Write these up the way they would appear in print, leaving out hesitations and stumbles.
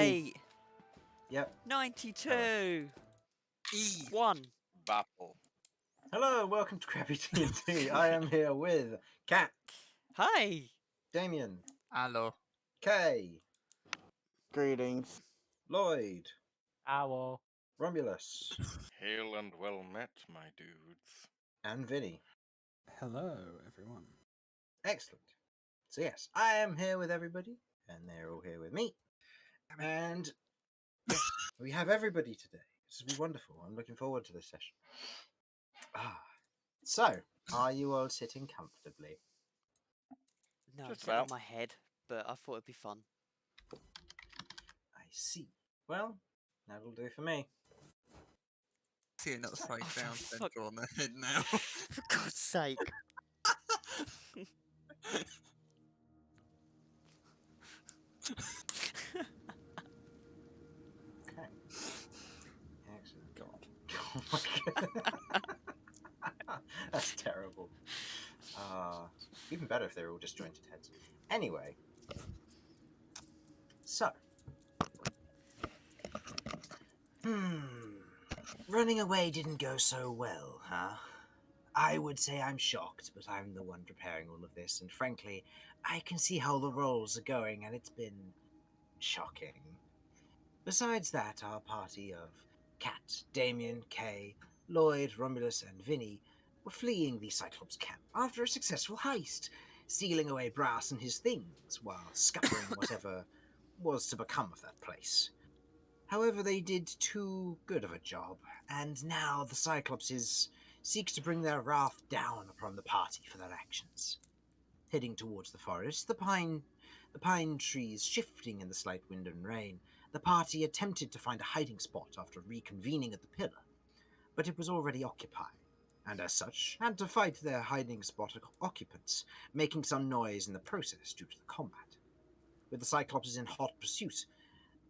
98. Yep. 92. E. 1. Baffle. Hello, welcome to Crabby DnD. I am here with Kat, Hi. Damien, Hello. Kay, Greetings. Lloyd, Owl. Romulus, Hail and well met, my dudes. and Vinny. Hello, everyone. Excellent. So yes, I am here with everybody, and they're all here with me. And yes, we have everybody today. This will be wonderful. I'm looking forward to this session. So, are you all sitting comfortably? No, I'm Just sitting on about. my head, but I thought it'd be fun. I see. Well, that'll do for me. See another side Oh, down for central on the head now. For God's sake. Okay. Excellent. God. Oh my God. That's terrible. Even better if they were all disjointed heads. Anyway. So. Running away didn't go so well, huh? I would say I'm shocked, but I'm the one preparing all of this, and frankly, I can see how the rolls are going, and it's been shocking. Besides that, our party of Kat, Damien, Kay, Lloyd, Romulus, and Vinny were fleeing the Cyclops camp after a successful heist, stealing away Brass and his things while scuppering whatever was to become of that place. However, they did too good of a job, and now the Cyclopses seek to bring their wrath down upon the party for their actions. Heading towards the forest, the pine trees shifting in the slight wind and rain, the party attempted to find a hiding spot after reconvening at the pillar, but it was already occupied, and as such, had to fight their hiding spot occupants, making some noise in the process due to the combat. With the Cyclopses in hot pursuit,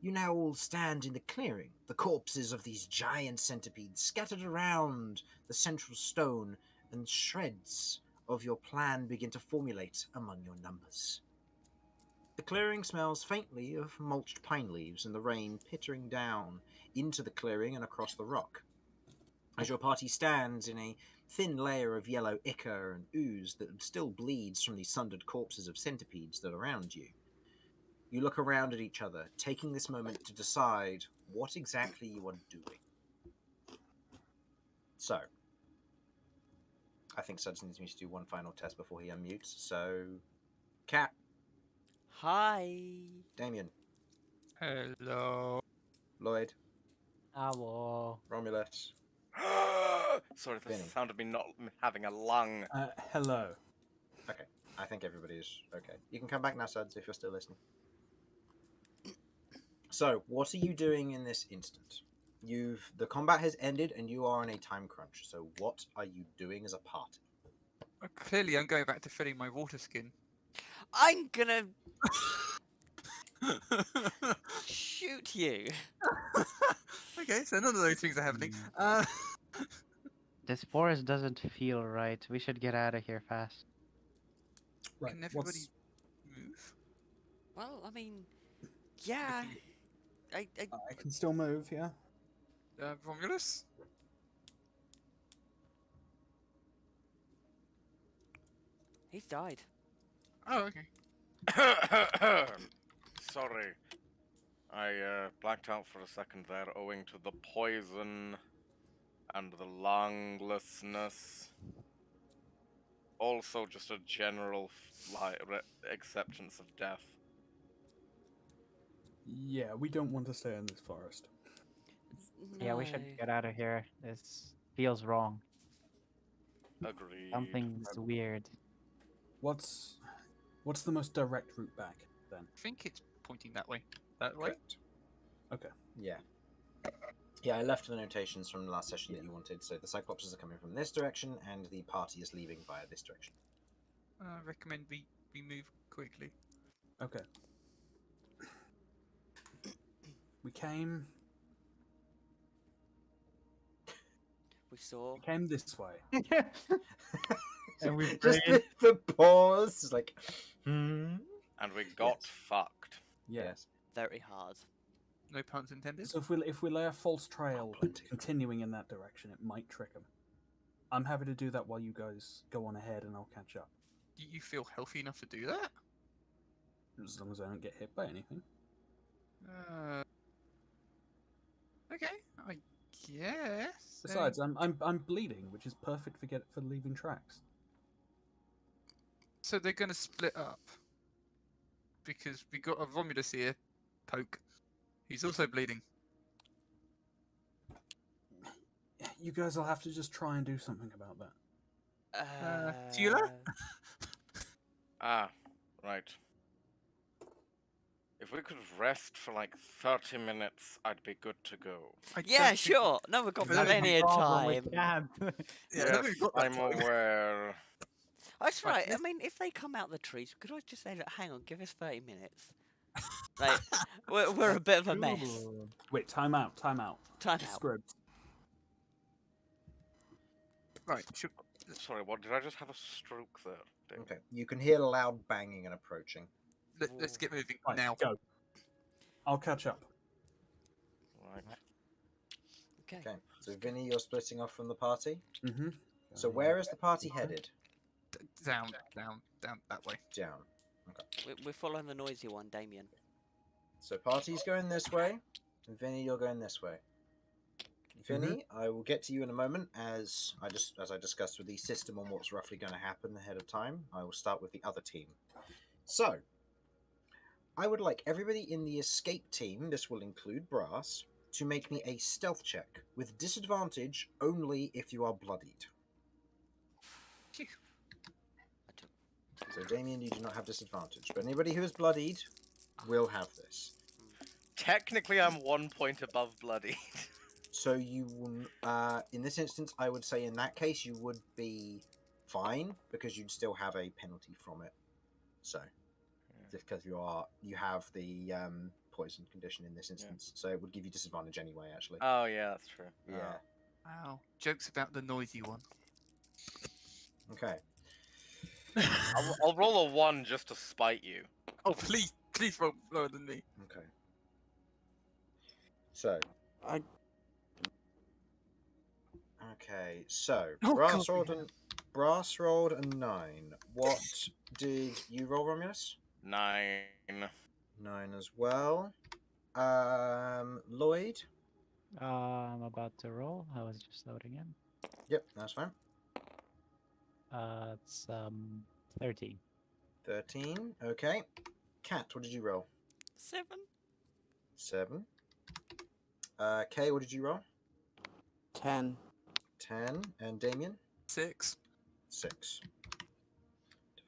you now all stand in the clearing, the corpses of these giant centipedes scattered around the central stone, and shreds of your plan begin to formulate among your numbers. The clearing smells faintly of mulched pine leaves and the rain pittering down into the clearing and across the rock. As your party stands in a thin layer of yellow ichor and ooze that still bleeds from the sundered corpses of centipedes that are around you, you look around at each other, taking this moment to decide what exactly you are doing. So, I think Suds needs me to do one final test before he unmutes. So, Kat, Hi. Damien, Hello. Lloyd, Owl. Romulus. Sorry, that's Vinny. the sound of me not having a lung. Hello. Okay, I think everybody's okay. You can come back now, Suds, if you're still listening. So, what are you doing in this instant? The combat has ended and you are on a time crunch. So, what are you doing as a party? Well, clearly, I'm going back to filling my water skin. I'm gonna shoot you. Okay, so none of those things are happening. This forest doesn't feel right. We should get out of here fast. Right. Can everybody move? Well, I mean, yeah. I I can still move, yeah? Romulus? He's died. Oh, okay. Sorry. I blacked out for a second there owing to the poison and the lunglessness. Also just a general acceptance of death. Yeah, we don't want to stay in this forest. Yeah, we should get out of here. This feels wrong. Agreed. Something's weird. What's the most direct route back, then? I think it's pointing that way. That way? Correct. Okay. Yeah. Yeah, I left the notations from the last session that you wanted. So the Cyclopses are coming from this direction, and the party is leaving via this direction. I recommend we move quickly. Okay. We came We came this way. And we Just prayed. the pause. It's like, And we got Yes. fucked. Yes. very hard. No puns intended. So if we lay a false trail plenty. continuing in that direction, it might trick them. I'm happy to do that while you guys go on ahead, and I'll catch up. Do you feel healthy enough to do that? As long as I don't get hit by anything. Okay, I guess. Besides, I'm bleeding, which is perfect for leaving tracks. So they're going to split up because we got a Romulus here, Poke. He's also bleeding. You guys will have to just try and do something about that. Tula? Ah, right. If we could rest for like 30 minutes, I'd be good to go. I Yeah, don't think- sure. No, we've got I don't plenty of Problem, we time. can't. Yeah, I don't think we've got that I'm time. aware. That's Right, right. I let's- mean, if they come out the trees, could I just say, look, hang on, give us 30 minutes? Like, we're a bit of a mess. Ooh. Wait, time out. Time out. Scribs. Right, should, Sorry, what? Did I just have a stroke there? Dave? Okay. You can hear loud banging and approaching. let's get moving Right, now. go. I'll catch up. Right. Okay. Okay. So Vinny, you're splitting off from the party. Mm-hmm. So where is the party headed? Down that way. Down. We're following the noisy one, Damien. So party's going this way, and Vinny, you're going this way. Vinny, I will get to you in a moment as I discussed with the system on what's roughly going to happen ahead of time. I will start with the other team. So, I would like everybody in the escape team, this will include Brass, to make me a stealth check with disadvantage only if you are bloodied. I took... So Damien, you do not have disadvantage, but anybody who is bloodied will have this. Technically, I'm 1 point above bloody. So you, in this instance, I would say in that case you would be fine because you'd still have a penalty from it. So, just because you have the poison condition in this instance, so it would give you disadvantage anyway. Actually, Oh yeah, that's true. yeah. Wow. Jokes about the noisy one. Okay. I'll roll a 1 just to spite you. Oh, please roll lower than me. Okay. So. Okay, so Oh, brass God, rolled a 9. What did you roll, Romulus? 9. 9 as well. Lloyd. I'm about to roll. I was just loading in. Yep, that's fine. It's 13. 13. Okay. Kat, what did you roll? 7. 7. Kay, what did you roll? 10. 10. And Damien? 6. 6.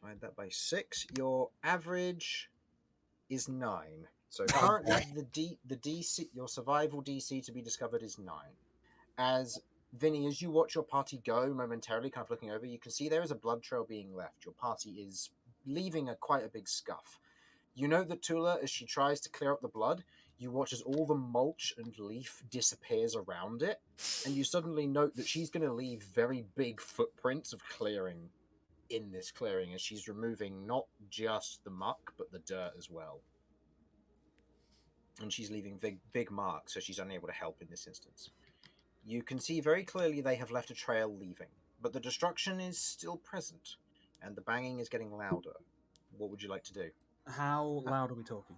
Divide that by 6. Your average is 9. So currently the DC, your survival DC to be discovered is 9. As Vinny, as you watch your party go momentarily, kind of looking over, you can see there is a blood trail being left. Your party is leaving quite a big scuff. You know that Tula, as she tries to clear up the blood, you watch as all the mulch and leaf disappears around it, and you suddenly note that she's going to leave very big footprints of clearing in this clearing, as she's removing not just the muck, but the dirt as well. And she's leaving big marks, so she's unable to help in this instance. You can see very clearly they have left a trail leaving, but the destruction is still present, and the banging is getting louder. What would you like to do? How loud are we talking?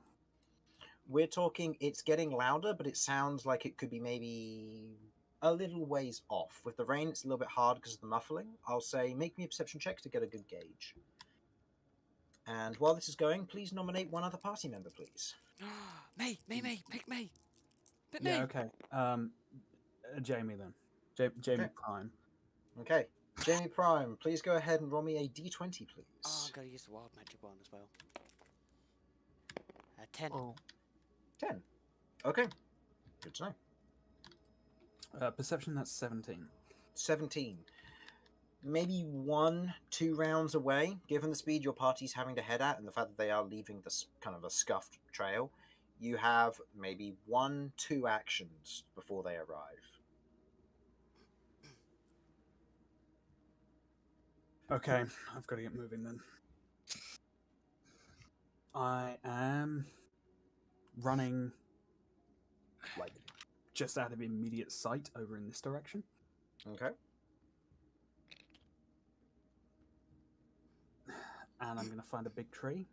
We're talking, it's getting louder, but it sounds like it could be maybe a little ways off. With the rain, it's a little bit hard because of the muffling. I'll say, make me a perception check to get a good gauge. And while this is going, please nominate one other party member, please. me, pick me. Pick Yeah, me. okay. Jamie then. Jamie Okay. Prime. Okay. Jamie Prime, please go ahead and roll me a d20, please. Oh, I'm going to use the wild magic one as well. 10. Oh. 10. Okay. Good to know. Perception, that's 17. 17. Maybe 1-2 rounds away, given the speed your party's having to head at and the fact that they are leaving this kind of a scuffed trail, you have maybe 1-2 actions before they arrive. Okay, I've got to get moving then. I am running just out of immediate sight over in this direction. Okay. And I'm going to find a big tree.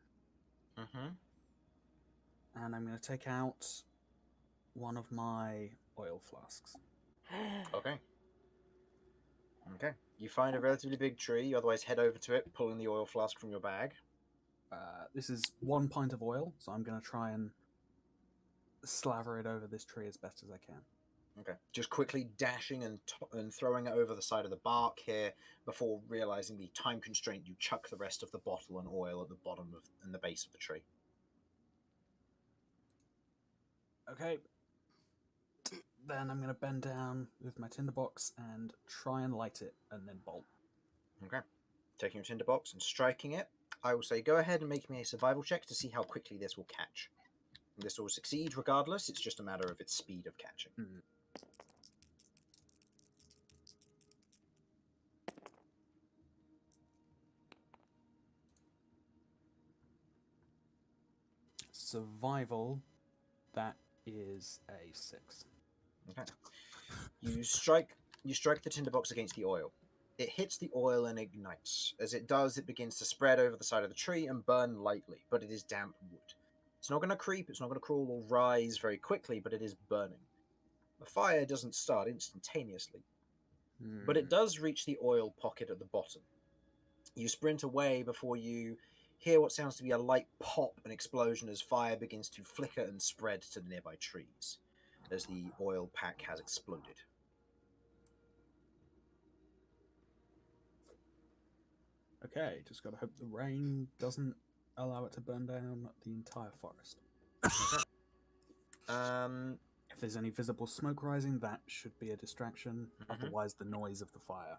Mm-hmm. And I'm going to take out one of my oil flasks. Okay. Okay. You find a relatively big tree. You otherwise head over to it, pulling the oil flask from your bag. This is 1 pint of oil, so I'm going to try and slaver it over this tree as best as I can. Okay. Just quickly dashing and throwing it over the side of the bark here before realizing the time constraint. You chuck the rest of the bottle and oil at the bottom of and the base of the tree. Okay. Then I'm going to bend down with my tinderbox and try and light it, and then bolt. Okay. Taking your tinderbox and striking it, I will say go ahead and make me a survival check to see how quickly this will catch. This will succeed regardless, it's just a matter of its speed of catching. Survival, that is a 6. Okay. You strike the tinderbox against the oil. It hits the oil and ignites. As it does, it begins to spread over the side of the tree and burn lightly, but it is damp wood. It's not going to creep, it's not going to crawl or rise very quickly, but it is burning. The fire doesn't start instantaneously, but it does reach the oil pocket at the bottom. You sprint away before you hear what sounds to be a light pop and explosion as fire begins to flicker and spread to the nearby trees, as the oil pack has exploded. Okay, just gotta hope the rain doesn't allow it to burn down the entire forest. If there's any visible smoke rising, that should be a distraction. Otherwise, the noise of the fire.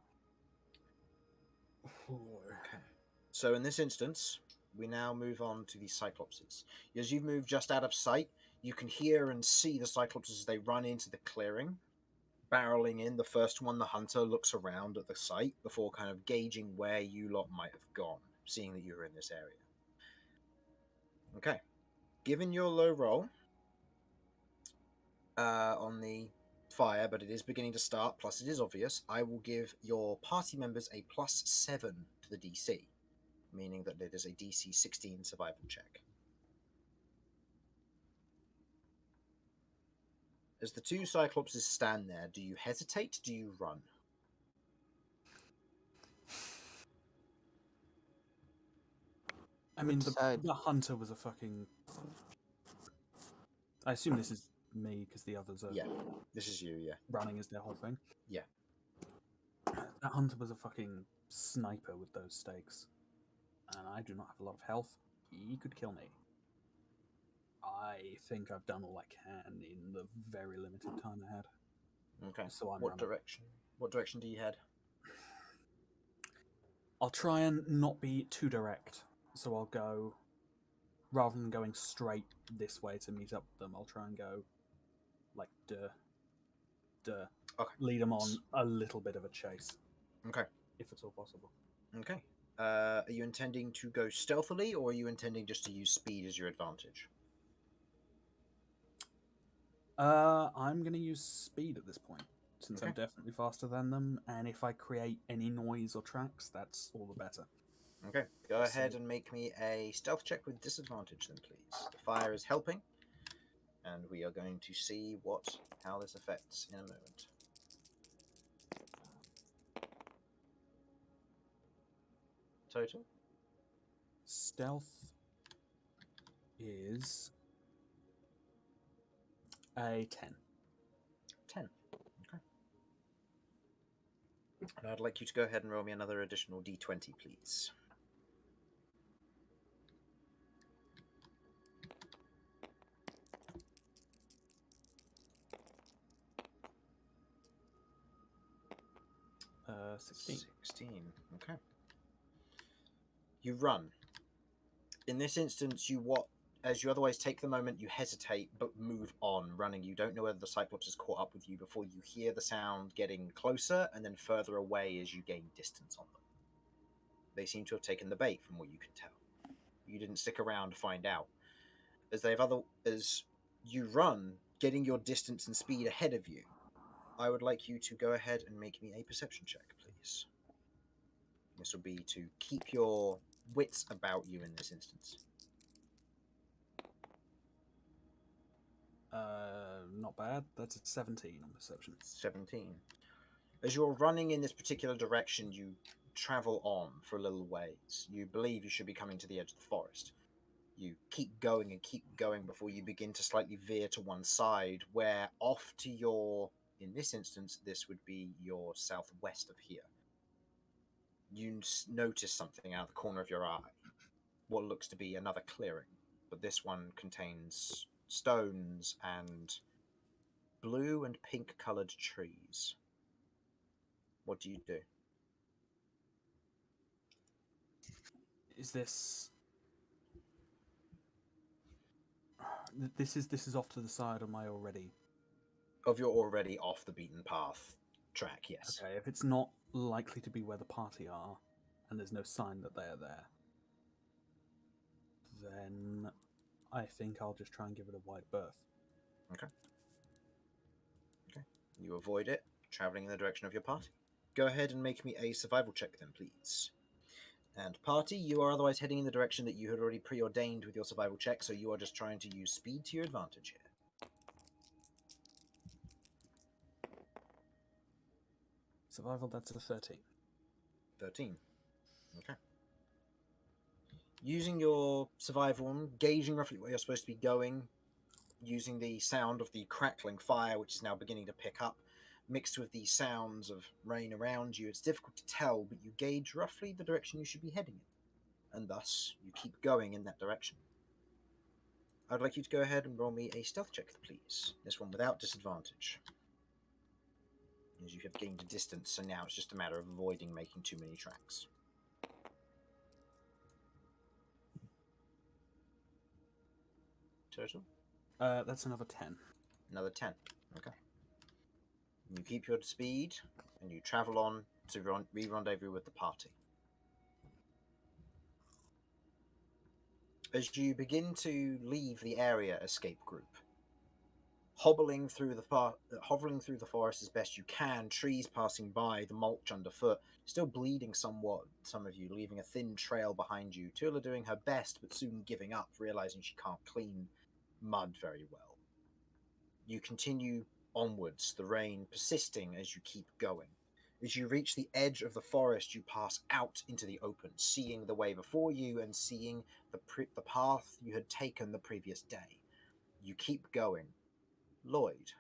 Okay. So in this instance, we now move on to the Cyclopses. As you've moved just out of sight, you can hear and see the Cyclopses as they run into the clearing. Barreling in, the first one, the hunter, looks around at the site before kind of gauging where you lot might have gone, seeing that you were in this area. Okay. Given your low roll on the fire, but it is beginning to start, plus it is obvious, I will give your party members a +7 to the DC, meaning that it is a DC 16 survival check. As the two Cyclopses stand there, do you hesitate? Do you run? I mean, Decide. the hunter was a fucking... I assume this is me, because the others are Yeah, this is you, yeah. running as their whole thing. Yeah. That hunter was a fucking sniper with those stakes. And I do not have a lot of health. He could kill me. I think I've done all I can in the very limited time I had. Okay. So I'm What running. direction? What direction do you head? I'll try and not be too direct. So I'll go, rather than going straight this way to meet up with them, I'll try and go like okay. Lead them on a little bit of a chase. Okay. If it's all possible. Okay. Are you intending to go stealthily, or are you intending just to use speed as your advantage? I'm going to use speed at this point, since I'm Okay. definitely faster than them, and if I create any noise or tracks, that's all the better. Okay. Go So- ahead and make me a stealth check with disadvantage then, please. The fire is helping, and we are going to see how this affects in a moment. Total? Stealth is a 10. 10. Okay. And I'd like you to go ahead and roll me another additional d20, please. Uh, 16. 16. Okay. You run. In this instance, as you otherwise take the moment, you hesitate, but move on, running. You don't know whether the Cyclops has caught up with you before you hear the sound getting closer and then further away as you gain distance on them. They seem to have taken the bait, from what you can tell. You didn't stick around to find out. As you run, getting your distance and speed ahead of you, I would like you to go ahead and make me a perception check, please. This will be to keep your wits about you in this instance. Not bad. That's a 17 on perception. 17. As you're running in this particular direction, you travel on for a little ways. You believe you should be coming to the edge of the forest. You keep going and keep going before you begin to slightly veer to one side, where off to your, in this instance, this would be your southwest of here. You notice something out of the corner of your eye. What looks to be another clearing, but this one contains stones and blue and pink coloured trees. What do you do? Is this? This is off to the side. Am I already? Of you're already off the beaten path track, yes. Okay, if it's not likely to be where the party are, and there's no sign that they are there, then I think I'll just try and give it a wide berth. Okay. You avoid it, travelling in the direction of your party. Go ahead and make me a survival check then, please. And party, you are otherwise heading in the direction that you had already preordained with your survival check, so you are just trying to use speed to your advantage here. Survival, that's a 13. 13. Okay. Using your survival, gauging roughly where you're supposed to be going, using the sound of the crackling fire, which is now beginning to pick up, mixed with the sounds of rain around you, it's difficult to tell, but you gauge roughly the direction you should be heading in, and thus you keep going in that direction. I'd like you to go ahead and roll me a stealth check, please. This one without disadvantage. As you have gained a distance, so now it's just a matter of avoiding making too many tracks. Total? That's another 10. Another 10. Okay. You keep your speed, and you travel on to re-rendezvous with the party. As you begin to leave the area escape group, hobbling through the forest as best you can, trees passing by, the mulch underfoot, still bleeding somewhat, some of you, leaving a thin trail behind you. Tula doing her best, but soon giving up, realizing she can't clean mud very well. You continue onwards, the rain persisting as you keep going. As you reach the edge of the forest, you pass out into the open, seeing the way before you and seeing the path you had taken the previous day. You keep going. Lloyd,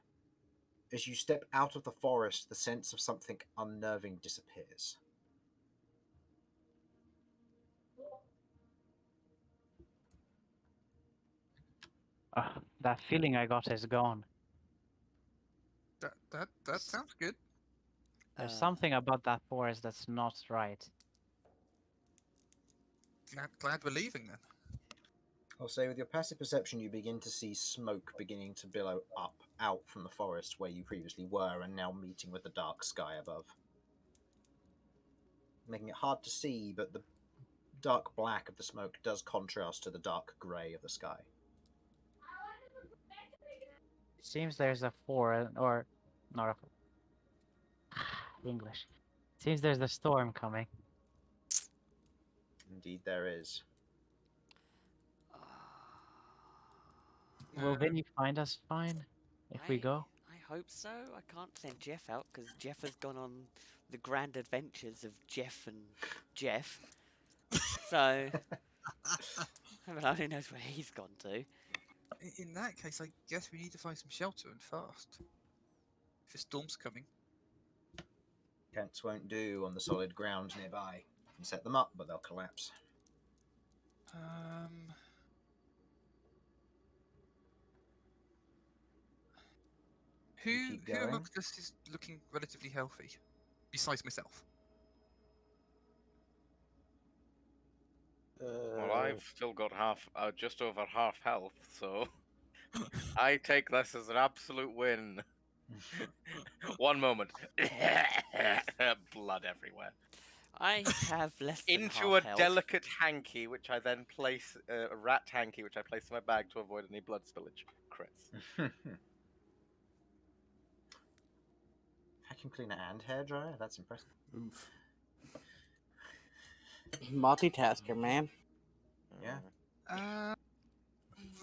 as you step out of the forest, the sense of something unnerving disappears. That feeling I got is gone. That sounds good. There's something about that forest that's not right. Glad we're leaving then. I'll say with your passive perception, you begin to see smoke beginning to billow up out from the forest where you previously were and now meeting with the dark sky above. Making it hard to see, but the dark black of the smoke does contrast to the dark grey of the sky. It seems there's a forest, or not a English. It seems there's a storm coming. Indeed there is. Will Vinny find us fine if we go? I hope so. I can't send Jeff out because Jeff has gone on the grand adventures of Jeff and Jeff. So, heaven only knows where he's gone to. In that case, I guess we need to find some shelter and fast. If a storm's coming. Tents won't do on the solid ground nearby. You can set them up, but they'll collapse. Who amongst us is looking relatively healthy, besides myself? Well, I've still got just over half health, so I take this as an absolute win. One moment. Blood everywhere. I have less than Into half a health. delicate hanky, which I then place, a rat hanky, which I place in my bag to avoid any blood spillage. Crits. vacuum cleaner and hairdryer. That's impressive. Oof. Multitasker, man. Yeah.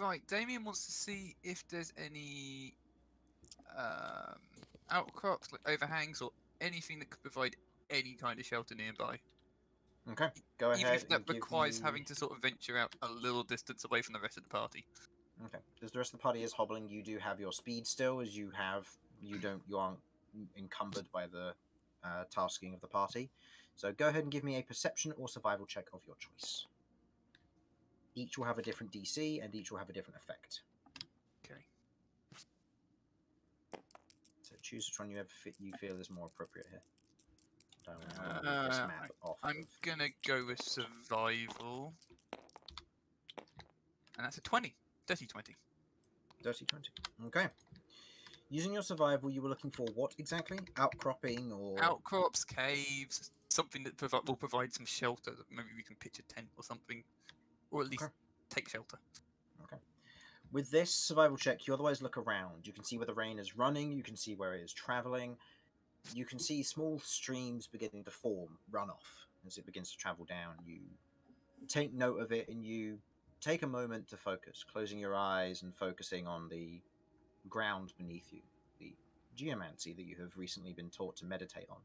Right. Damien wants to see if there's any outcrops, like overhangs, or anything that could provide any kind of shelter nearby. Okay. Go ahead. Even if that and give requires me... having to sort of venture out a little distance away from the rest of the party. Okay. As the rest of the party is hobbling, you do have your speed still, as you aren't encumbered by the tasking of the party. So go ahead and give me a perception or survival check of your choice. Each will have a different DC, and each will have a different effect. Okay. So choose which one you feel is more appropriate here. Don't want to move this map off. I'm gonna go with survival. And that's a 20. Dirty 20. Dirty 20. Okay. Using your survival, you were looking for what exactly? Outcropping or... Outcrops, caves, something that will provide some shelter. Maybe we can pitch a tent or something. Or at least take shelter. Okay. With this survival check, you otherwise look around. You can see where the rain is running. You can see where it is traveling. You can see small streams beginning to form, runoff, as it begins to travel down. You take note of it and you take a moment to focus, closing your eyes and focusing on the ground beneath you, the geomancy that you have recently been taught to meditate on.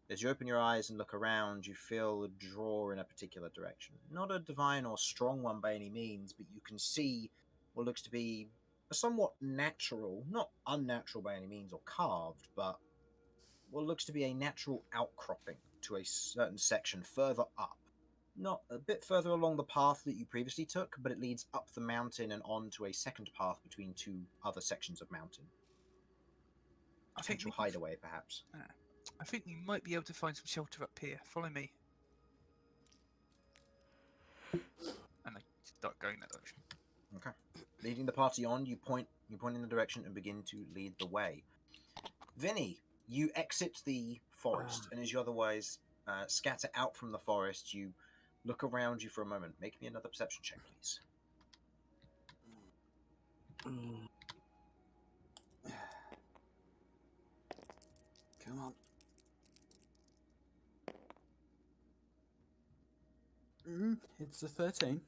As you open your eyes and look around, you feel a draw in a particular direction. Not a divine or strong one by any means, but you can see what looks to be a somewhat natural, not unnatural by any means or carved, but what looks to be a natural outcropping to a certain section further up. Not a bit further along the path that you previously took, but it leads up the mountain and on to a second path between two other sections of mountain. Potential hideaway, perhaps. I think we might be able to find some shelter up here. Follow me. And I start going that direction. Okay. Leading the party on, you point in the direction and begin to lead the way. Vinny, you exit the forest, and as you otherwise scatter out from the forest, you look around you for a moment. Make me another perception check, please. Come on. It's a 13.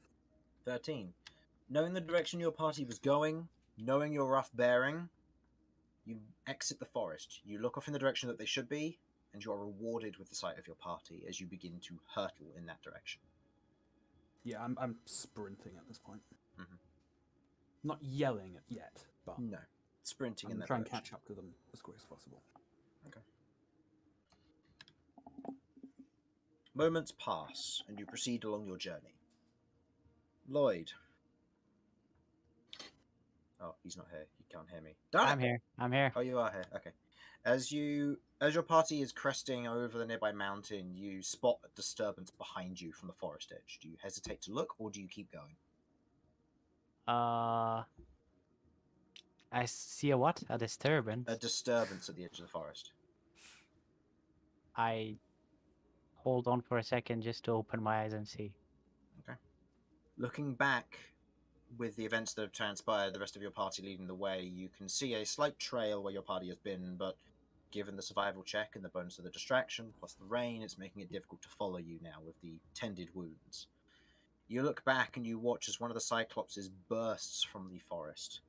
13. Knowing the direction your party was going, knowing your rough bearing, you exit the forest. You look off in the direction that they should be, and you are rewarded with the sight of your party as you begin to hurtle in that direction. Yeah, I'm sprinting at this point. Mm-hmm. Not yelling it yet, but no, sprinting in that trying direction. to catch up to them as quick as possible. Okay. Moments pass, and you proceed along your journey. Lloyd. Oh, he's not here. He can't hear me. I'm here. I'm here. Oh, you are here. Okay. As your party is cresting over the nearby mountain, you spot a disturbance behind you from the forest edge. Do you hesitate to look, or do you keep going? I see a what? A disturbance. A disturbance at the edge of the forest. I hold on for a second just to open my eyes and see. Okay. Looking back with the events that have transpired, the rest of your party leading the way, you can see a slight trail where your party has been, but given the survival check and the bonus of the distraction, plus the rain, it's making it difficult to follow you now with the tended wounds. You look back and you watch as one of the Cyclopses bursts from the forest,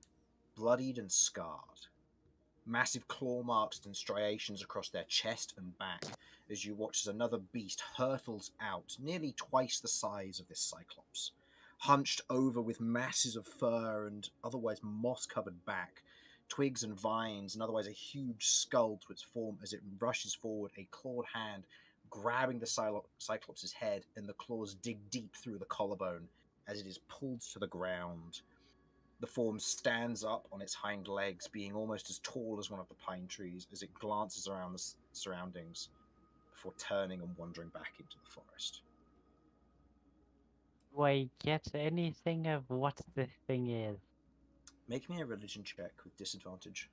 bloodied and scarred. Massive claw marks and striations across their chest and back as you watch as another beast hurtles out, nearly twice the size of this Cyclops, hunched over with masses of fur and otherwise moss-covered back, twigs and vines, and otherwise a huge skull to its form as it rushes forward, a clawed hand grabbing the Cyclops' head, and the claws dig deep through the collarbone as it is pulled to the ground. The form stands up on its hind legs, being almost as tall as one of the pine trees, as it glances around the surroundings before turning and wandering back into the forest. Do I get anything of what the thing is? Make me a religion check with disadvantage.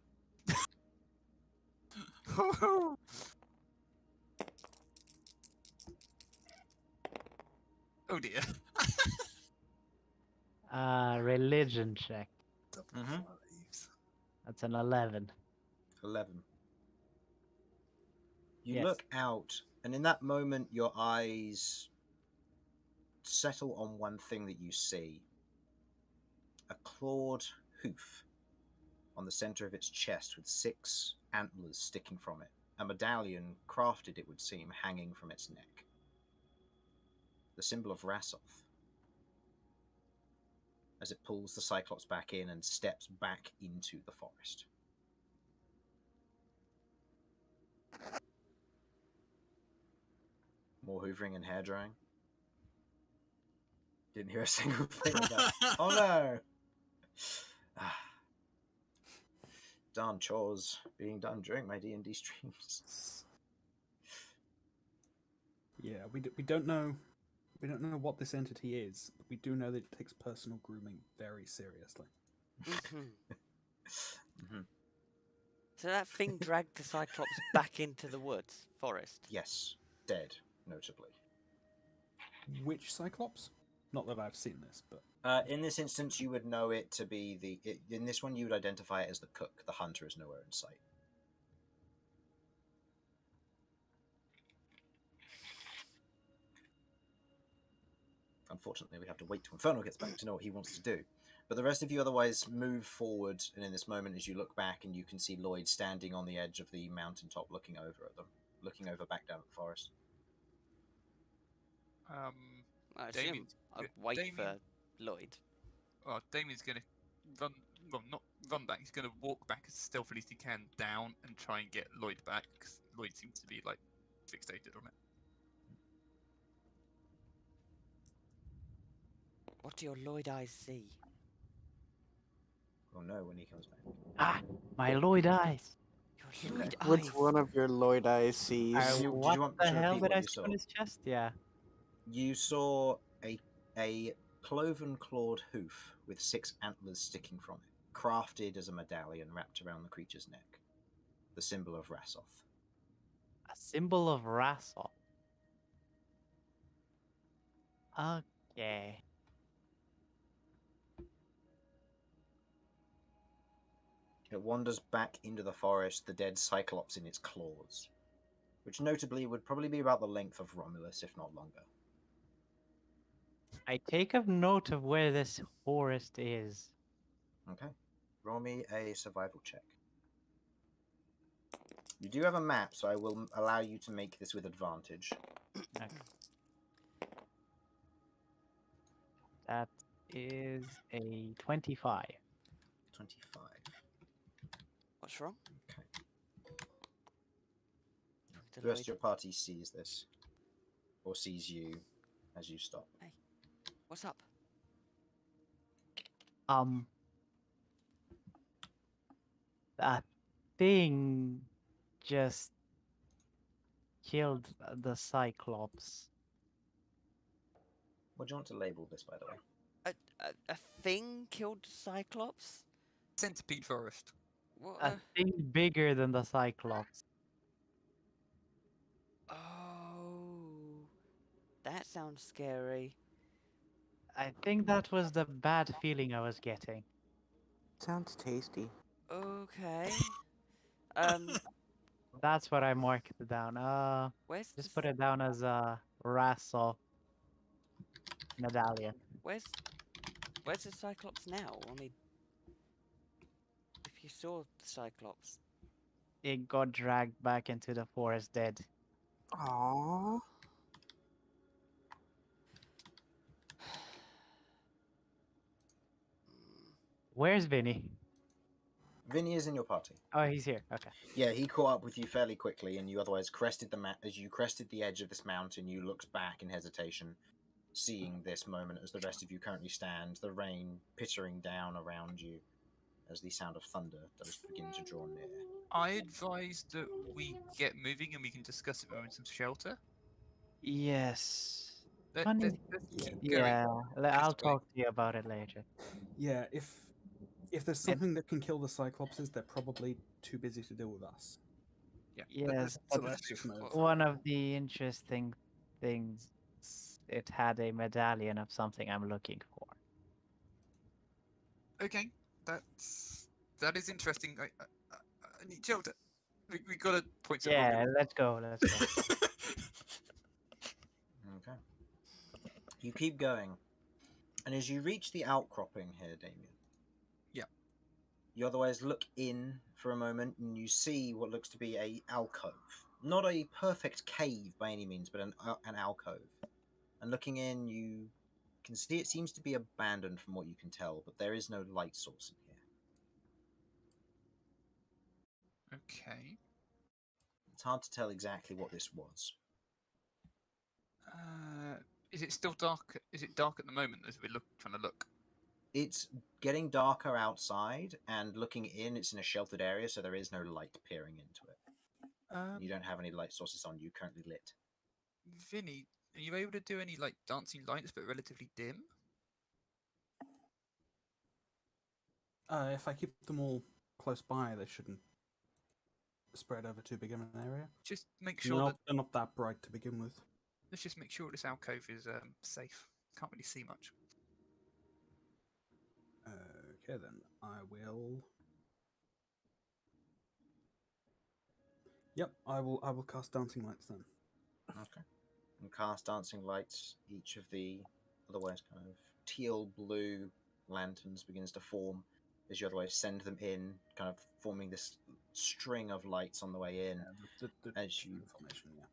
Oh dear. Religion check. Mm-hmm. That's an 11. 11. You Yes. look out, and in that moment, your eyes settle on one thing that you see: a clawed hoof on the center of its chest with 6 antlers sticking from it. A medallion, crafted, it would seem, hanging from its neck. The symbol of Rassoth. As it pulls the Cyclops back in and steps back into the forest. More hoovering and hair drying. Didn't hear a single thing of that. Oh no! Darn chores being done during my D&D streams. Yeah, we don't know. We don't know what this entity is, but we do know that it takes personal grooming very seriously. So that thing dragged the Cyclops back into the woods, forest. Yes, dead, notably. Which Cyclops? Not that I've seen this, but In this instance, you would know it to be in this one, you would identify it as the cook. The hunter is nowhere in sight. Unfortunately, we have to wait till Infernal gets back to know what he wants to do. But the rest of you otherwise move forward, and in this moment, as you look back, and you can see Lloyd standing on the edge of the mountaintop looking over at them, looking over back down at the forest. I assume Damien's I'd go- wait Damien- for Lloyd. Well, Damien's going to run. Well, not run back. He's going to walk back as stealthily as he can down and try and get Lloyd back, because Lloyd seems to be like fixated on it. What do your Lloyd eyes see? We'll know when he comes back. Ah, my Lloyd eyes. Your Lloyd Which eyes. one of your Lloyd eyes sees? Did you What want the to hell repeat did what I you see saw? on his chest? Yeah. You saw a cloven clawed hoof with 6 antlers sticking from it, crafted as a medallion wrapped around the creature's neck. The symbol of Rassoth. A symbol of Rassoth. Okay. It wanders back into the forest, the dead Cyclops in its claws, which notably would probably be about the length of Romulus, if not longer. I take a note of where this forest is. Okay. Roll me a survival check. You do have a map, so I will allow you to make this with advantage. Okay. That is a 25. 25. What's wrong? Okay. The The rest of Lloyd. your party sees this, or sees you as you stop. What's up? That thing just killed the Cyclops. What do you want to label this, by the way? A thing killed Cyclops? Centipede forest. What? A thing bigger than the Cyclops. Oh, that sounds scary. I think that was the bad feeling I was getting. Sounds tasty. Okay. That's what I marked it down. Where's Just the, put it down as a Rassoth medallion. where's the Cyclops now? I mean, if you saw the Cyclops, It got dragged back into the forest dead. Aww. Where's Vinny? Vinny is in your party. Oh, he's here. Okay. Yeah, he caught up with you fairly quickly, and you otherwise crested as you crested the edge of this mountain. You looked back in hesitation, seeing this moment as the rest of you currently stand, the rain pittering down around you as the sound of thunder does begin to draw near. I advise that we get moving and we can discuss it when we're in some shelter. Yes. Let's keep going. Yeah, I'll this way. talk to you about it later. yeah, if there's something that can kill the Cyclopses, they're probably too busy to deal with us. Yeah. Yes, So but let's just move. one of the interesting things, it had a medallion of something I'm looking for. Okay, that is interesting. I need shelter. We got to point to Yeah, let's go. Let's go. Okay. You keep going, and as you reach the outcropping here, Damien. Yeah. You otherwise look in for a moment, and you see what looks to be a alcove. Not a perfect cave by any means, but an alcove. And looking in, you can see it seems to be abandoned from what you can tell, but there is no light source in here. Okay. It's hard to tell exactly what this was. Is it still dark? Is it dark at the moment as we're trying to look? It's getting darker outside, and looking in, it's in a sheltered area, so there is no light peering into it. You don't have any light sources on you currently lit. Vinny, are you able to do any like dancing lights but relatively dim? If I keep them all close by, they shouldn't spread over too big of an area. Just make They're sure that they're not that bright to begin with. let's just make sure this alcove is safe. Can't really see much. Okay, then I will. Yep, I will cast dancing lights then. Okay. And cast dancing lights. Each of the otherwise kind of teal blue lanterns begins to form as you otherwise send them in, kind of forming this string of lights on the way in. Yeah, as you formation, yeah.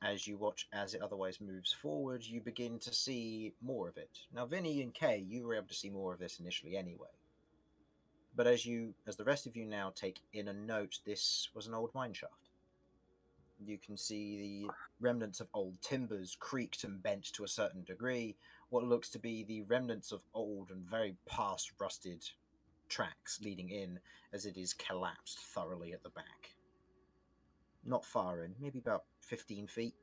As you watch as it otherwise moves forward, you begin to see more of it. Now, Vinny and Kay, you were able to see more of this initially anyway. But as the rest of you now take in a note, this was an old mine shaft. You can see the remnants of old timbers creaked and bent to a certain degree, what looks to be the remnants of old and very past rusted tracks leading in as it is collapsed thoroughly at the back. Not far in, maybe about 15 feet.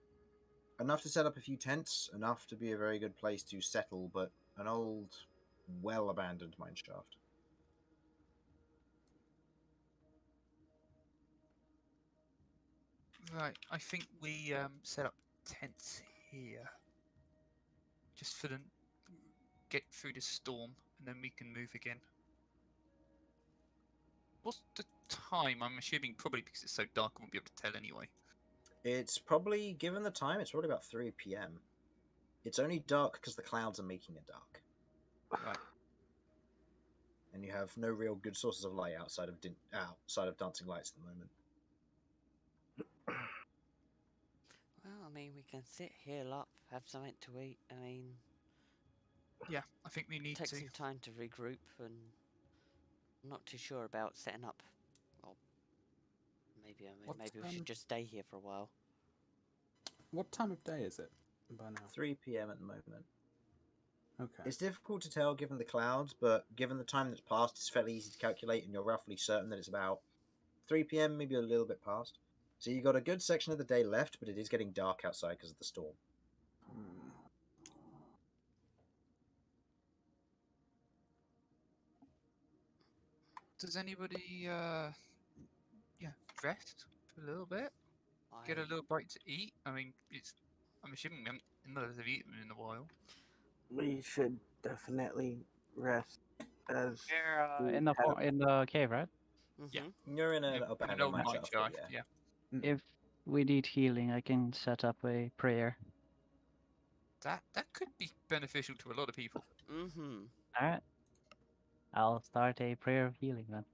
Enough to set up a few tents, enough to be a very good place to settle, but an old, well-abandoned mine shaft. Right, I think we set up tents here, just for the get through the storm, and then we can move again. What's the time? I'm assuming probably because it's so dark, I won't be able to tell anyway. It's probably, given the time, it's probably about 3 p.m. It's only dark because the clouds are making it dark. Right. And you have no real good sources of light outside of dancing lights at the moment. Well, I mean, we can sit, heal up, have something to eat. I mean, Yeah, I think we need take to. some time to regroup, and I'm not too sure about setting up. Well, maybe maybe we should just stay here for a while. What time of day is it by now? 3 p.m. at the moment. Okay. It's difficult to tell given the clouds, but given the time that's passed, it's fairly easy to calculate, and you're roughly certain that it's about 3 p.m., maybe a little bit past. So you've got a good section of the day left, but it is getting dark outside because of the storm. Does anybody rest for a little bit? Get a little bite to eat? I mean, I'm assuming we haven't none of us have eaten in a while. We should definitely rest as We're in the cave, right? Yeah. You're in an an abandoned old mine mine shaft, shaft, yeah. If we need healing, I can set up a prayer. That could be beneficial to a lot of people. Mm-hmm. Alright. I'll start a prayer of healing then.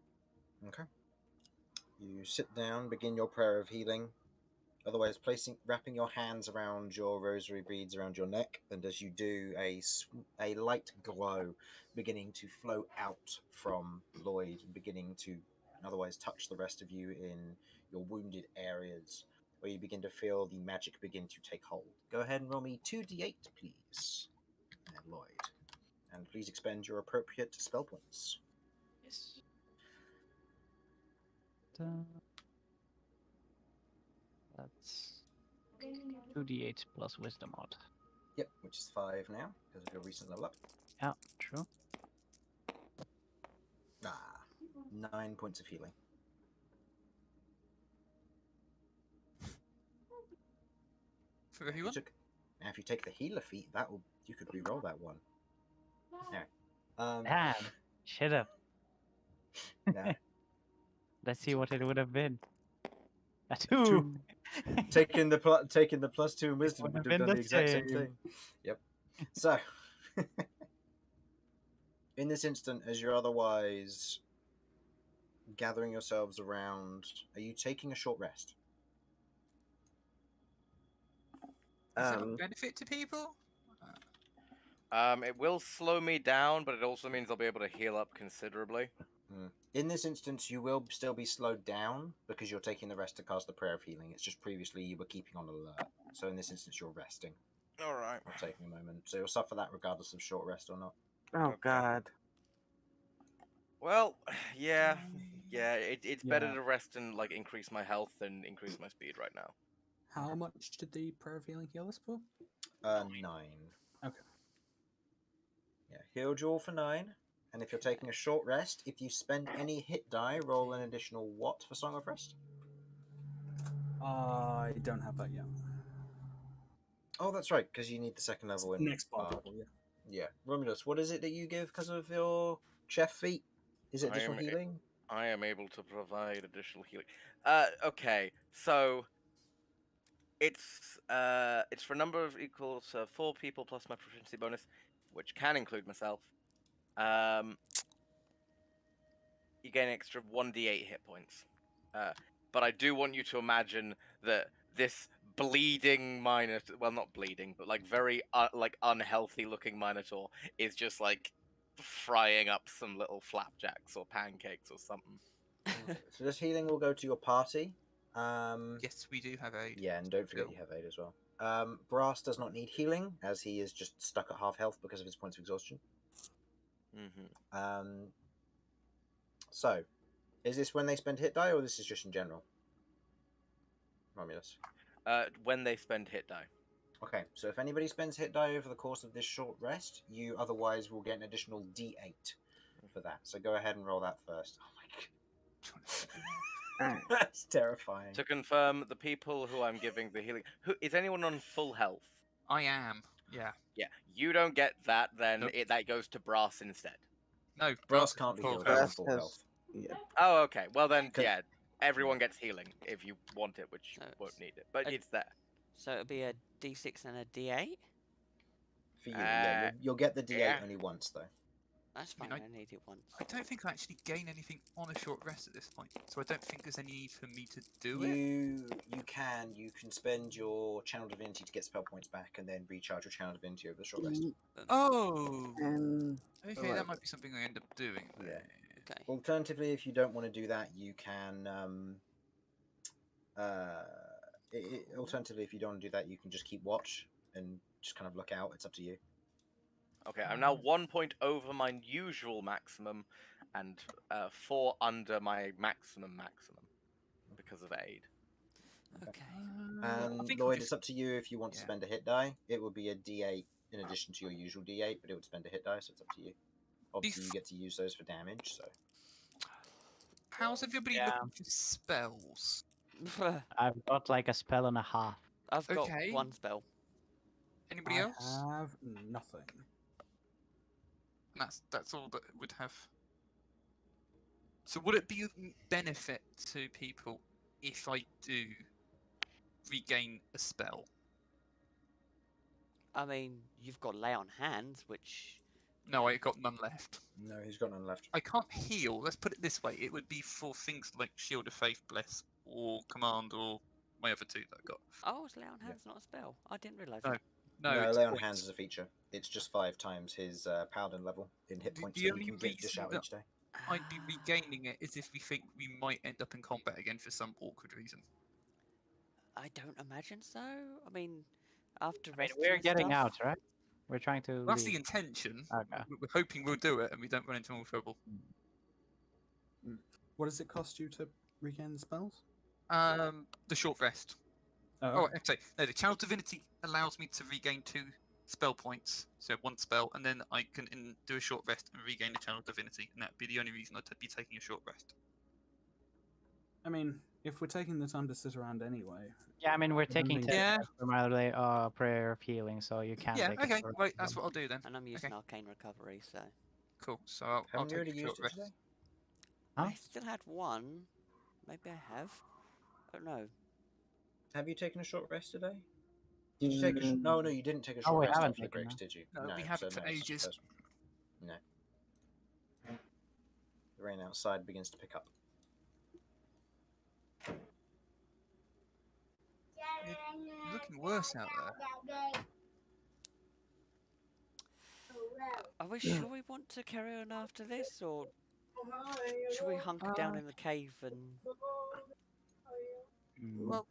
Okay. You sit down, begin your prayer of healing. Otherwise, wrapping your hands around your rosary beads around your neck, and as you do, a light glow beginning to flow out from Lloyd, beginning to otherwise touch the rest of you in your wounded areas, where you begin to feel the magic begin to take hold. Go ahead and roll me 2d8, please, and Lloyd. And please expend your appropriate spell points. Yes. That's 2d8 plus wisdom odd. Yep, which is 5 now, because of your recent level up. Yeah, true. 9 points of healing. For everyone? Now, if you take the healer feat, you could re-roll that one. Damn, should have. No. Let's see what it would have been. A 2. taking the +2 in wisdom would would have have been done the the exact same same. thing. Yep. So, in this instant, as you're otherwise gathering yourselves around, are you taking a short rest? Is that a Um, benefit to people? It will slow me down, but it also means I'll be able to heal up considerably. In this instance, you will still be slowed down because you're taking the rest to cast the Prayer of Healing. It's just previously you were keeping on alert. So in this instance, you're resting, All right. not taking a moment. So you'll suffer that regardless of short rest or not. oh Okay. God. Well, yeah. It's better Yeah. to rest and like increase my health than increase my speed right now. How much did the Prayer of Healing heal us for? 9. Okay. Yeah, healed you all for 9. And if you're taking a short rest, if you spend any hit die, roll an additional what for Song of Rest? I don't have that yet. Oh, that's right, because you need the second level in Next bar Bard. level, yeah. Yeah. Romulus, what is it that you give because of your chef feat? Is it I additional am healing? I am able to provide additional healing. Okay, so it's for a number of equals 4 people plus my proficiency bonus, which can include myself. You gain an extra 1d8 hit points. But I do want you to imagine that this bleeding minotaur, well, not bleeding, but like very like unhealthy looking minotaur is just like frying up some little flapjacks or pancakes or something. So this healing will go to your party. Yes, we do have aid. Yeah, and don't forget Still. you have aid as well. Brass does not need healing, as he is just stuck at half health because of his points of exhaustion. Mm-hmm. So, is this when they spend hit die, or this is just in general? Romulus. When they spend hit die. Okay, so if anybody spends hit die over the course of this short rest, you otherwise will get an additional d8 for that. So go ahead and roll that first. Oh my god. Alright. That's terrifying. To confirm, the people who I'm giving the healing, who is anyone on full health? I am. Yeah. Yeah, you don't get that. Then Nope. that goes to Brass instead. No, Brass is can't be full healed health. on Brass full has- health. Yeah. Oh, okay. Well then, Okay. yeah, everyone gets healing if you want it, which you So won't need it, but a- it's there. So it'll be a D6 and a D8. For you, yeah. You'll get the d8 yeah. only once, though. That's I fine. mean, I need it once. I don't think I actually gain anything on a short rest at this point, so I don't think there's any need for me to do it. You can spend your channel divinity to get spell points back, and then recharge your channel divinity over the short rest. Oh, And okay, Alright. that might be something I end up doing. Yeah. then. Okay. Alternatively, if you don't want to do that, you can. Alternatively, if you don't want to do that, you can just keep watch and just kind of look out. It's up to you. Okay, I'm now 1 point over my usual maximum, and 4 under my maximum because of aid. Okay. I And think I'll Lloyd, just- it's up to you if you want to yeah. spend a hit die. It would be a d8 in addition to your usual d8, but it would spend a hit die, so it's up to you. Obviously, you get to use those for damage. So How's everybody Yeah. looking for spells? I've got like a spell and a half. I've got Okay. one spell. Anybody I else? have nothing. That's all that would have. So would it be of benefit to people if I do regain a spell? I mean, you've got lay on hands, which No, I got none left. no, he's got none left. I can't heal. Let's put it this way: it would be for things like Shield of Faith, Bless, or Command, or my other 2 that I got. oh, is lay on hands not a spell? I didn't realise No. that. No, it's lay on points. hands is a feature. It's just 5 times his paladin level in hit The- points the that only you can dish reason out that- each day. I'd be regaining it is if we think we might end up in combat again for some awkward reason. I don't imagine so. I mean, after I mean, rest we're and getting stuff, out, right? We're trying to That's the leave. intention. Okay. We're hoping we'll do it and we don't run into more trouble. What does it cost you to regain the spells? The short rest. Oh, actually, no. The Channel Divinity allows me to regain 2 spell points, so 1 spell, and then I can do a short rest and regain the Channel Divinity, and that'd be the only reason I'd be taking a short rest. I mean, if we're taking the time to sit around anyway. Yeah, I mean, we're taking Remember- 10 Yeah. minutes from our prayer of healing, so you can Yeah, take okay, it. for- right, that's what I'll do then. and I'm using Okay. arcane recovery, so Cool, so I'll Haven't you take already a used short it rest. today? Huh? I still had one. Maybe I have. I don't know. Have you taken a short rest today? Did you take a? No, you didn't take a Oh, short we rest haven't after the taken Grix, that. did you? No, we haven't for it's the ages. first one. No. The rain outside begins to pick up. It's looking worse out there. Are we sure we want to carry on after this, or should we hunker down in the cave and? Well,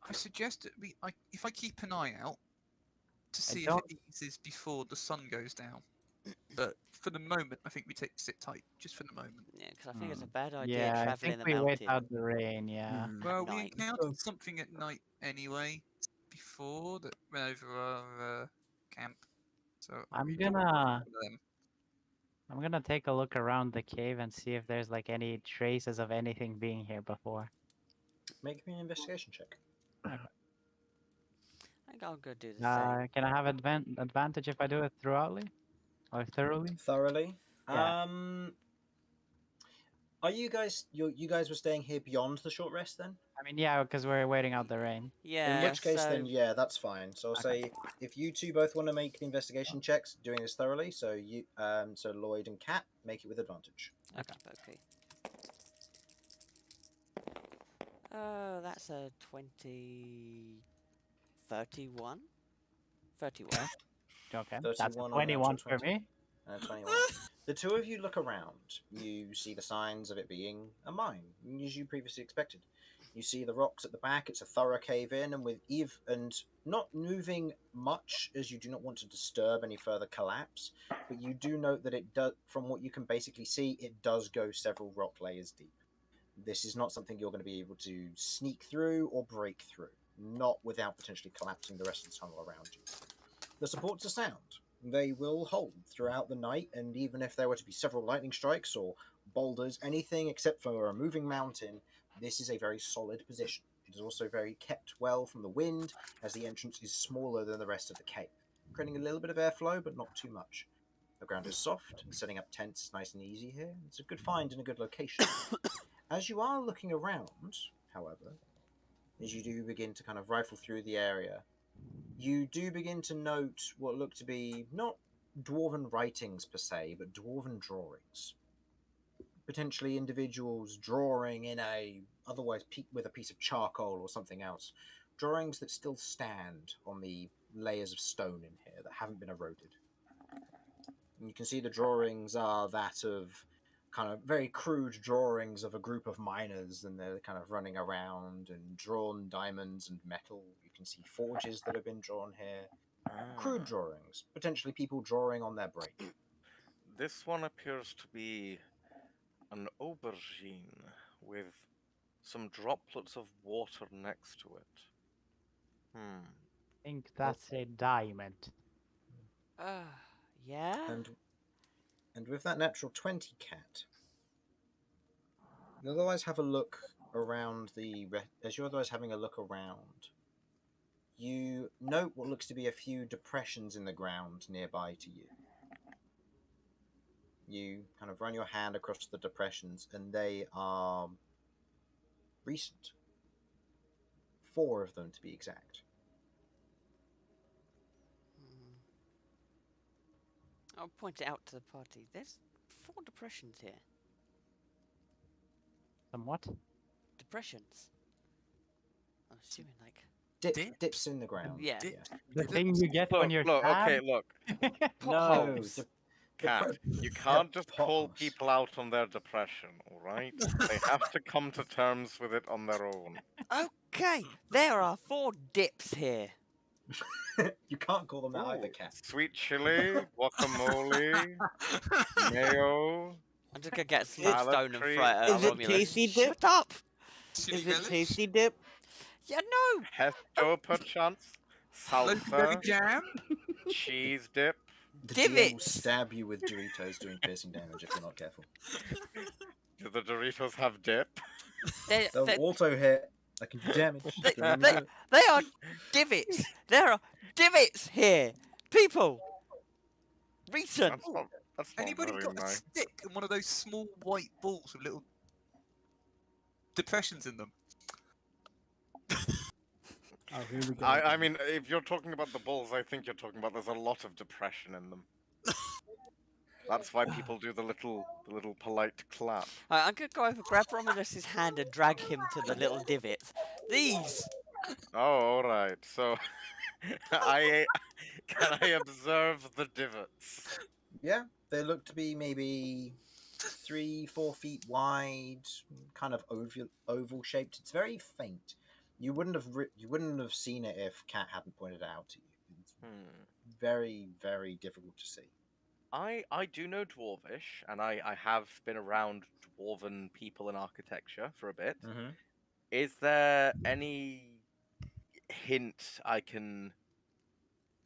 I suggest that if I keep an eye out to see if don't- it eases before the sun goes down. But for the moment, I think we sit tight, just for the moment. Yeah, because I think it's a bad idea Yeah, I traveling think the we wait mountain. out the rain. Yeah. Well, we night. encountered something at night anyway before that went over our camp. So I'm we probably gonna won't follow them. I'm gonna take a look around the cave and see if there's like any traces of anything being here before. Make me an investigation check. I think I'll go do the same. Can I have advantage if I do it thoroughly? Or thoroughly? Thoroughly. Yeah. Are you guys? You guys were staying here beyond the short rest then? I mean, yeah, because we're waiting out the rain. Yeah. In which case, so... then yeah, that's fine. So I'll Okay. say if you two both want to make the investigation checks, doing this thoroughly. So so Lloyd and Kat, make it with advantage. Okay. Oh, that's a 20... 31? 31. Okay. That's a 31 on a 21 natural for 20. me. 21. The two of you look around. You see the signs of it being a mine, as you previously expected. You see the rocks at the back. It's a thorough cave in, and not moving much, as you do not want to disturb any further collapse. But you do note that it does, from what you can basically see, it does go several rock layers deep. This is not something you're going to be able to sneak through or break through, not without potentially collapsing the rest of the tunnel around you. The supports are sound. They will hold throughout the night, and even if there were to be several lightning strikes or boulders, anything except for a moving mountain, this is a very solid position. It is also very kept well from the wind, as the entrance is smaller than the rest of the cave, creating a little bit of airflow, but not too much. The ground is soft, and setting up tents is nice and easy here. It's a good find and a good location. As you are looking around, however, as you do begin to kind of rifle through the area, you do begin to note what look to be not dwarven writings per se, but dwarven drawings. Potentially individuals drawing in otherwise with a piece of charcoal or something else. Drawings that still stand on the layers of stone in here that haven't been eroded. And you can see the drawings are that of kind of very crude drawings of a group of miners, and they're kind of running around and drawn diamonds and metal. You can see forges that have been drawn here. Crude drawings, potentially people drawing on their break. This one appears to be an aubergine with some droplets of water next to it. I think that's a diamond. Yeah? And with that natural 20, Cat, you otherwise have a look around as you're otherwise having a look around, you note what looks to be a few depressions in the ground nearby to you. You kind of run your hand across the depressions, and they are recent. 4 of them, to be exact. I'll point it out to the party. There's 4 depressions here. Some what? Depressions. I'm assuming like... Dips in the ground. Yeah. The thing you get when you're look, sad? okay, look. No, Cat, you can't just call people out on their depression, alright? They have to come to terms with it on their own. Okay, there are 4 dips here. You can't call them that either, Cat. Sweet chili, guacamole, mayo. I'm just gonna get some Salad stone and tree. fry it. Is it tasty dip? Shut up! Chili Is it relish, tasty dip? Yeah, no! Pesto perchance, blueberry salsa, jam. cheese dip. The DM will Divots. stab you with Doritos doing piercing damage if you're not careful. Do the Doritos have dip? They'll auto hit. I can do damage. They are divots. There are divots here. People. Recent. That's not Anybody very got a nice. stick and one of those small white balls with little depressions in them? Oh, here we go. I again. mean, if you're talking about the balls, I think you're talking about there's a lot of depression in them. That's why people do the little polite clap. I'm gonna go over, grab Romulus's hand, and drag him to the little divots. These. Oh, all right. So, can I observe the divots? Yeah, they look to be maybe 3-4 feet wide, kind of oval shaped. It's very faint. You wouldn't have seen it if Cat hadn't pointed it out to you. It's very, very difficult to see. I do know Dwarvish, and I have been around Dwarven people and architecture for a bit. Mm-hmm. Is there any hint I can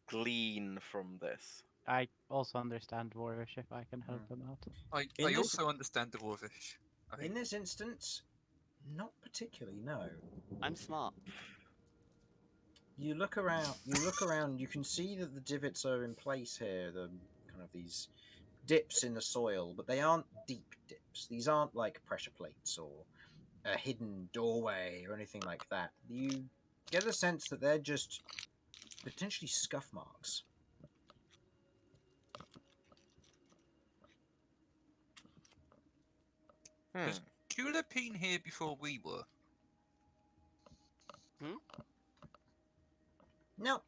glean from this? I also understand Dwarvish if I can help him out. I In this- also understand Dwarvish. I In think. this instance, not particularly. No. I'm smart. You look around. You can see that the divots are in place here. The kind of these dips in the soil, but they aren't deep dips. These aren't like pressure plates or a hidden doorway or anything like that. You get a sense that they're just potentially scuff marks. Was Tula been here before we were? No.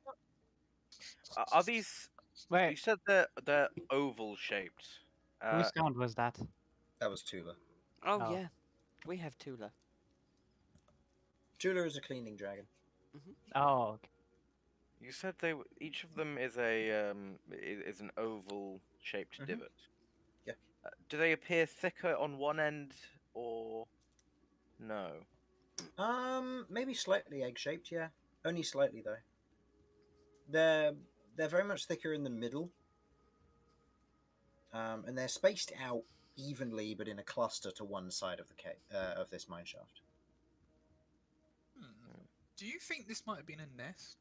Are these? You Wait, said they're oval shaped. whose sound was that? That was Tula. Oh, Oh. yeah, we have Tula. Tula is a cleaning dragon. Oh, okay. You said each of them is is an oval shaped Mhm. divot. Yeah. Do they appear thicker on one end or no? Maybe slightly egg-shaped, yeah. Only slightly though. They're very much thicker in the middle. And they're spaced out evenly, but in a cluster to one side of the of this mine shaft. Do you think this might have been a nest?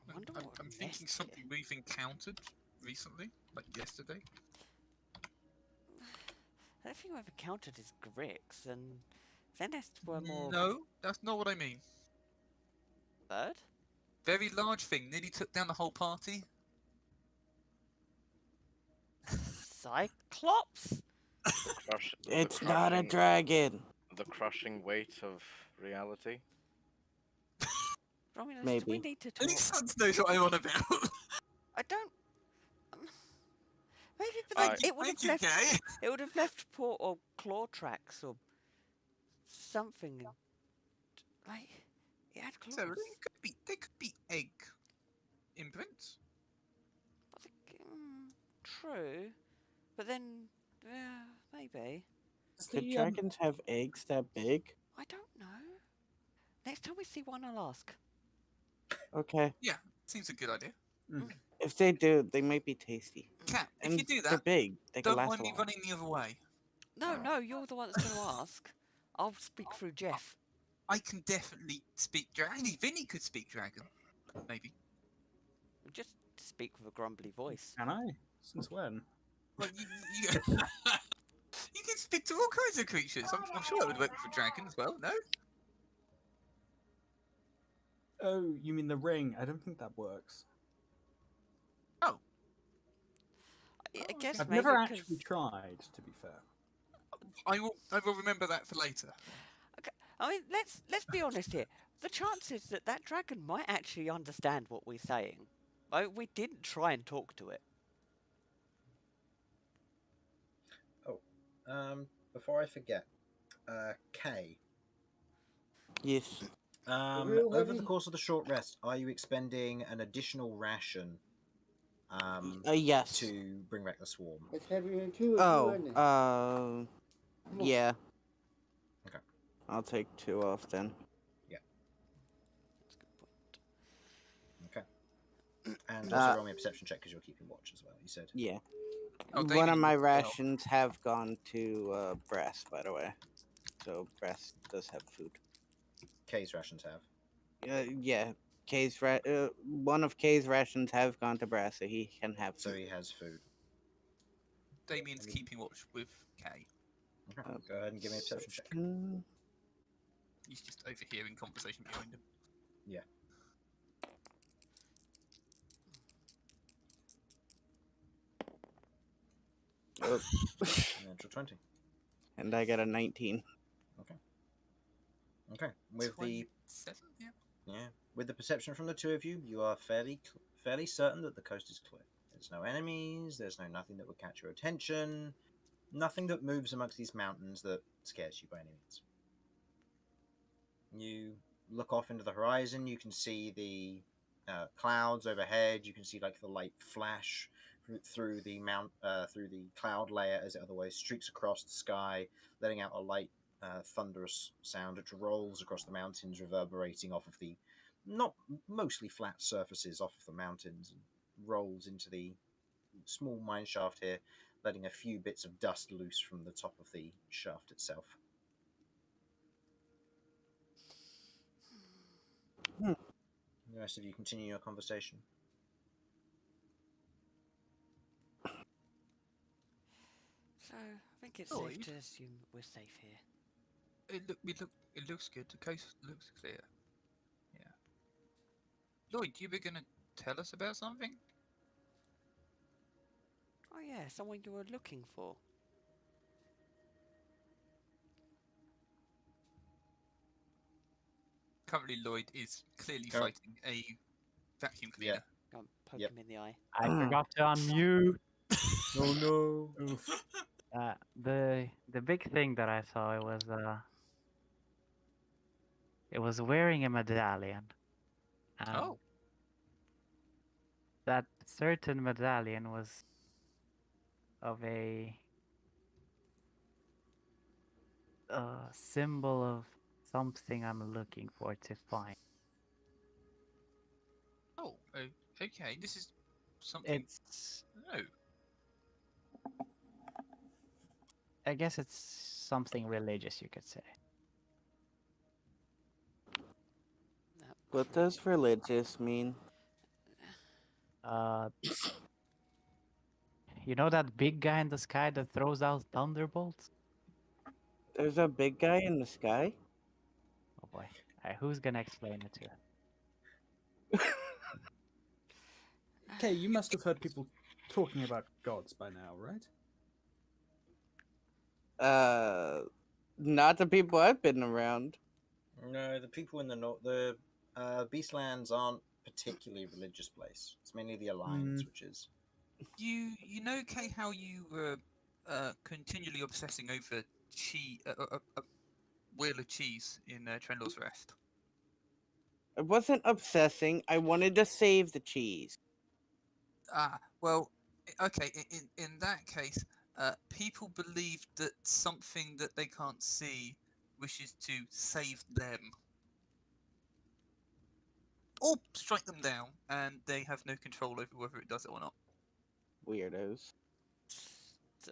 I wonder what I'm nest thinking it- something we've encountered recently, like yesterday. I don't think we've encountered is Grix, and their nests were more No, that's not what I mean. bird. Very large thing, nearly took down the whole party. Cyclops. It's not a dragon. The crushing weight of reality. Romulus, do we Maybe. need to Any talk? sons knows what I'm on about. I don't. Maybe, but I- like, it would have Thank you, left. Kay. It would have left paw or claw tracks or something. Like, it had claws. So they could be egg imprints. But true, but then, yeah, maybe. Could dragons have eggs that big? I don't know. Next time we see one, I'll ask. Okay. Seems a good idea. If they do, they might be tasty. Cat, if And you do they're that, big. They can don't last mind a me while. running the other way. No, you're the one that's going to ask. I'll speak through Jeff. I can definitely speak dragon. Vinny could speak dragon. Maybe. Just speak with a grumbly voice. Can I? Since when? Well, you you can speak to all kinds of creatures. I'm sure that would work for dragon as well, no? Oh, you mean the ring? I don't think that works. I guess I've maybe never 'cause- actually tried, to be fair. I will remember that for later. I mean, let's be honest here. The chances that dragon might actually understand what we're saying. We didn't try and talk to it. Before I forget, Kay. Yes. Over the course of the short rest, are you expending an additional ration Yes. to bring back the swarm? It's heavier than two. Oh, yeah. Okay. I'll take 2 off then. That's a good point. Okay. And also roll me a perception check because you're keeping watch as well. You said. Yeah. Oh, One David, of my you can tell. rations have gone to Brass, by the way. So Brass does have food. Kay's rations have. Yeah. One of Kay's rations have gone to Brass, so he can have So food. he has food. Damien's keeping watch with Kay. Okay. Go ahead and give me a perception check. He's just overhearing conversation behind him. Yeah. Oh, Natural 20. and I got a 19. Okay. With the 27? Yeah. Yeah, with the perception from the two of you, you are fairly certain that the coast is clear. There's no enemies. There's nothing that would catch your attention. Nothing that moves amongst these mountains that scares you by any means. You look off into the horizon. You can see the clouds overhead. You can see like the light flash through the through the cloud layer as it otherwise streaks across the sky, letting out a light thunderous sound which rolls across the mountains, reverberating off of the not mostly flat surfaces off of the mountains, and rolls into the small mine shaft here, letting a few bits of dust loose from the top of the shaft itself. Hmm. The rest of you continue your conversation. So, I think it's Lloyd? safe to assume we're safe here. It looks good. The coast looks clear. Yeah. Lloyd, you were gonna tell us about something? Oh yeah, someone you were looking for. Currently, Lloyd is clearly Go. fighting a vacuum cleaner. Go and poke Yep. him in the eye. I forgot to unmute. Oh no! Oof. The big thing that I saw it was wearing a medallion. And Oh. that certain medallion was of a symbol of something I'm looking for to find. Oh. Okay. This is something. It's No. I guess it's something religious, you could say. No. What does religious mean? Uh, you know that big guy in the sky that throws out thunderbolts? There's a big guy in the sky? Oh boy. Who's gonna explain it to him? Okay, you must have heard people talking about gods by now, right? Not the people I've been around. No, the people in the north, the Beastlands aren't particularly religious place. It's mainly the Alliance, which is. You know, Kay, how you were continually obsessing over a wheel of cheese in Trendle's Rest. I wasn't obsessing. I wanted to save the cheese. Ah, well, okay. In that case, people believe that something that they can't see wishes to save them, or strike them down, and they have no control over whether it does it or not. Weirdos. So,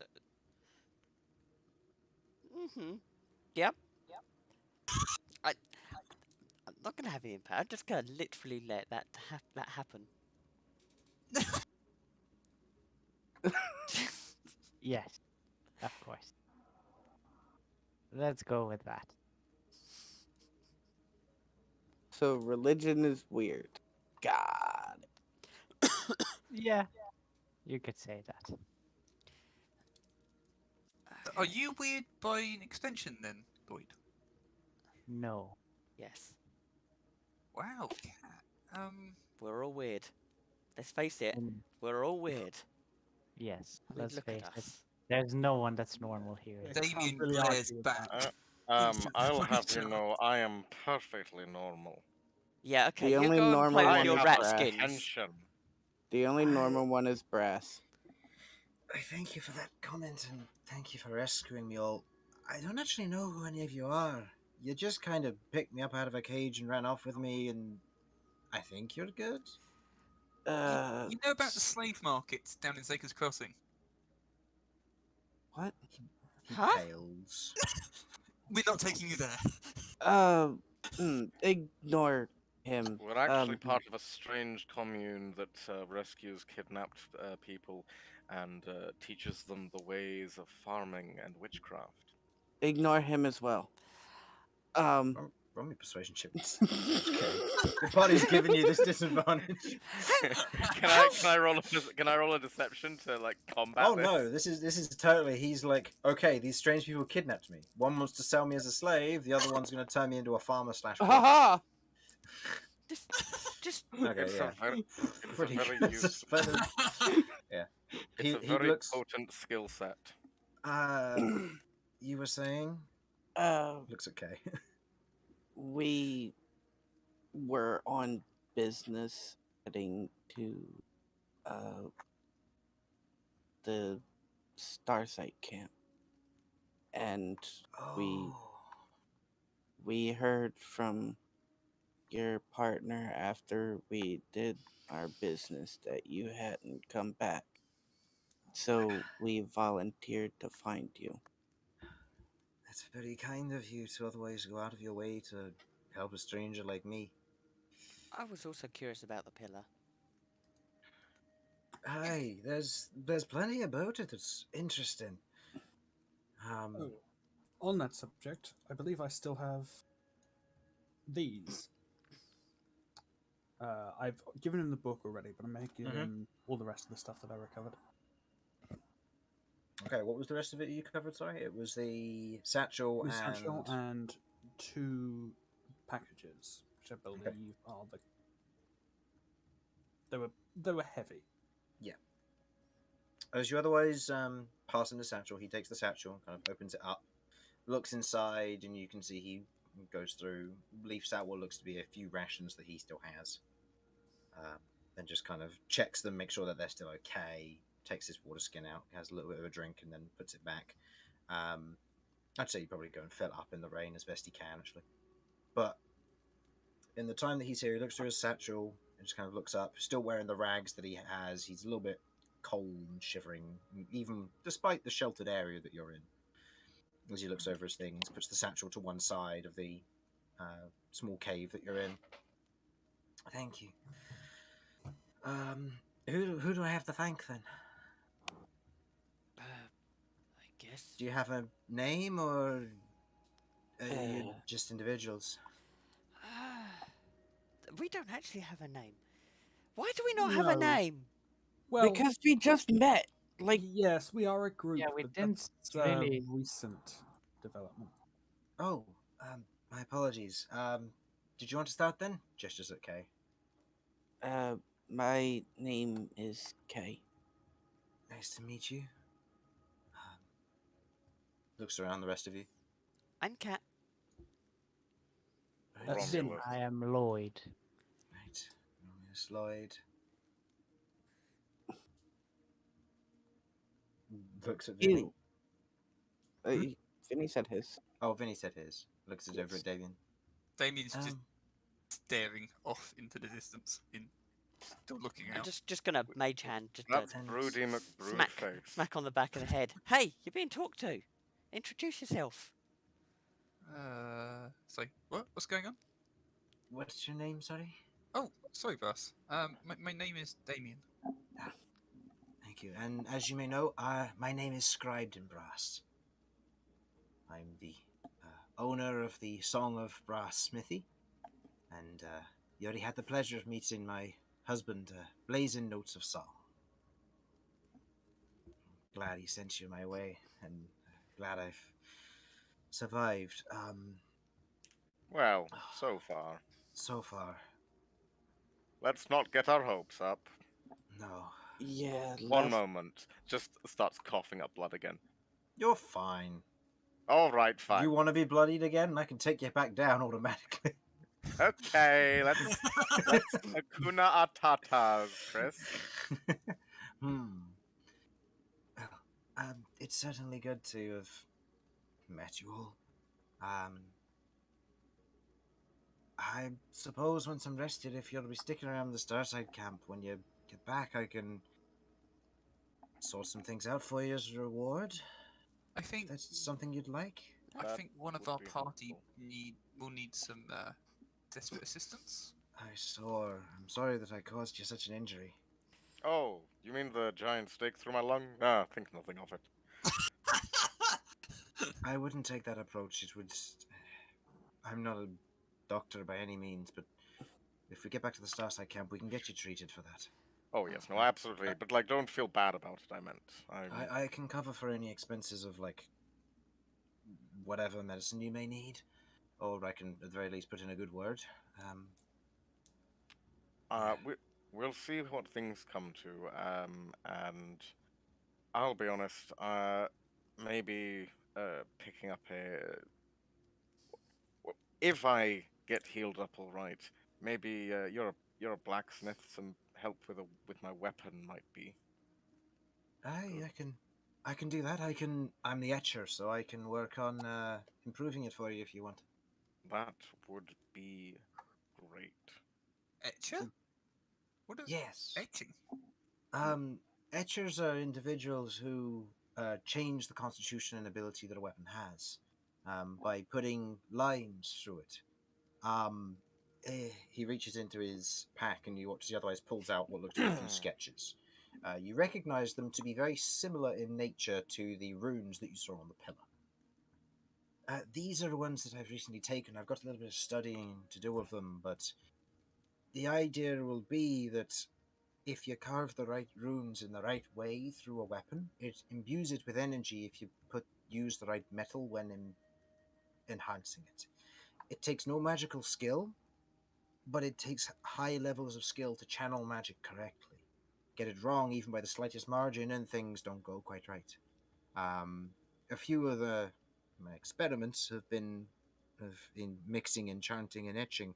Yep. I'm not gonna have any impact. I'm just gonna literally let that happen. Yes, of course. Let's go with that. So religion is weird. God. Yeah, you could say that. Are you weird by an extension then, Lloyd? No. Yes, Wow, cat. we're all weird. Let's face it, Mm, we're all weird. yes, I mean, let's look face at it. us. There's no one that's normal here. Yeah, Damien can't really glares argue with back. that. I'll have you know, I am perfectly normal. Yeah, okay, The you only go and normal play with one your is rat brass. skins. Attention. The only normal one is brass. I thank you for that comment, and thank you for rescuing me all. I don't actually know who any of you are. You just kind of picked me up out of a cage and ran off with me, and I think you're good. You know about the slave markets down in Zaker's Crossing? What? He Huh? pales. We're not taking you there. Ignore him. We're actually part of a strange commune that rescues kidnapped people and teaches them the ways of farming and witchcraft. Ignore him as well. Right, Roll me persuasion check. Okay. Your body's giving you this disadvantage. Can I roll a deception to like combat Oh this? no, this is totally. He's like, okay, these strange people kidnapped me. One wants to sell me as a slave. The other one's going to turn me into a farmer / cook. Haha! Just Okay, It's yeah. a Pretty very good. useful. Yeah. It's a He very looks. potent skill set. You were saying? Looks okay. We were on business heading to the Starsight camp, and Oh. we heard from your partner after we did our business that you hadn't come back. So we volunteered to find you. That's very kind of you to otherwise go out of your way to help a stranger like me. I was also curious about the pillar. Aye, there's plenty about it that's interesting. Oh, on that subject, I believe I still have these. I've given him the book already, but I'm making him all the rest of the stuff that I recovered. Okay, what was the rest of it you covered? Sorry, it was the satchel The and satchel and 2 packages, which I believe are the. They were heavy. Yeah. As you otherwise pass in the satchel, he takes the satchel, kind of opens it up, looks inside, and you can see he goes through, leaves out what looks to be a few rations that he still has. Then just kind of checks them, make sure that they're still okay, takes his water skin out, has a little bit of a drink, and then puts it back. I'd say you probably go and fill it up in the rain as best he can, actually. But in the time that he's here, he looks through his satchel and just kind of looks up, still wearing the rags that he has. He's a little bit cold and shivering, even despite the sheltered area that you're in. As he looks over his things, puts the satchel to one side of the small cave that you're in. Thank you. Who do I have to thank then? I guess. Do you have a name, or are you just individuals? We don't actually have a name. Why do we not have a No. name? Well, Because we just met. Like, yes, we are a group. Yeah, we but didn't that's, really. recent development. Oh, my apologies. Did you want to start then? Gestures at Kay. my name is Kay. Nice to meet you. Looks around the rest of you. I'm Cat. Right. Vin. Romulus. I am Lloyd. Right. Romulus Lloyd. Looks at Vinny. Vinny said his. Oh, Vinny said his. Looks at over at Damien. Damien's just staring off into the distance, still looking I'm out. just gonna mage hand, just That's And broody McBrood smack, face. smack on the back of the head. Hey, you're being talked to. Introduce yourself. So what? What's going on? what's your name, sorry? Oh, sorry, boss. My name is Damien. Thank you. And as you may know, my name is Scribed in Brass. I'm the owner of the Song of Brass Smithy, and you already had the pleasure of meeting my husband, Blazing Notes of Song. Glad he sent you my way, and glad I've survived. Well, so far. So far, Let's not get our hopes up. no. Yeah. One moment. Just starts coughing up blood again. You're fine. All right, fine. You want to be bloodied again? I can take you back down automatically. Okay, let's Hakuna Atatas, Chris. Well, it's certainly good to have met you all. I suppose once I'm rested, if you'll be sticking around the Starside camp, when you get back, I can sort some things out for you as a reward. I If think that's something you'd like. That one of would our be party helpful. will need some desperate assistance. I'm sorry that I caused you such an injury. Oh, you mean the giant stake through my lung? Ah, think nothing of it. I wouldn't take that approach. It would. I'm not a doctor by any means, but if we get back to the Starside camp, we can get you treated for that. Oh yes, no, absolutely. But like, don't feel bad about it. I meant, I can cover for any expenses of like whatever medicine you may need, or I can at the very least put in a good word. we'll see what things come to. And I'll be honest. Maybe picking up if I get healed up all right, maybe you're a blacksmith. Some help with my weapon might be. I can do that. I'm the etcher, so I can work on improving it for you if you want. That would be great. Etcher? What is Yes. etching? Etchers are individuals who change the constitution and ability that a weapon has by putting lines through it. He reaches into his pack and you watch as he otherwise pulls out what looks like a few sketches. You recognize them to be very similar in nature to the runes that you saw on the pillar. These are ones that I've recently taken. I've got a little bit of studying to do with them, but the idea will be that if you carve the right runes in the right way through a weapon, it imbues it with energy if you use the right metal when enhancing it. It takes no magical skill, but it takes high levels of skill to channel magic correctly. Get it wrong even by the slightest margin and things don't go quite right. A few of my experiments have been in mixing, enchanting, and etching.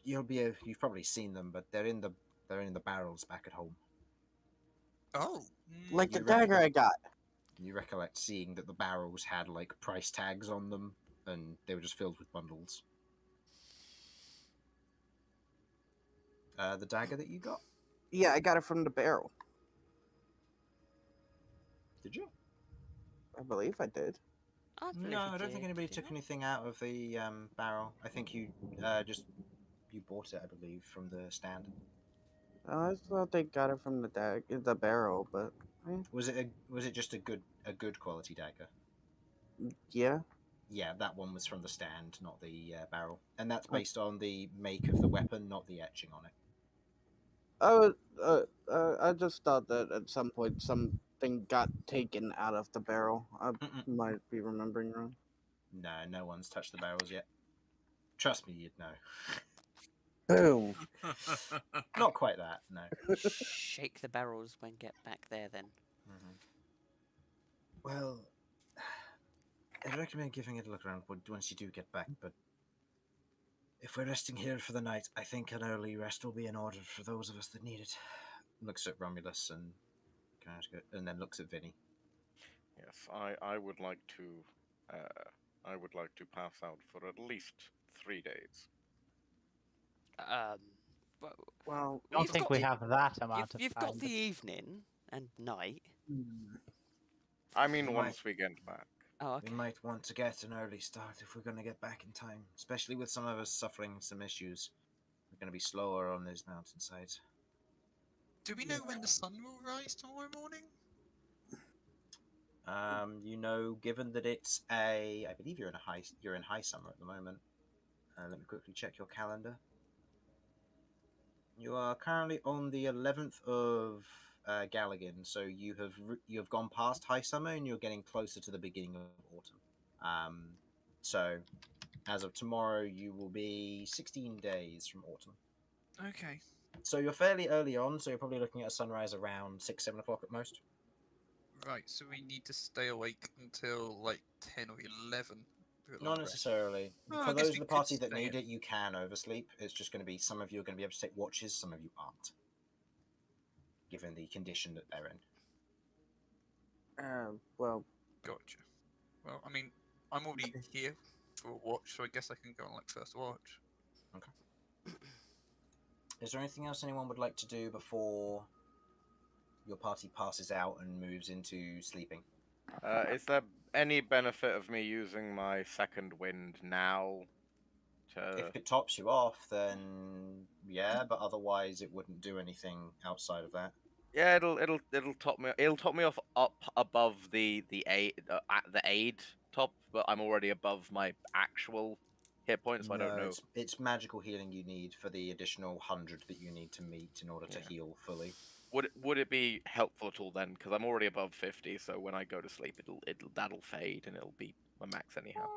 You've probably seen them, but they're in the barrels back at home. Oh, Like the You dagger I got. You recollect seeing that the barrels had like price tags on them, and they were just filled with bundles. The dagger that you got? Yeah, I got it from the barrel. Did you? I believe I did. No, I don't think anybody took anything out of the barrel. I think you you bought it, I believe, from the stand. I thought they got it from the barrel, but Was it just a good quality dagger? yeah. Yeah, that one was from the stand, not the barrel, and that's based on the make of the weapon, not the etching on it. I just thought that at some point something got taken out of the barrel. I might be remembering wrong. No one's touched the barrels yet. Trust me, you'd know. Boom. Not quite that, no. Shake the barrels when get back there, then. Mm-hmm. Well, I'd recommend giving it a look around once you do get back, but if we're resting here for the night, I think an early rest will be in order for those of us that need it. Looks at Romulus and then looks at Vinny. Yes, I would like to pass out for at least 3 days. Well, I don't think we have that amount of You've time. got the evening and night. I mean, once we get back. Oh, okay. We might want to get an early start if we're going to get back in time, especially with some of us suffering some issues. We're going to be slower on these mountainsides. Do we know when the sun will rise tomorrow morning? Given that it's I believe you're in high summer at the moment. Let me quickly check your calendar. You are currently on the 11th of Galligan, so you have gone past high summer and you're getting closer to the beginning of autumn. So as of tomorrow, you will be 16 days from autumn. Okay. So you're fairly early on, so you're probably looking at a sunrise around 6-7 o'clock at most. Right, so we need to stay awake until like 10 or 11. Not necessarily. Oh, For I guess those we of the could party that stay need in. it, you can oversleep. It's just going to be some of you are going to be able to take watches, some of you aren't, given the condition that they're in. Well. Gotcha. Well, I mean, I'm already here for a watch, so I guess I can go on like first watch. Okay. Is there anything else anyone would like to do before your party passes out and moves into sleeping? Is there any benefit of me using my second wind now? If it tops you off, then yeah, but otherwise it wouldn't do anything outside of that. Yeah, it'll top me. It'll top me off up above the aid top, but I'm already above my actual hit points, so I don't No, know. it's magical healing you need for the additional 100 that you need to meet in order to Yeah. heal fully. Would it be helpful at all then? Because I'm already above 50, so when I go to sleep, that'll fade and it'll be my max anyhow.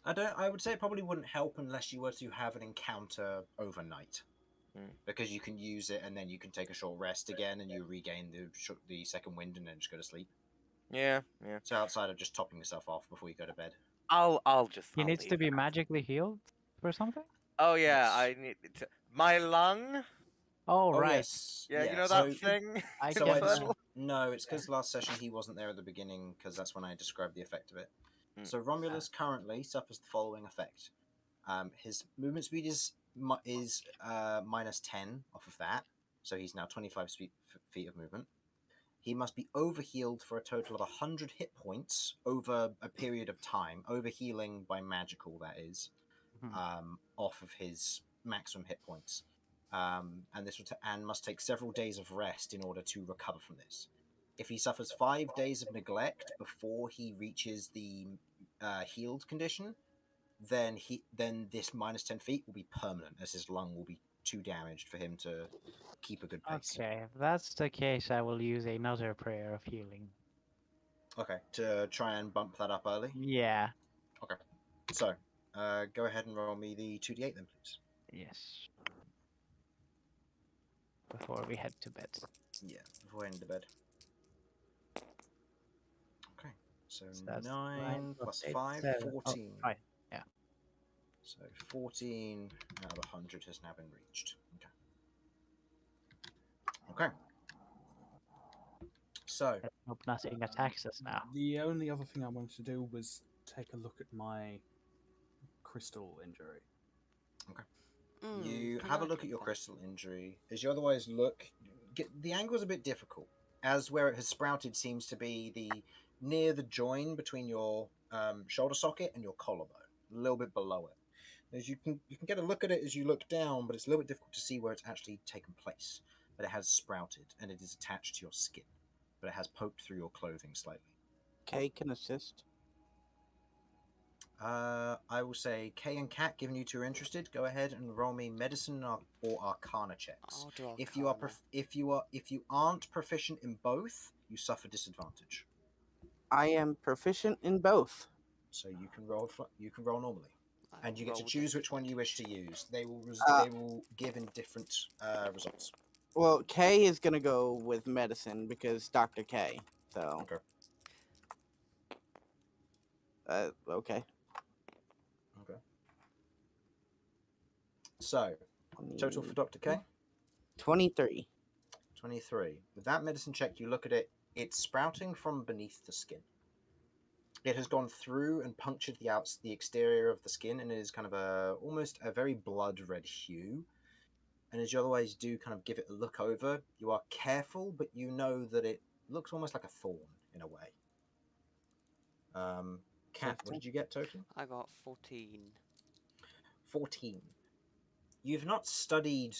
I would say it probably wouldn't help unless you were to have an encounter overnight, because you can use it and then you can take a short rest again and you regain the second wind and then just go to sleep. Yeah. So outside of just topping yourself off before you go to bed. I'll He I'll needs leave to be that. magically healed for something? Oh yeah, Yes. I need to... my lung. Oh, Oh right. yes, Yeah, you know so, that thing. I so can, no, it's because last session he wasn't there at the beginning because that's when I described the effect of it. So Romulus currently suffers the following effect. His movement speed is minus 10 off of that, so he's now 25 feet of movement. He must be overhealed for a total of 100 hit points over a period of time. Overhealing by magical, that is, off of his maximum hit points. And this and must take several days of rest in order to recover from this. If he suffers 5 days of neglect before he reaches the healed condition, then this minus 10 feet will be permanent, as his lung will be too damaged for him to keep a good pace. Okay, if that's the case, I will use another prayer of healing. Okay, to try and bump that up early? Yeah. Okay. So, go ahead and roll me the 2d8 then, please. Yes. Before we head to bed. Yeah, before heading to bed. Okay, so that's 9 plus 8, 5, 7. 14. Oh, 5. Yeah. So 14 out of 100 has now been reached. Okay. So, Let's hope nothing attacks us now. The only other thing I wanted to do was take a look at my crystal injury. You have a look at your crystal injury. As you otherwise look, the angle is a bit difficult, as where it has sprouted seems to be near the join between your shoulder socket and your collarbone, a little bit below it. As you can get a look at it as you look down, but it's a little bit difficult to see where it's actually taken place. But it has sprouted and it is attached to your skin, but it has poked through your clothing slightly. Kay can assist. I will say Kay and Kat, given you two are interested, go ahead and roll me medicine or Arcana checks. I'll do If you aren't proficient in both, you suffer disadvantage. I am proficient in both. So you can roll normally, and you get to roll choose which one you wish to use. They will give in different results. Well, Kay is gonna go with medicine because Dr. K. So. Okay. Okay. Okay. So, total for Dr. K? 23. 23. With that medicine check, you look at it, it's sprouting from beneath the skin. It has gone through and punctured the exterior of the skin, and it is kind of almost a very blood red hue. And as you otherwise do kind of give it a look over, you are careful, but you know that it looks almost like a thorn in a way. Kat, what did you get total? I got 14. 14. You've not studied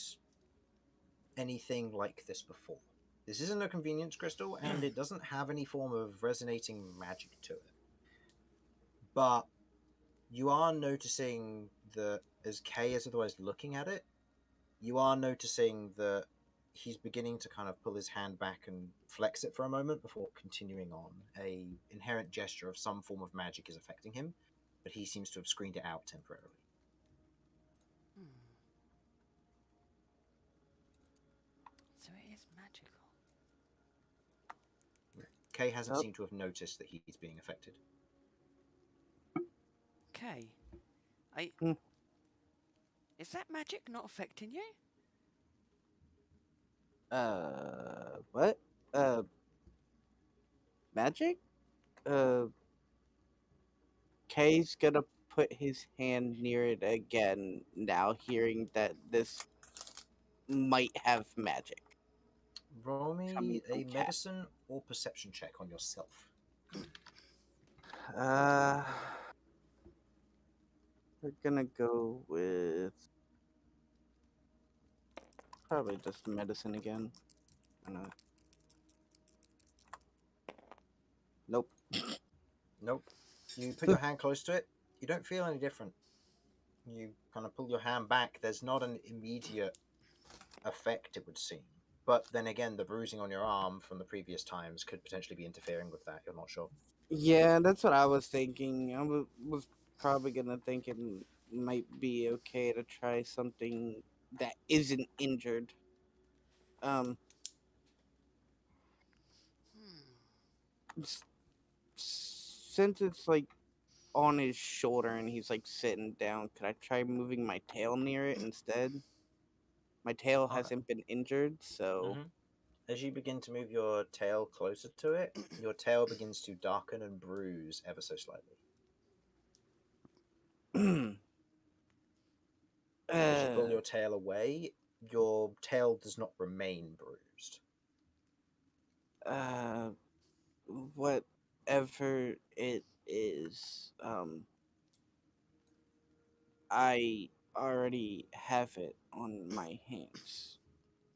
anything like this before. This isn't a convenience crystal, and it doesn't have any form of resonating magic to it. But you are noticing that as Kay is otherwise looking at it, you are noticing that he's beginning to kind of pull his hand back and flex it for a moment before continuing on. A inherent gesture of some form of magic is affecting him, but he seems to have screened it out temporarily. So it is magical. Kay hasn't seemed to have noticed that he's being affected. Okay. Is that magic not affecting you? What? Magic? Kay's gonna put his hand near it again, now hearing that this might have magic. Roll me a medicine or perception check on yourself. We're gonna go with probably just medicine again. Nope. Nope. You put your hand close to it. You don't feel any different. You kind of pull your hand back. There's not an immediate effect, it would seem. But then again, the bruising on your arm from the previous times could potentially be interfering with that. You're not sure. Yeah, that's what I was thinking. I was probably gonna think it might be okay to try something that isn't injured. Um, s- since it's like on his shoulder and he's like sitting down, could I try moving my tail near it instead? My tail Alright. hasn't been injured, so As you begin to move your tail closer to it, your tail begins to darken and bruise ever so slightly. As you pull your tail away, your tail does not remain bruised. Whatever it is, I already have it on my hands,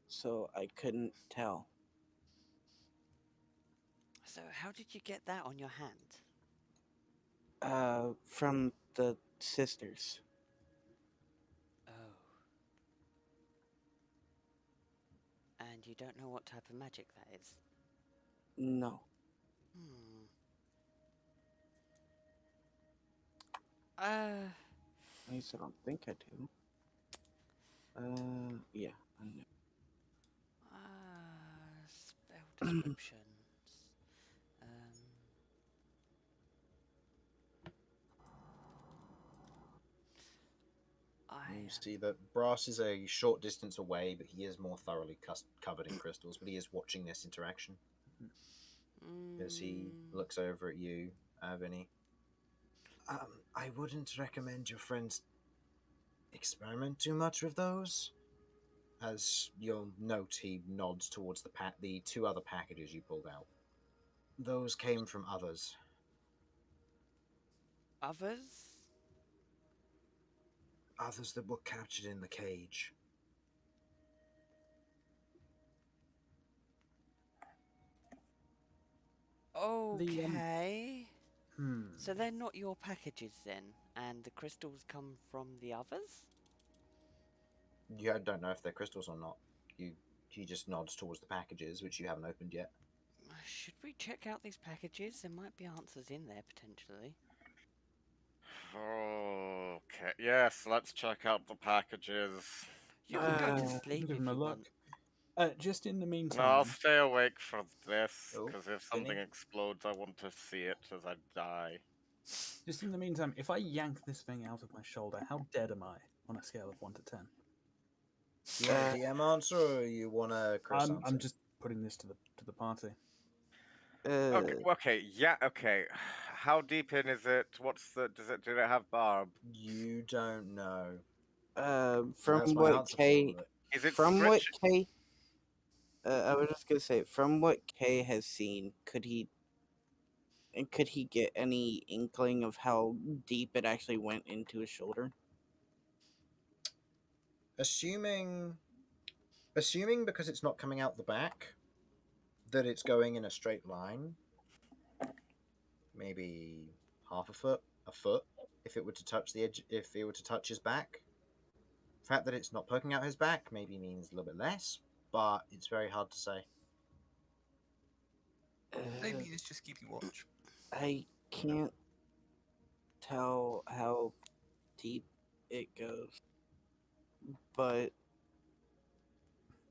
so I couldn't tell. So how did you get that on your hand? From the sisters. Oh. And you don't know what type of magic that is? No. Hmm. At least I don't think I do. Yeah, I know. Spell descriptions. You see that Brass is a short distance away, but he is more thoroughly covered in crystals, but he is watching this interaction. As he looks over at you, Vinny. I wouldn't recommend your friends experiment too much with those. As you'll note, he nods towards the two other packages you pulled out. Those came from others. Others? Others that were captured in the cage. Okay. So they're not your packages then, and the crystals come from the others? You don't know if they're crystals or not. He just nods towards the packages, which you haven't opened yet. Should we check out these packages? There might be answers in there, potentially. Okay, yes, let's check out the packages. You can go to sleep Give if him a you look. want. Just in the No, meantime, I'll stay awake for this, Oh, because if something Vinny? explodes, I want to see it as I die. just in the meantime, if I yank this thing out of my shoulder, how dead am I on a scale of 1 to 10? Do you want a DM answer or you want a Chris answer? I'm just putting this to the party. Okay, yeah, okay. How deep in is it? Did it have barb? You don't know. From That's my what answer Kay, for it. Is it from what stretch? Kay, I was just gonna say, from what Kay has seen, could he get any inkling of how deep it actually went into his shoulder? Assuming because it's not coming out the back, that it's going in a straight line, maybe half a foot, a foot, if it were to touch the edge, if it were to touch his back. The fact that it's not poking out his back maybe means a little bit less, but it's very hard to say. Maybe he's just keeping watch. I can't tell how deep it goes, but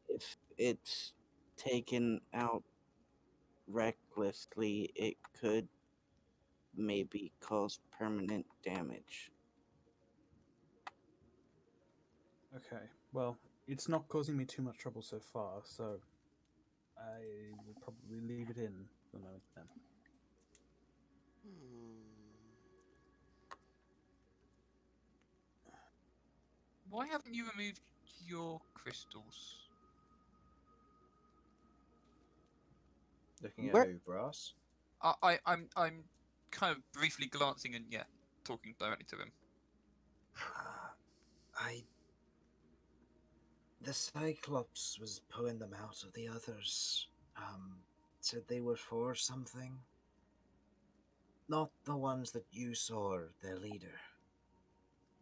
if it's taken out recklessly, it could maybe cause permanent damage. Okay, well, it's not causing me too much trouble so far, so I will probably leave it in for the moment then. Why haven't you removed your crystals? Looking at Where- who, Brass? I'm kind of briefly glancing and talking directly to him. The Cyclops was pulling them out of the others. Said they were for something. Not the ones that you saw, their leader.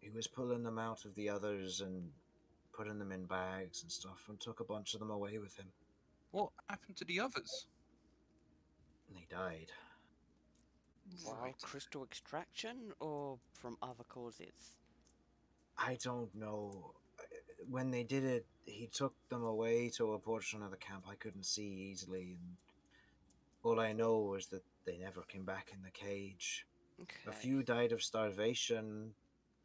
He was pulling them out of the others and putting them in bags and stuff, and took a bunch of them away with him. What happened to the others? And they died. Wild Right. crystal extraction or from other causes? I don't know. When they did it, he took them away to a portion of the camp I couldn't see easily, and all I know was that they never came back in the cage. Okay. A few died of starvation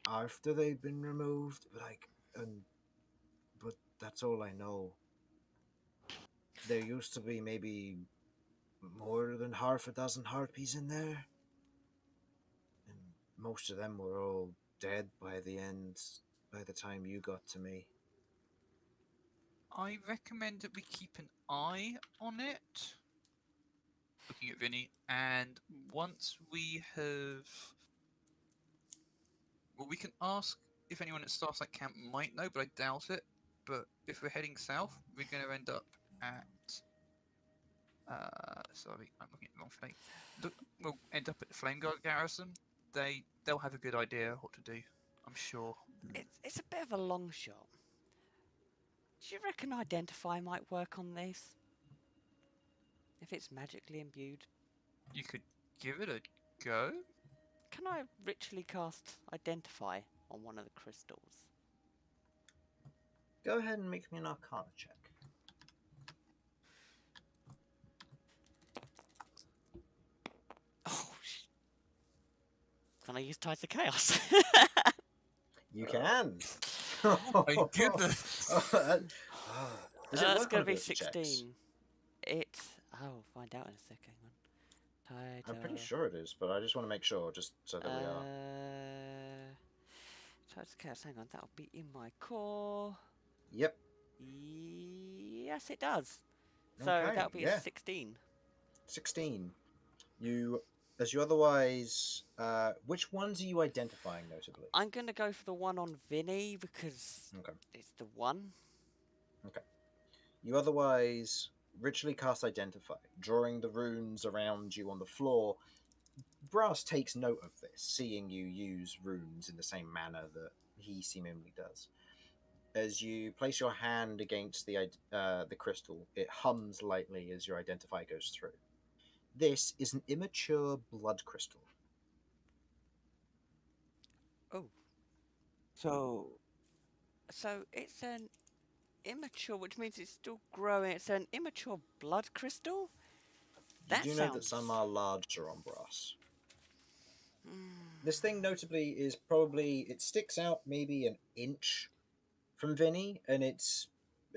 after they'd been removed, but that's all I know. There used to be maybe more than half a dozen harpies in there, and most of them were all dead by the time you got to me. I recommend that we keep an eye on it. Looking at Vinny, and once we have, well, we can ask if anyone at Starsight Camp might know, but I doubt it. But if we're heading south, we're going to end up at. Sorry, I'm looking at the wrong thing. We'll end up at the Flame Guard garrison. They'll have a good idea what to do, I'm sure. It's a bit of a long shot. Do you reckon Identify might work on this? If it's magically imbued? You could give it a go. Can I ritually cast Identify on one of the crystals? Go ahead and make me an Arcana check. Oh, can I use Tides of Chaos? You can. Oh my goodness. That's going to be 16. It's... I'll find out in a second. I'm pretty sure it is, but I just want to make sure, just so that we are. Tides of Chaos, hang on, that'll be in my core. Yep. Yes, it does. So Okay, that'll be yeah. a 16. 16. As you otherwise, which ones are you identifying notably? I'm going to go for the one on Vinny because it's the one. Okay. You otherwise ritually cast Identify, drawing the runes around you on the floor. Brass takes note of this, seeing you use runes in the same manner that he seemingly does. As you place your hand against the crystal, it hums lightly as your Identify goes through. This is an immature blood crystal. Oh. So it's an immature, which means it's still growing. It's an immature blood crystal? You do know that some are larger on Brass. This thing notably is it sticks out maybe an inch from Vinny, and it's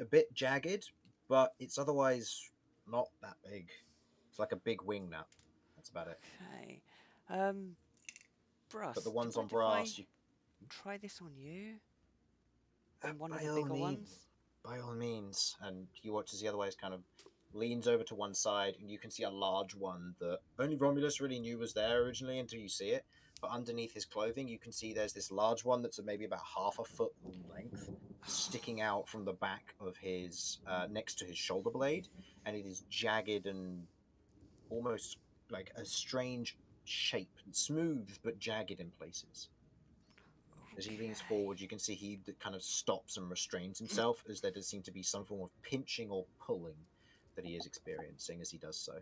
a bit jagged, but it's otherwise not that big. It's like a big wing nut. That's about it. Okay. Brass. But the ones on Brass, you try this on you? On one of by the all bigger means, ones? by all means. And you watch as the other kind of leans over to one side, and you can see a large one that only Romulus really knew was there originally until you see it. But underneath his clothing, you can see there's this large one that's maybe about half a foot in length, sticking out from the back of his, next to his shoulder blade, and it is jagged and almost like a strange shape, smooth but jagged in places. As he leans forward, you can see he kind of stops and restrains himself, as there does seem to be some form of pinching or pulling that he is experiencing as he does so.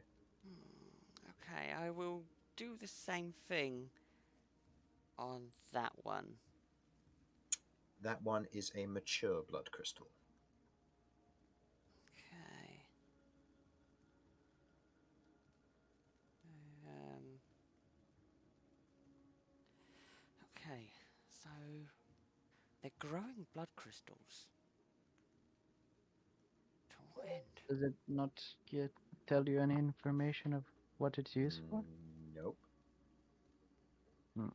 Okay, I will do the same thing on that one. That one is a mature blood crystal. Okay. Okay, so they're growing blood crystals. To what end? Does it not tell you any information of what it's used for? Nope. No.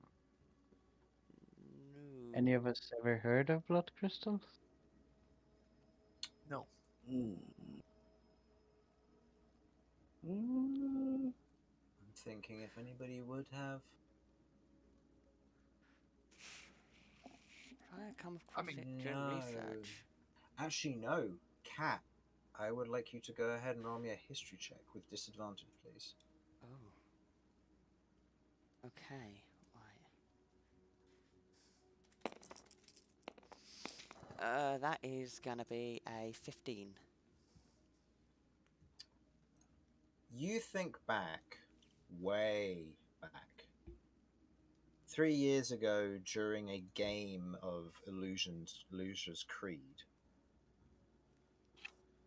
Any of us ever heard of blood crystals? No. I'm thinking if anybody would have. I come across it during research. Actually, no. Cat, I would like you to go ahead and roll me a history check with disadvantage, please. Oh. Okay, right. That is gonna be a 15. You think back, way back, 3 years ago during a game of Illusion's Creed,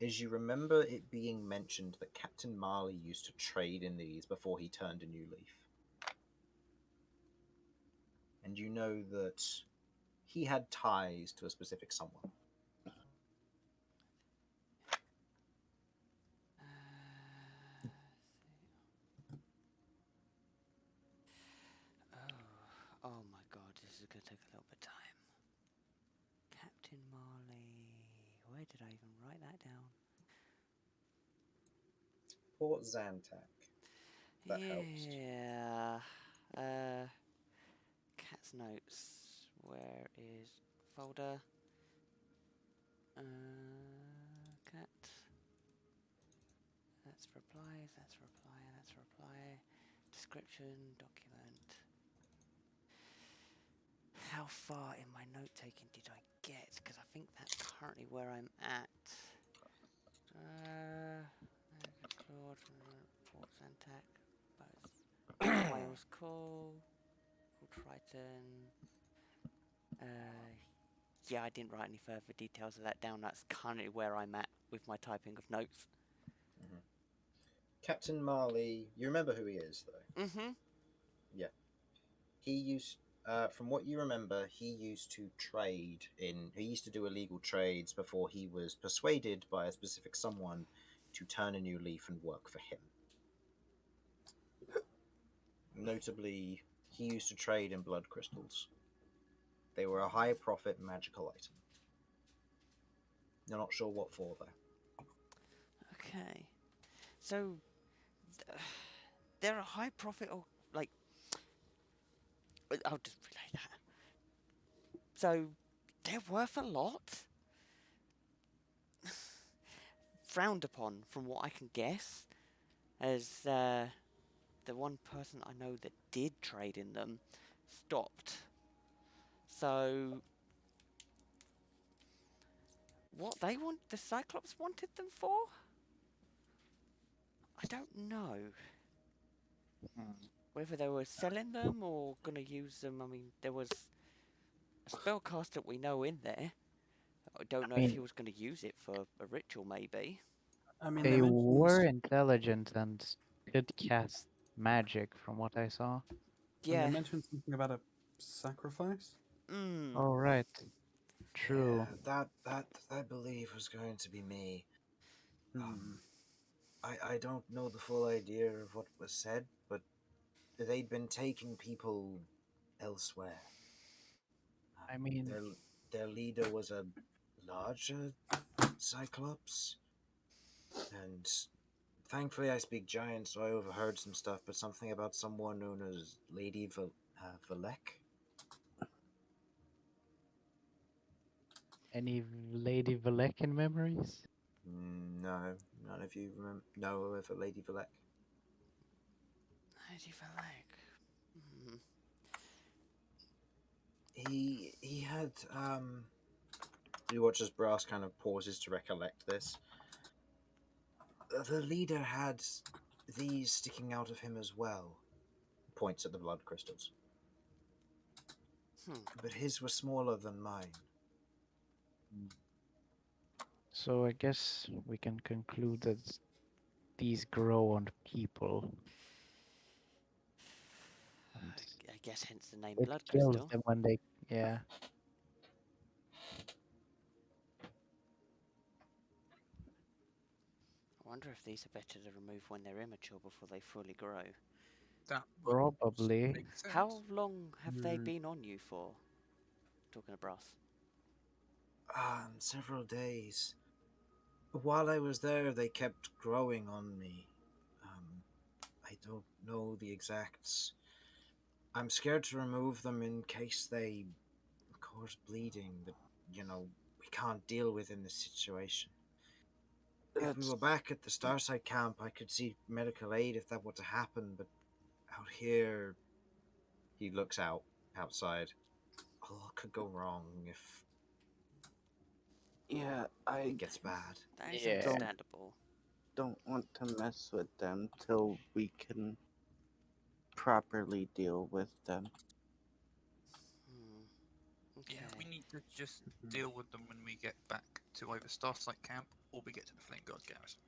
is you remember it being mentioned that Captain Marley used to trade in these before he turned a new leaf. And you know that he had ties to a specific someone. Oh my god, this is gonna take a little bit of time. Captain Marley. Where did I even write that down? Port Zantac. That helps. Yeah. Cat's notes. Where is folder? Cat. That's replies. That's reply. That's reply. Description. Document. How far in my note taking did I get? Because I think that's currently where I'm at. Claude, Port Zantac, both Wales Call, Full Triton. Yeah, I didn't write any further details of that down. That's currently where I'm at with my typing of notes. Mm-hmm. Captain Marley, you remember who he is, though? Mm-hmm. Yeah. He used, from what you remember, he used to trade in. He used to do illegal trades before he was persuaded by a specific someone to turn a new leaf and work for him. Notably, he used to trade in blood crystals. They were a high profit magical item. You're not sure what for, though. Okay. So, they're a high profit, or like, I'll just relay that. So, they're worth a lot? Frowned upon, from what I can guess, as the one person I know that did trade in them stopped. So, what the Cyclops wanted them for? I don't know. Whether they were selling them or gonna use them. I mean, there was a spellcaster we know in there. I don't know if he was gonna use it for a ritual, maybe. I mean, They were mentioned, intelligent and could cast magic, from what I saw. and they Yeah. mentioned something about a sacrifice. Oh, right. True. Yeah, that I believe was going to be me. I don't know the full idea of what was said, but they'd been taking people elsewhere. I mean, Their leader was a larger Cyclops, and thankfully I speak giant, so I overheard some stuff, but something about someone known as Lady Valek. any Lady Valekin memories? No, none of you know of a Lady Valek. Lady Valek. He had You watch as Brass kind of pauses to recollect this. The leader had these sticking out of him as well. Points at the blood crystals. But his were smaller than mine. So I guess we can conclude that these grow on people. And I guess hence the name it Blood kills Crystal. them when they, yeah. I wonder if these are better to remove when they're immature before they fully grow. That Probably. makes sense. How long have they been on you for? Talking of Brass. Several days. While I was there, they kept growing on me. I don't know the exacts. I'm scared to remove them in case they cause bleeding that, we can't deal with in this situation. If we were back at the Starside camp, I could see medical aid if that were to happen, but out here, he looks outside. A lot could go wrong if Yeah, It I gets bad. That is Yeah. understandable. don't want to mess with them till we can properly deal with them. Hmm. Yeah, Okay. we need to just Mhm. deal with them when we get back to either Starsight Camp or we get to the Flame Guard garrison.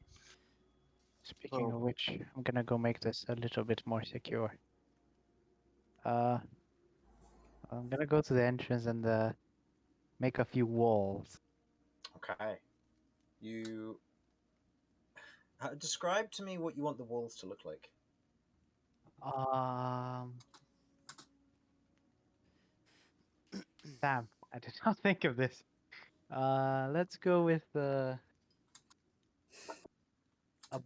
Speaking Well- of which, I'm gonna go make this a little bit more secure. I'm gonna go to the entrance and make a few walls. Okay. You describe to me what you want the walls to look like. Damn, I did not think of this. Let's go with a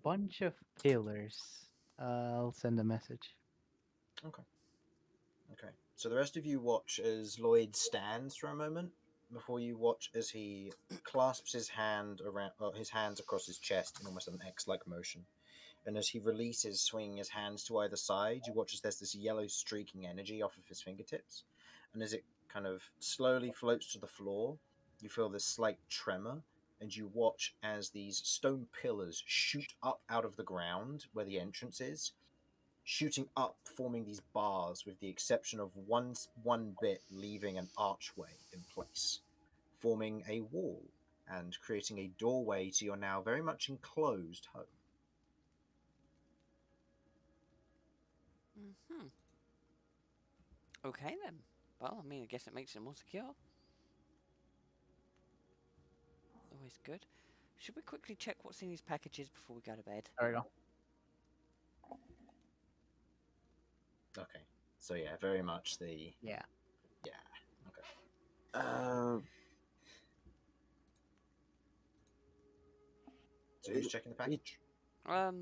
bunch of pillars. I'll send a message. Okay. Okay. So the rest of you watch as Lloyd stands for a moment before you watch as he clasps his his hands across his chest in almost an X-like motion. And as he releases, swinging his hands to either side, you watch as there's this yellow streaking energy off of his fingertips. And as it kind of slowly floats to the floor, you feel this slight tremor, and you watch as these stone pillars shoot up out of the ground where the entrance is, shooting up, forming these bars, with the exception of one bit leaving an archway in place, forming a wall and creating a doorway to your now very much enclosed home. Hmm. Okay then. Well, I mean, I guess it makes it more secure. Always good. Should we quickly check what's in these packages before we go to bed? There we go. Okay. So yeah, very much the Yeah. yeah. Okay. Uh, So who's checking the package? I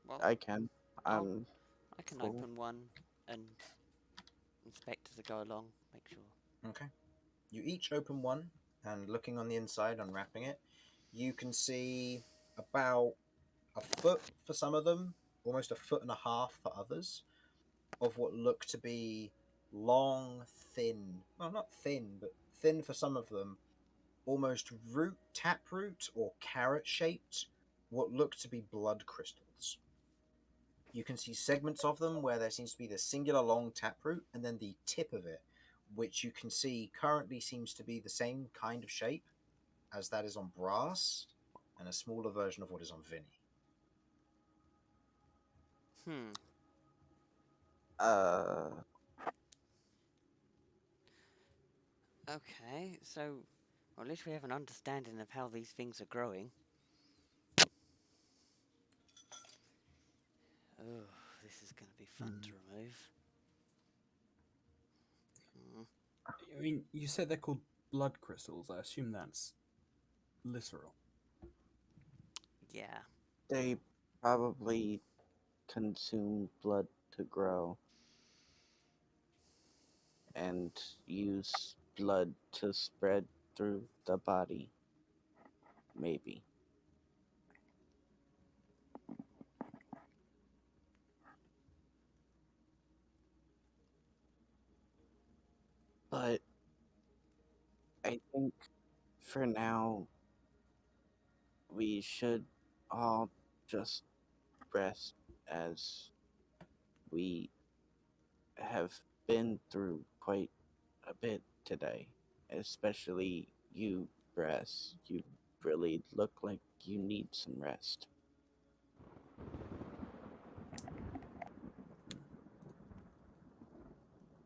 Well, I can. I'll- I'm I can full. open one and inspect as I go along. Make sure. Okay. You each open one, and looking on the inside, unwrapping it, you can see about a foot for some of them, almost a foot and a half for others, of what look to be long, thin. Well, not thin, but thin for some of them, almost taproot or carrot shaped, what look to be blood crystals. You can see segments of them where there seems to be the singular long taproot and then the tip of it, which you can see currently seems to be the same kind of shape as that is on Brass and a smaller version of what is on Vinny. Hmm. Uh, Okay, so well, at least we have an understanding of how these things are growing. Oh, this is going to be fun to remove. Hmm. I mean, you said they're called blood crystals. I assume that's literal. Yeah. they probably consume blood to grow and use blood to spread through the body. Maybe. But I think for now we should all just rest, as we have been through quite a bit today. Especially you, Brass. You really look like you need some rest.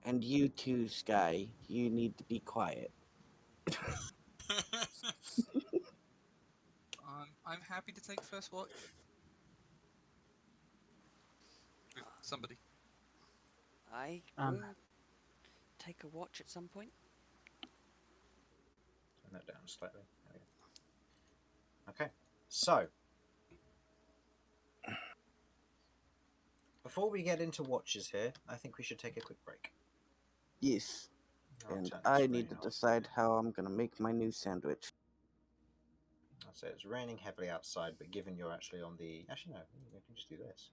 And you too, Sky. You need to be quiet. I'm happy to take first watch. With somebody. I Um, will take a watch at some point. Turn that down slightly. There we go. Okay, so before we get into watches here, I think we should take a quick break. Yes. I'll And turn the I need screen to off. decide how I'm gonna make my new sandwich. I'll say it's raining heavily outside, but given you're actually on the... Actually, no, we can just do this.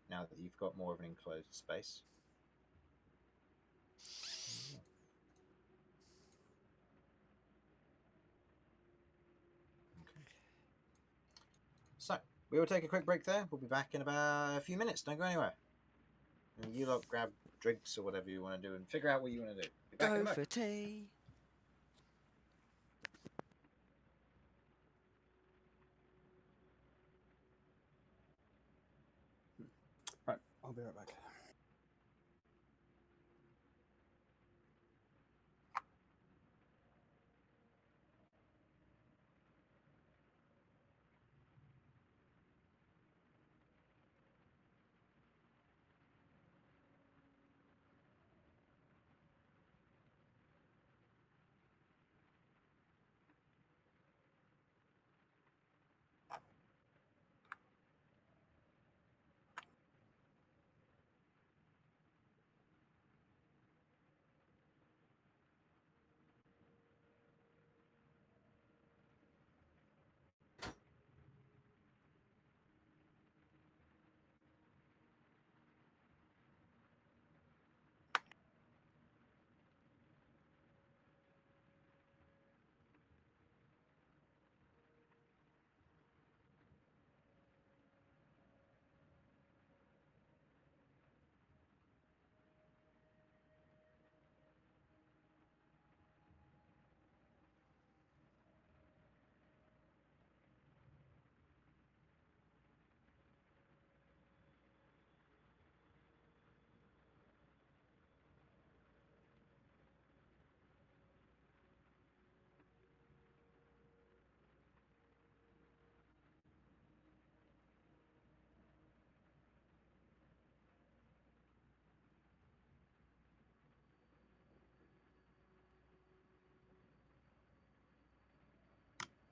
Now that you've got more of an enclosed space. We will take a quick break there. We'll be back in about a few minutes. Don't go anywhere. And you lot grab drinks or whatever you want to do and figure out what you want to do. Be back in a Go moment. for tea. Right, I'll be right back.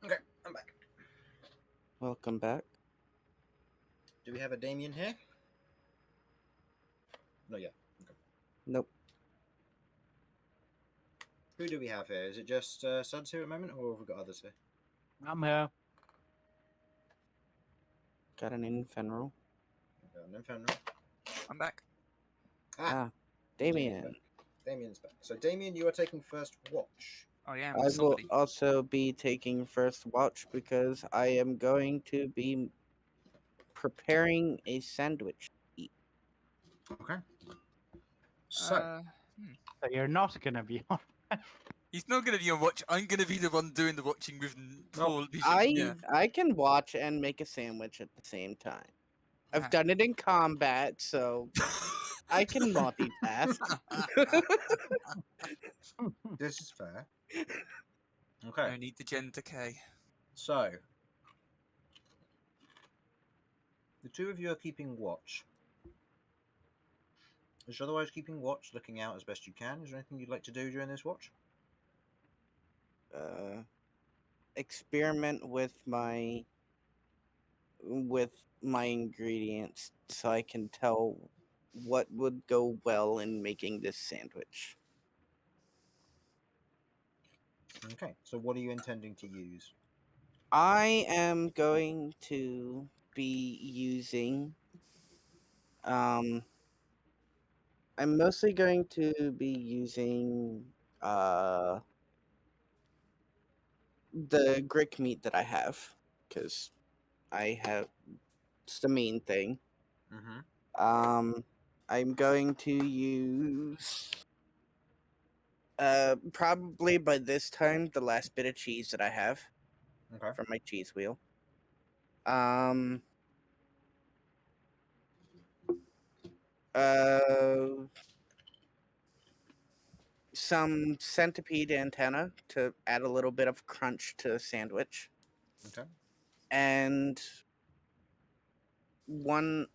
Okay, I'm back. Welcome back. Do we have a Damien here? Not yet. Okay. Nope. Who do we have here? Is it just Suds here at the moment, or have we got others here? I'm here. Got an infernal. We've got an Infernal. I'm back. Damien. Damien's back. So, Damien, you are taking first watch. Oh yeah, I will somebody. also be taking first watch because I am going to be preparing a sandwich to eat. Okay. So, So you're not gonna be on. He's not going to be on watch. I'm going to be the one doing the watching with Paul. I can watch and make a sandwich at the same time. I've Ah. done it in combat, so I can multitask. this is fair. Okay. I need the gen decay. So, the two of you are keeping watch. Is you otherwise keeping watch, looking out as best you can? Is there anything you'd like to do during this watch? Experiment with my ingredients so I can tell what would go well in making this sandwich. Okay, so what are you intending to use? I am going to be using I'm mostly going to be using the Grick meat that I have, because I have it's the main thing. Mm-hmm. I'm going to use probably by this time the last bit of cheese that I have Okay. from my cheese wheel. Some centipede antenna to add a little bit of crunch to the sandwich. Okay. And one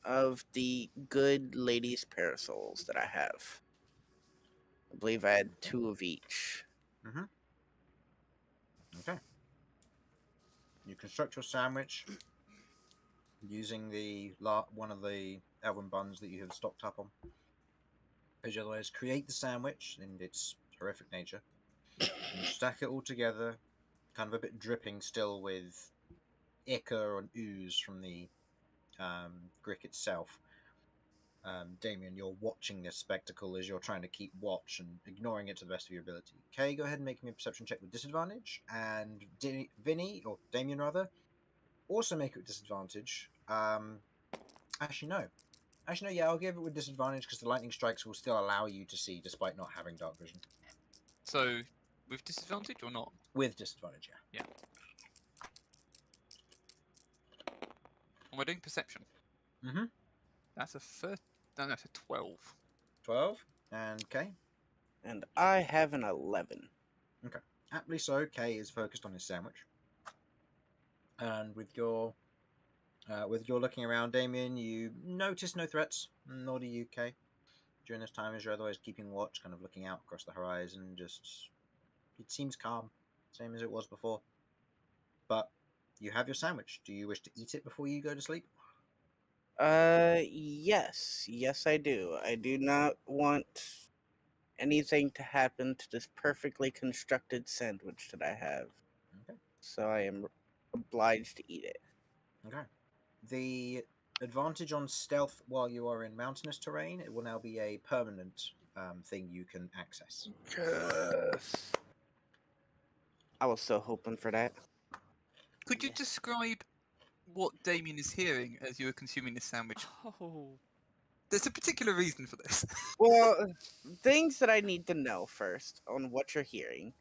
of the good ladies' parasols that I have. I believe I had 2 of each. Mm-hmm. Okay. You construct your sandwich using one of the elven buns that you have stocked up on. As you otherwise create the sandwich in its horrific nature. And you stack it all together, kind of a bit dripping still with ichor and ooze from the Grick itself. Damien, you're watching this spectacle as you're trying to keep watch and ignoring it to the best of your ability. Kay, go ahead and make me a perception check with disadvantage. And Vinny, or Damien rather, also make it with disadvantage. Actually, no. Actually, no, yeah, I'll give it with disadvantage because the lightning strikes will still allow you to see despite not having dark vision. So, with disadvantage or not? With disadvantage, yeah. Am I doing perception? Mm-hmm. That's a no, that's a 12. 12. And K? And I have an 11. Okay. Aptly so, K is focused on his sandwich. And with your looking around, Damien, you notice no threats, nor do you, K. During this time, as you're otherwise keeping watch, kind of looking out across the horizon, just it seems calm, same as it was before. But you have your sandwich. Do you wish to eat it before you go to sleep? Yes. Yes, I do. I do not want anything to happen to this perfectly constructed sandwich that I have. Okay. So I am obliged to eat it. Okay. The advantage on stealth while you are in mountainous terrain, it will now be a permanent thing you can access. Yes. I was so hoping for that. Could you describe what Damien is hearing as you are consuming this sandwich? Oh. There's a particular reason for this. Well, things that I need to know first on what you're hearing.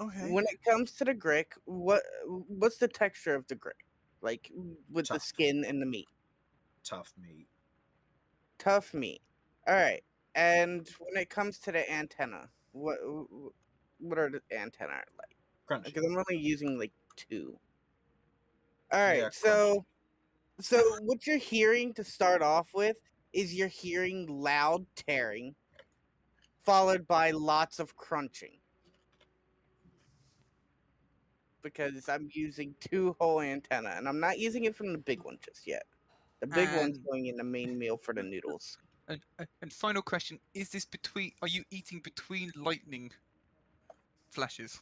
Okay. When it comes to the grick, what's the texture of the grick? Like with the Tough. skin and the meat. Tough meat. Tough meat. All right. And when it comes to the antenna, what are the antennae like? Crunchy. Because I'm only using like 2. All right. Yeah, So what you're hearing to start off with is you're hearing loud tearing, followed by lots of crunching. Because I'm using 2 whole antenna, and I'm not using it from the big one just yet. The big one's And- going in the main meal for the noodles. And final question: is this between? Are you eating between lightning flashes?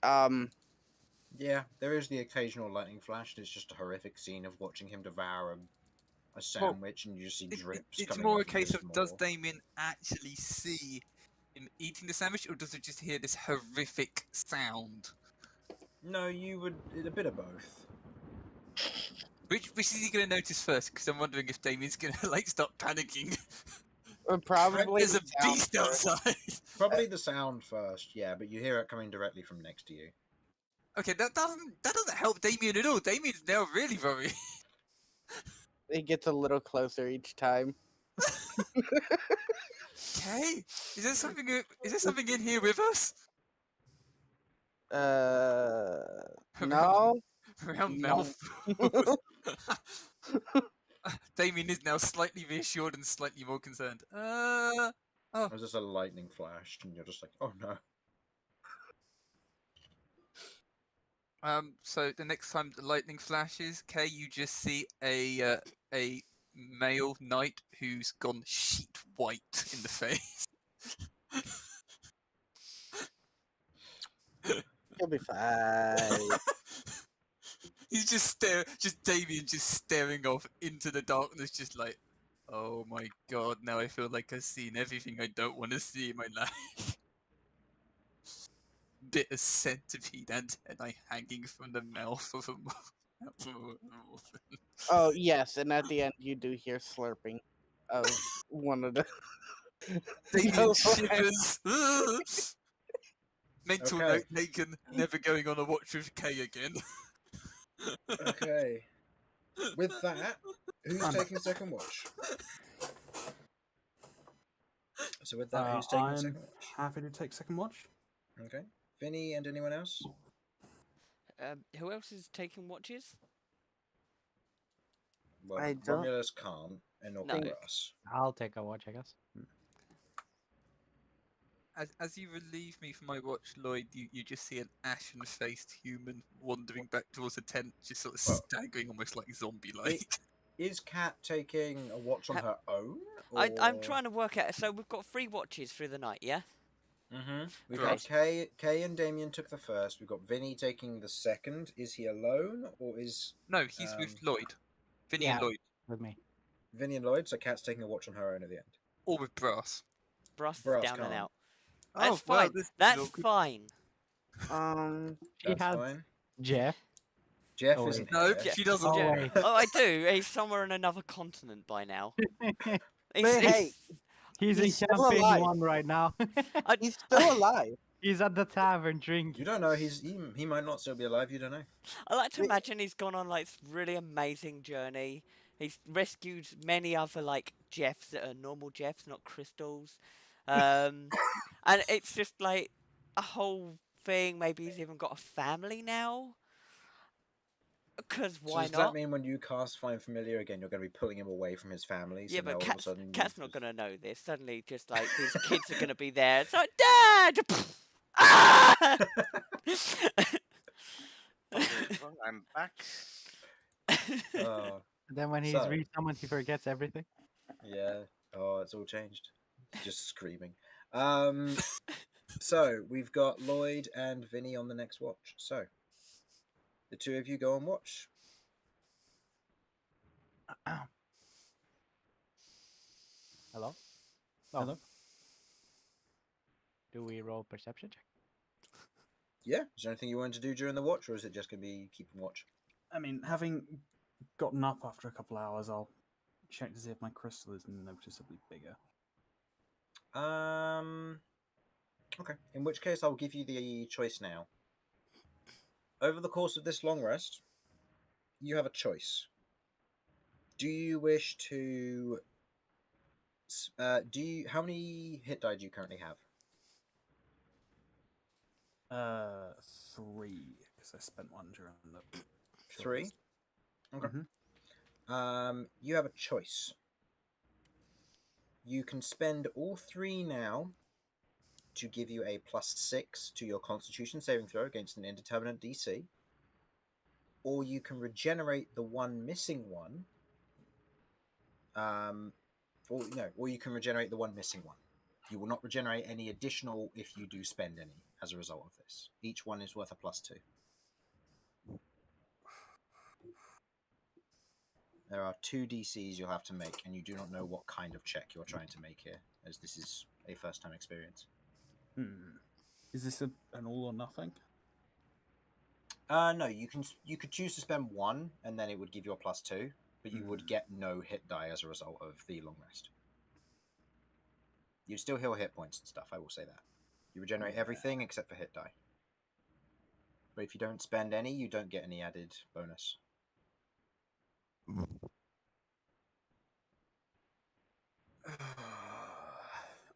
Yeah, there is the occasional lightning flash. It's just a horrific scene of watching him devour a sandwich, and you just see drips It's coming more a off case his of does maw. Damien actually see him eating the sandwich, or does it just hear this horrific sound? No, you would a bit of both. Which is he going to notice first? Because I'm wondering if Damien's going to like start panicking. Probably There's a the sound beast first. outside. Probably the sound first, yeah, but you hear it coming directly from next to you. Okay, that doesn't help Damien at all. Damien's now really worried. It gets a little closer each time. Okay, is there something in here with us? No. Around No. mouth. Damien is now slightly reassured and slightly more concerned. Oh. There's just a lightning flash, and you're just like, oh no. So the next time the lightning flashes, Kay, you just see a male knight who's gone sheet white in the face. He'll be fine. He's just Damien just staring off into the darkness, just like, oh my god, now I feel like I've seen everything I don't want to see in my life. Bit of centipede antennae hanging from the mouth of a orphan. Oh yes, and at the end you do hear slurping of one of the. Damien shivers. Mental Okay. note taken, never going on a watch with Kay again. Okay. With that, who's taking second watch? So with that, who's taking I'm second watch? happy to take second watch. Okay. Vinny and anyone else? Who else is taking watches? Well, I don't- Romulus can't, and nor No. can Russ. I'll take a watch, I guess. As you relieve me from my watch, Lloyd, you just see an ashen-faced human wandering back towards the tent, just sort of staggering, almost like zombie-like. Is Kat taking a watch on her own? I'm trying to work out. So we've got 3 watches through the night, yeah? Mm-hmm. We've Okay. got Kay and Damien took the first. We've got Vinny taking the second. Is he alone, or is No, he's with Lloyd. Vinny Yeah. and Lloyd. With me. Vinny and Lloyd? So Kat's taking a watch on her own at the end. Or with Brass. Brass is Brass down and can't. out. Oh, That's well, fine. this is That's awkward. fine. Um. She That's had fine. Jeff. Jeff Oh, isn't wait. No, here. she doesn't. Oh, Yeah. wait. Oh, I do. He's somewhere in another continent by now. But He's, hey, He's in He's still campaign alive. 1 right now. he's still alive. He's at the tavern You drinking. don't know. He might not still be alive. You don't know. I like to Wait. imagine he's gone on like this really amazing journey. He's rescued many other like Jeffs that are normal Jeffs, not crystals. And it's just like a whole thing. Maybe he's even got a family now. Because So why does that not? mean when you cast Find Familiar again, you're going to be pulling him away from his family? Yeah, So but now all of a sudden Cat's you've not just- gonna know this. Suddenly, just like these kids are gonna be there. It's like, Dad! Ah! I'm back. Oh, Then when he's So- resummoned, he forgets everything. yeah. Oh, it's all changed. Just screaming. So we've got Lloyd and Vinny on the next watch. So the two of you go on watch. Hello? Oh. Hello? Do we roll perception check? Yeah. Is there anything you wanted to do during the watch, or is it just going to be keeping watch? I mean, having gotten up after a couple hours, I'll check to see if my crystal is noticeably bigger. Okay. In which case, I'll give you the choice now. Over the course of this long rest, you have a choice. Do you wish to? How many hit die do you currently have? 3, because I spent one during the short 3. rest. Okay. Mhm. You have a choice. You can spend all 3 now to give you a +6 to your Constitution saving throw against an indeterminate DC, or you can regenerate the one missing one. Or you can regenerate the one missing one. You will not regenerate any additional if you do spend any as a result of this. Each one is worth a +2. There are 2 DCs you'll have to make, and you do not know what kind of check you're trying to make here, as this is a first-time experience. Is this an all or nothing? No, you could choose to spend 1, and then it would give you a +2, but you would Hmm. get no hit die as a result of the long rest. You'd still heal hit points and stuff, I will say that. You regenerate everything except for hit die. But if you don't spend any, you don't get any added bonus.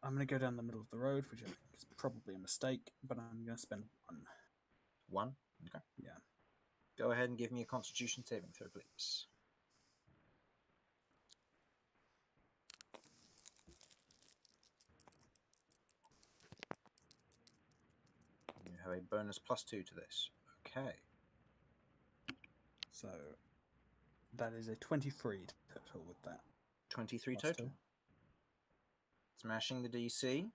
I'm going to go down the middle of the road, which I think is probably a mistake, but I'm going to spend 1. 1? Okay. Yeah. Go ahead and give me a Constitution saving throw, please. You have a bonus +2 to this. Okay. So that is a 23 total with that. 23 +2. total. Smashing the DC.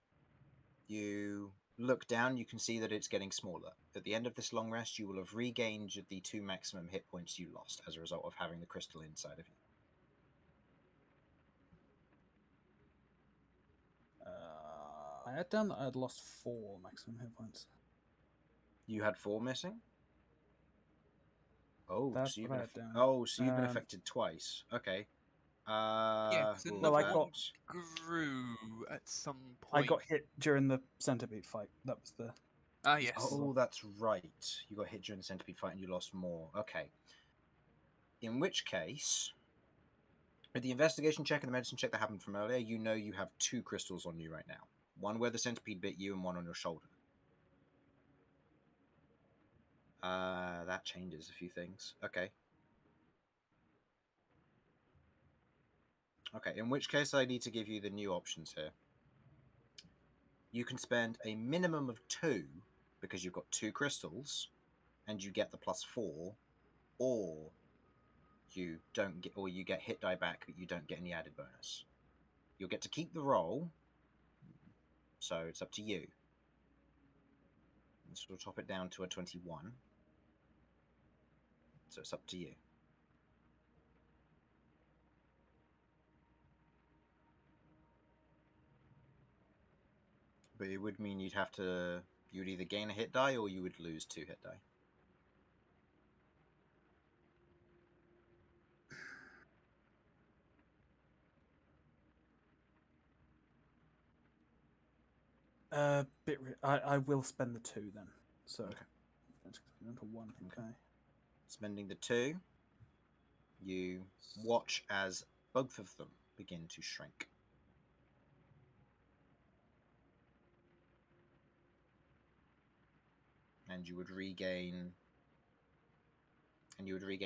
You look down, you can see that it's getting smaller. At the end of this long rest, you will have regained the 2 maximum hit points you lost as a result of having the crystal inside of you. I had down that I had lost 4 maximum hit points. You had 4 missing? Oh, That's so you've what been I had down. oh, so you've been Um, affected twice. Okay. Yeah, so well, Well, I another got- one grew at some I point. got hit during the centipede fight. That was the. Ah, yes. Oh, that's right. You got hit during the centipede fight and you lost more. Okay. In which case, with the investigation check and the medicine check that happened from earlier, you know you have 2 crystals on you right now. One where the centipede bit you and one on your shoulder. That changes a few things. Okay. Okay, in which case I need to give you the new options here. You can spend a minimum of 2 because you've got 2 crystals and you get the +4, or you don't get, or you get hit die back but you don't get any added bonus. You'll get to keep the roll, so it's up to you. This will top it down to a 21. So it's up to you. But it would mean you'd either gain a hit die or you would lose 2 hit die. I will spend the 2 then. So Okay. let's go down to 1. Okay. Spending the 2, you watch as both of them begin to shrink. And you would regain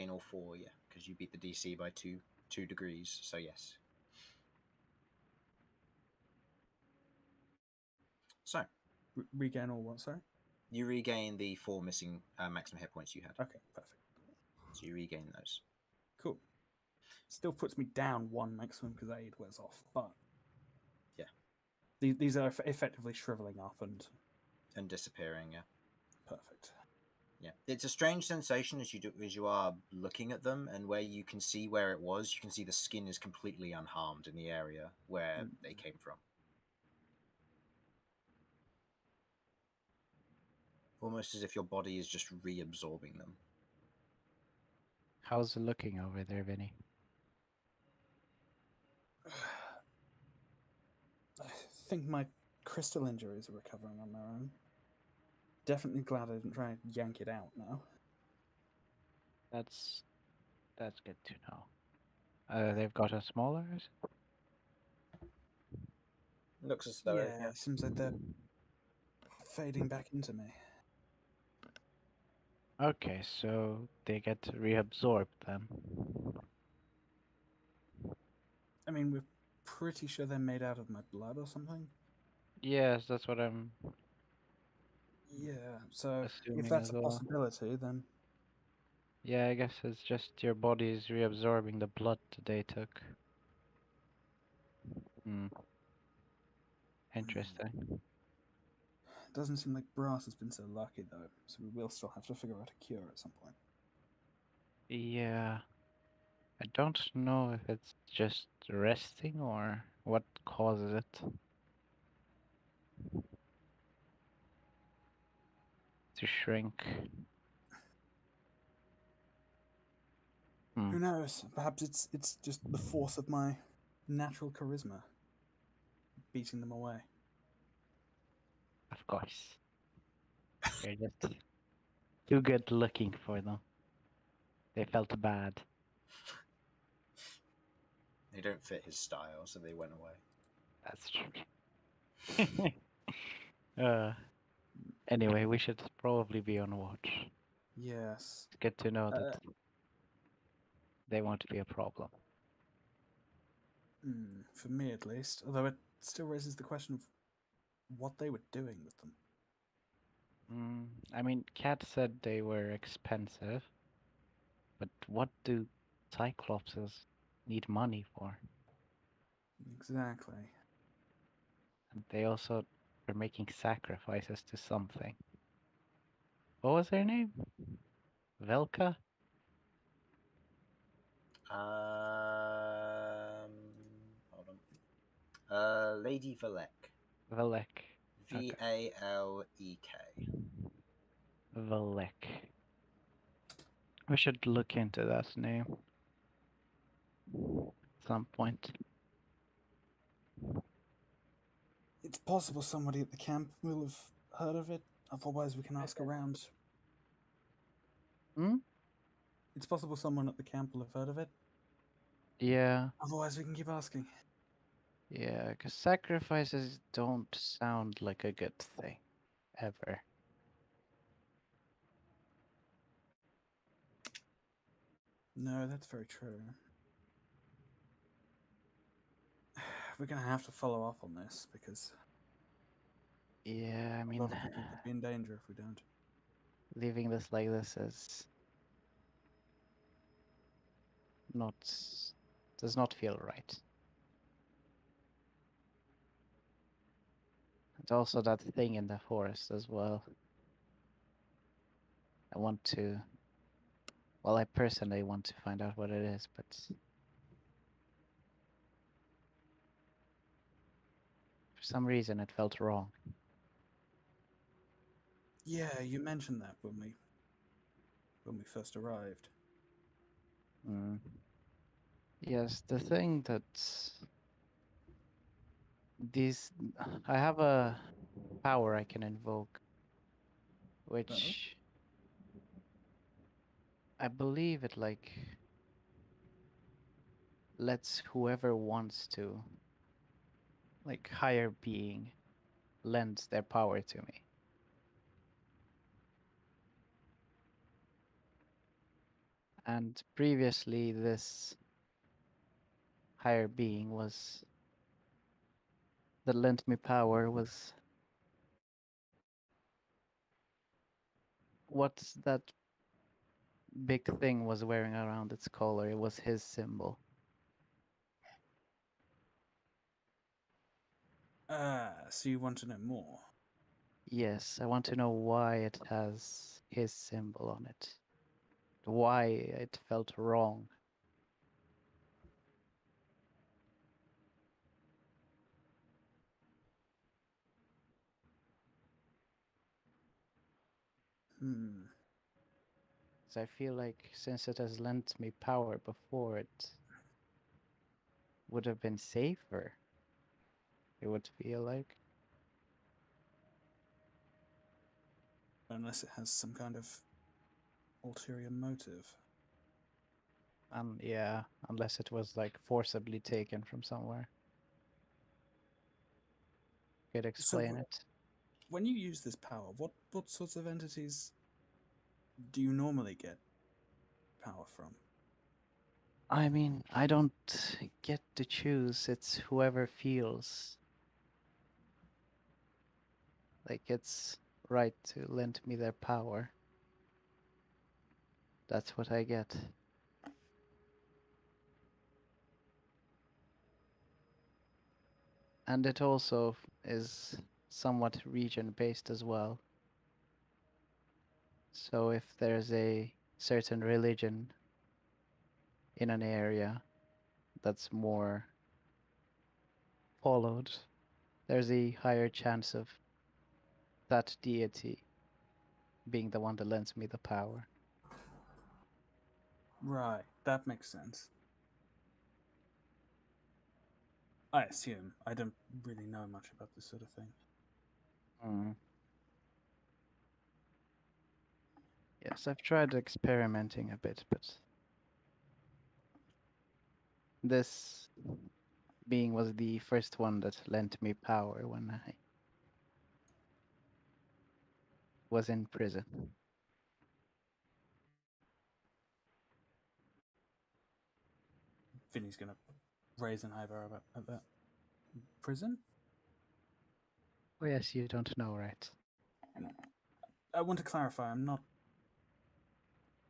all 4, yeah, because you beat the DC by 2 degrees, so yes. So Regain all what, sorry? you regain the 4 missing maximum hit points you had. Okay, perfect. So you regain those. Cool. Still puts me down 1 maximum because aid wears off, but yeah, these are effectively shriveling up and disappearing. Yeah, perfect. Yeah, it's a strange sensation as you are looking at them, and where you can see where it was, you can see the skin is completely unharmed in the area where they came from. Almost as if your body is just reabsorbing them. How's it looking over there, Vinny? I think my crystal injuries are recovering on their own. Definitely glad I didn't try and yank it out now. That's good to know. They've got a smaller. Looks as though yeah, seems like they're fading back into me. Okay, so they get reabsorbed then. I mean, we're pretty sure they're made out of my blood or something. Yes, that's what I'm Yeah, so assuming if that's as a well. possibility, then Yeah, I guess it's just your body's reabsorbing the blood they took. Hmm. Interesting. doesn't seem like Brass has been so lucky though, so we will still have to figure out a cure at some point. Yeah. I don't know if it's just resting or what causes it to shrink. Who knows? Perhaps it's just the force of my natural charisma beating them away. Of course. You're just too good looking for them. They felt bad. they don't fit his style, so they went away. That's true. Anyway, we should probably be on watch. Yes. It's good to know that they won't be a problem. For me at least, although it still raises the question of what they were doing with them. I mean, Kat said they were expensive, but what do Cyclopses need money for? Exactly. And they also were making sacrifices to something. What was her name? Velka? Hold on. Lady Valek. Valek. Valek. Valek. We should look into that name at some point. It's possible somebody at the camp will have heard of it. Otherwise, we can ask around. It's possible someone at the camp will have heard of it. Yeah. Otherwise, we can keep asking. Yeah, because sacrifices don't sound like a good thing. Ever. No, that's very true. We're going to have to follow up on this because Yeah, I mean, a lot of people could be in danger if we don't. leaving this like this is not does not feel right. And also that thing in the forest as well. I personally want to find out what it is, but for some reason it felt wrong. Yeah, you mentioned that when we first arrived. Yes, the thing that I have a power I can invoke, which I believe it like lets whoever wants to, like higher being, lends their power to me. And previously, this higher being was that lent me power was what's that big thing was wearing around its collar. It was his symbol. So you want to know more? Yes, I want to know why it has his symbol on it. Why it felt wrong. So I feel like since it has lent me power before, it would have been safer. It would feel like. Unless it has some kind of ulterior motive. Yeah, unless it was like forcibly taken from somewhere. Could explain it. When you use this power, what sorts of entities do you normally get power from? I mean, I don't get to choose. It's whoever feels like it's right to lend me their power. That's what I get. And it also is somewhat region-based as well. So if there's a certain religion in an area that's more followed, there's a higher chance of that deity being the one that lends me the power. Right, that makes sense. I assume. I don't really know much about this sort of thing. Yes, I've tried experimenting a bit, but this being was the first one that lent me power when I was in prison. Vinny's gonna raise an eyebrow at that. Prison? Oh yes, you don't know, right? I want to clarify, I'm not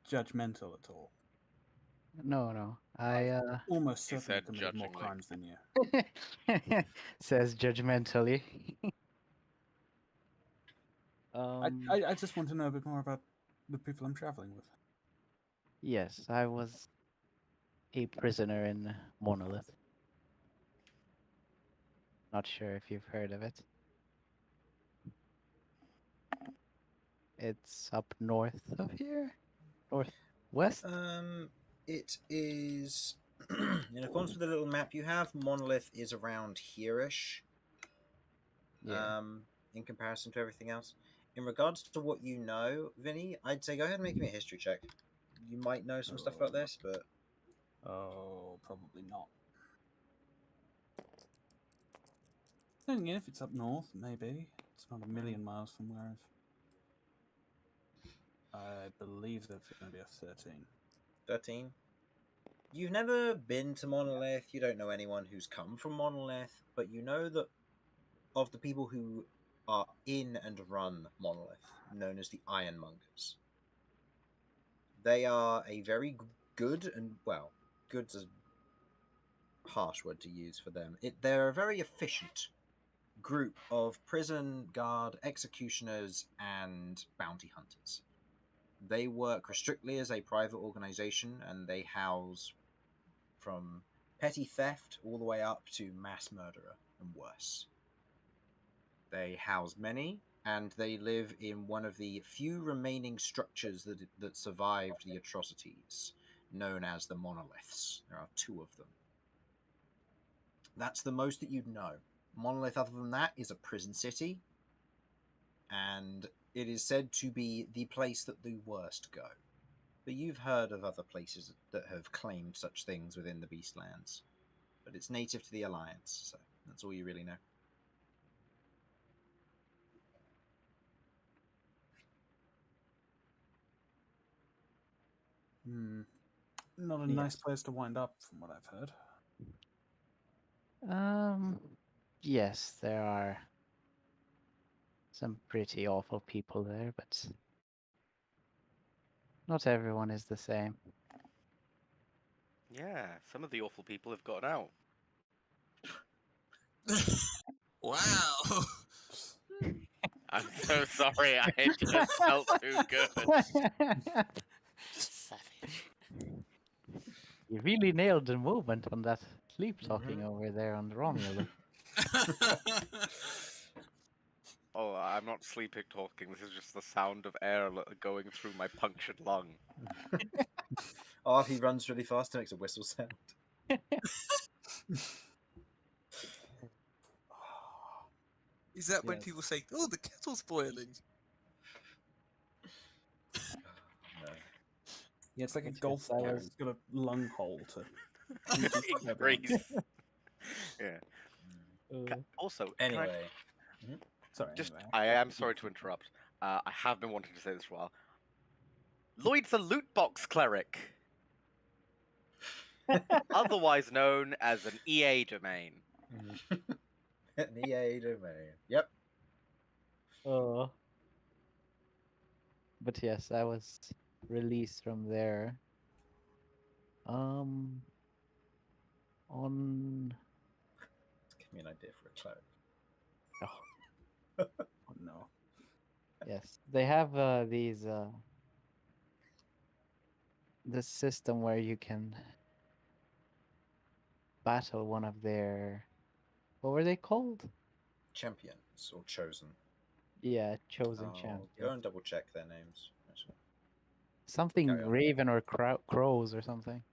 judgmental at all. No. I almost He certainly said committed more judgingly. crimes than you. says judgmentally. I just want to know a bit more about the people I'm traveling with. Yes, I was a prisoner in Monolith. Not sure if you've heard of it. It's up north of here? Northwest? It is in accordance with the little map you have. Monolith is around here-ish. Yeah. In comparison to everything else. In regards to what you know, Vinny, I'd say go ahead and make me a history check. You might know some stuff about this, but Probably not. Then again, if it's up north, maybe it's not a million miles from where I believe that's going to be a 13. 13. You've never been to Monolith. You don't know anyone who's come from Monolith, but you know that of the people who are in and run Monolith, known as the Ironmongers. They are a very good and, well, good's a harsh word to use for them. They're a very efficient group of prison guard, executioners, and bounty hunters. They work strictly as a private organization, and they house from petty theft all the way up to mass murderer and worse. They house many, and they live in one of the few remaining structures that survived the atrocities, known as the monoliths. There are 2 of them. That's the most that you'd know. Monolith, other than that, is a prison city. and it is said to be the place that the worst go. But you've heard of other places that have claimed such things within the Beastlands. But it's native to the Alliance, so that's all you really know. Not a nice place to wind up, from what I've heard. Yes, there are some pretty awful people there, but not everyone is the same. Yeah, some of the awful people have gotten out. Wow. I'm so sorry, I just felt too good. Savage. You really nailed the movement on that sleep talking over there on Romulus. Oh, I'm not sleeping talking. This is just the sound of air going through my punctured lung. Or if he runs really fast, it makes a whistle sound. Is that when Yes. people say, "Oh, the kettle's boiling"? No. Yeah, it's like a Yes, golf I ball. was- It's got a lung hole to Increase. Yeah. Also, Anyway. Sorry. Just, anyway. I am sorry to interrupt. I have been wanting to say this for a while. Lloyd's a loot box cleric, otherwise known as an EA domain. An EA domain. Yep. Oh. But yes, I was released from there. On Give me an idea for a cleric. Oh, no. yes, they have these this system where you can battle one of their, what were they called? Champions or chosen. Yeah, chosen I'll champion. go and double check their names. Actually. Something Carry on. raven or crows or something.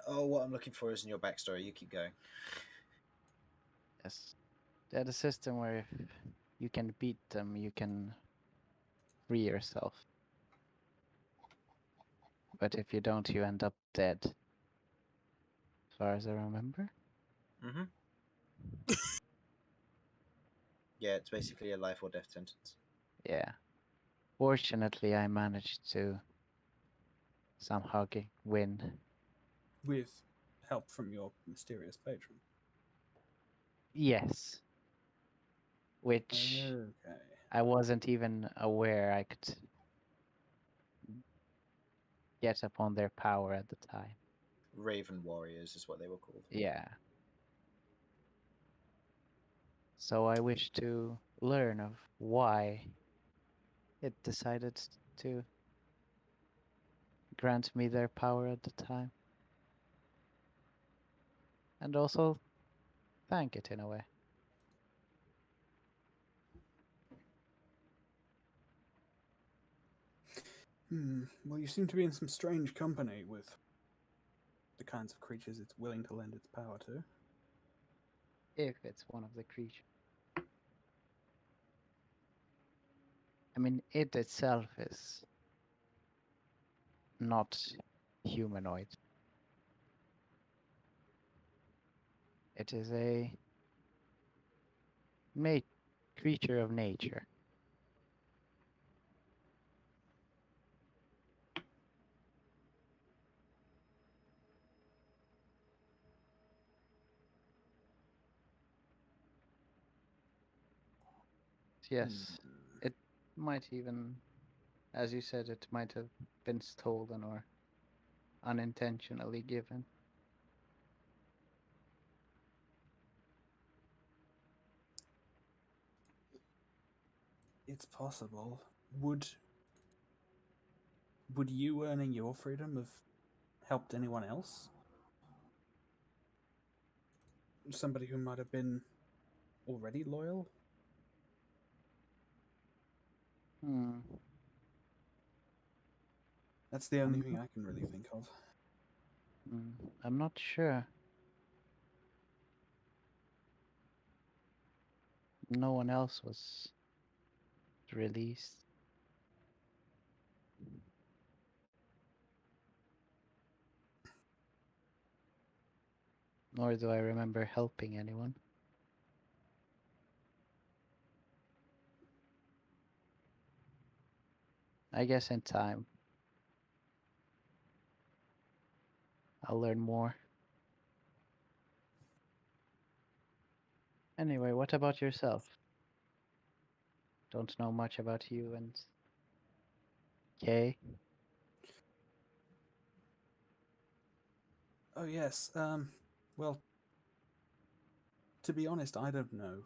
What I'm looking for is in your backstory. You keep going. Yes, they had a system where if you can beat them, you can free yourself. But if you don't, you end up dead. As far as I remember. Mm-hmm. Yeah, it's basically a life or death sentence. Yeah. Fortunately, I managed to somehow win. With help from your mysterious patron. Yes. Which Okay. I wasn't even aware I could get upon their power at the time. Raven warriors is what they were called. Yeah. So I wish to learn of why it decided to grant me their power at the time. And also thank it in a way. Well, you seem to be in some strange company with the kinds of creatures it's willing to lend its power to. If it's one of the creatures. I mean, it itself is not humanoid. It is a creature of nature. Yes, it might even, as you said, it might have been stolen or unintentionally given. It's possible. Would you earning your freedom have helped anyone else? Somebody who might have been already loyal? Hmm. That's the only I'm thing I can really think of. I'm not sure. No one else was released. Nor do I remember helping anyone. I guess in time I'll learn more. Anyway, what about yourself? Don't know much about you and Kay. Oh yes. Well, to be honest, I don't know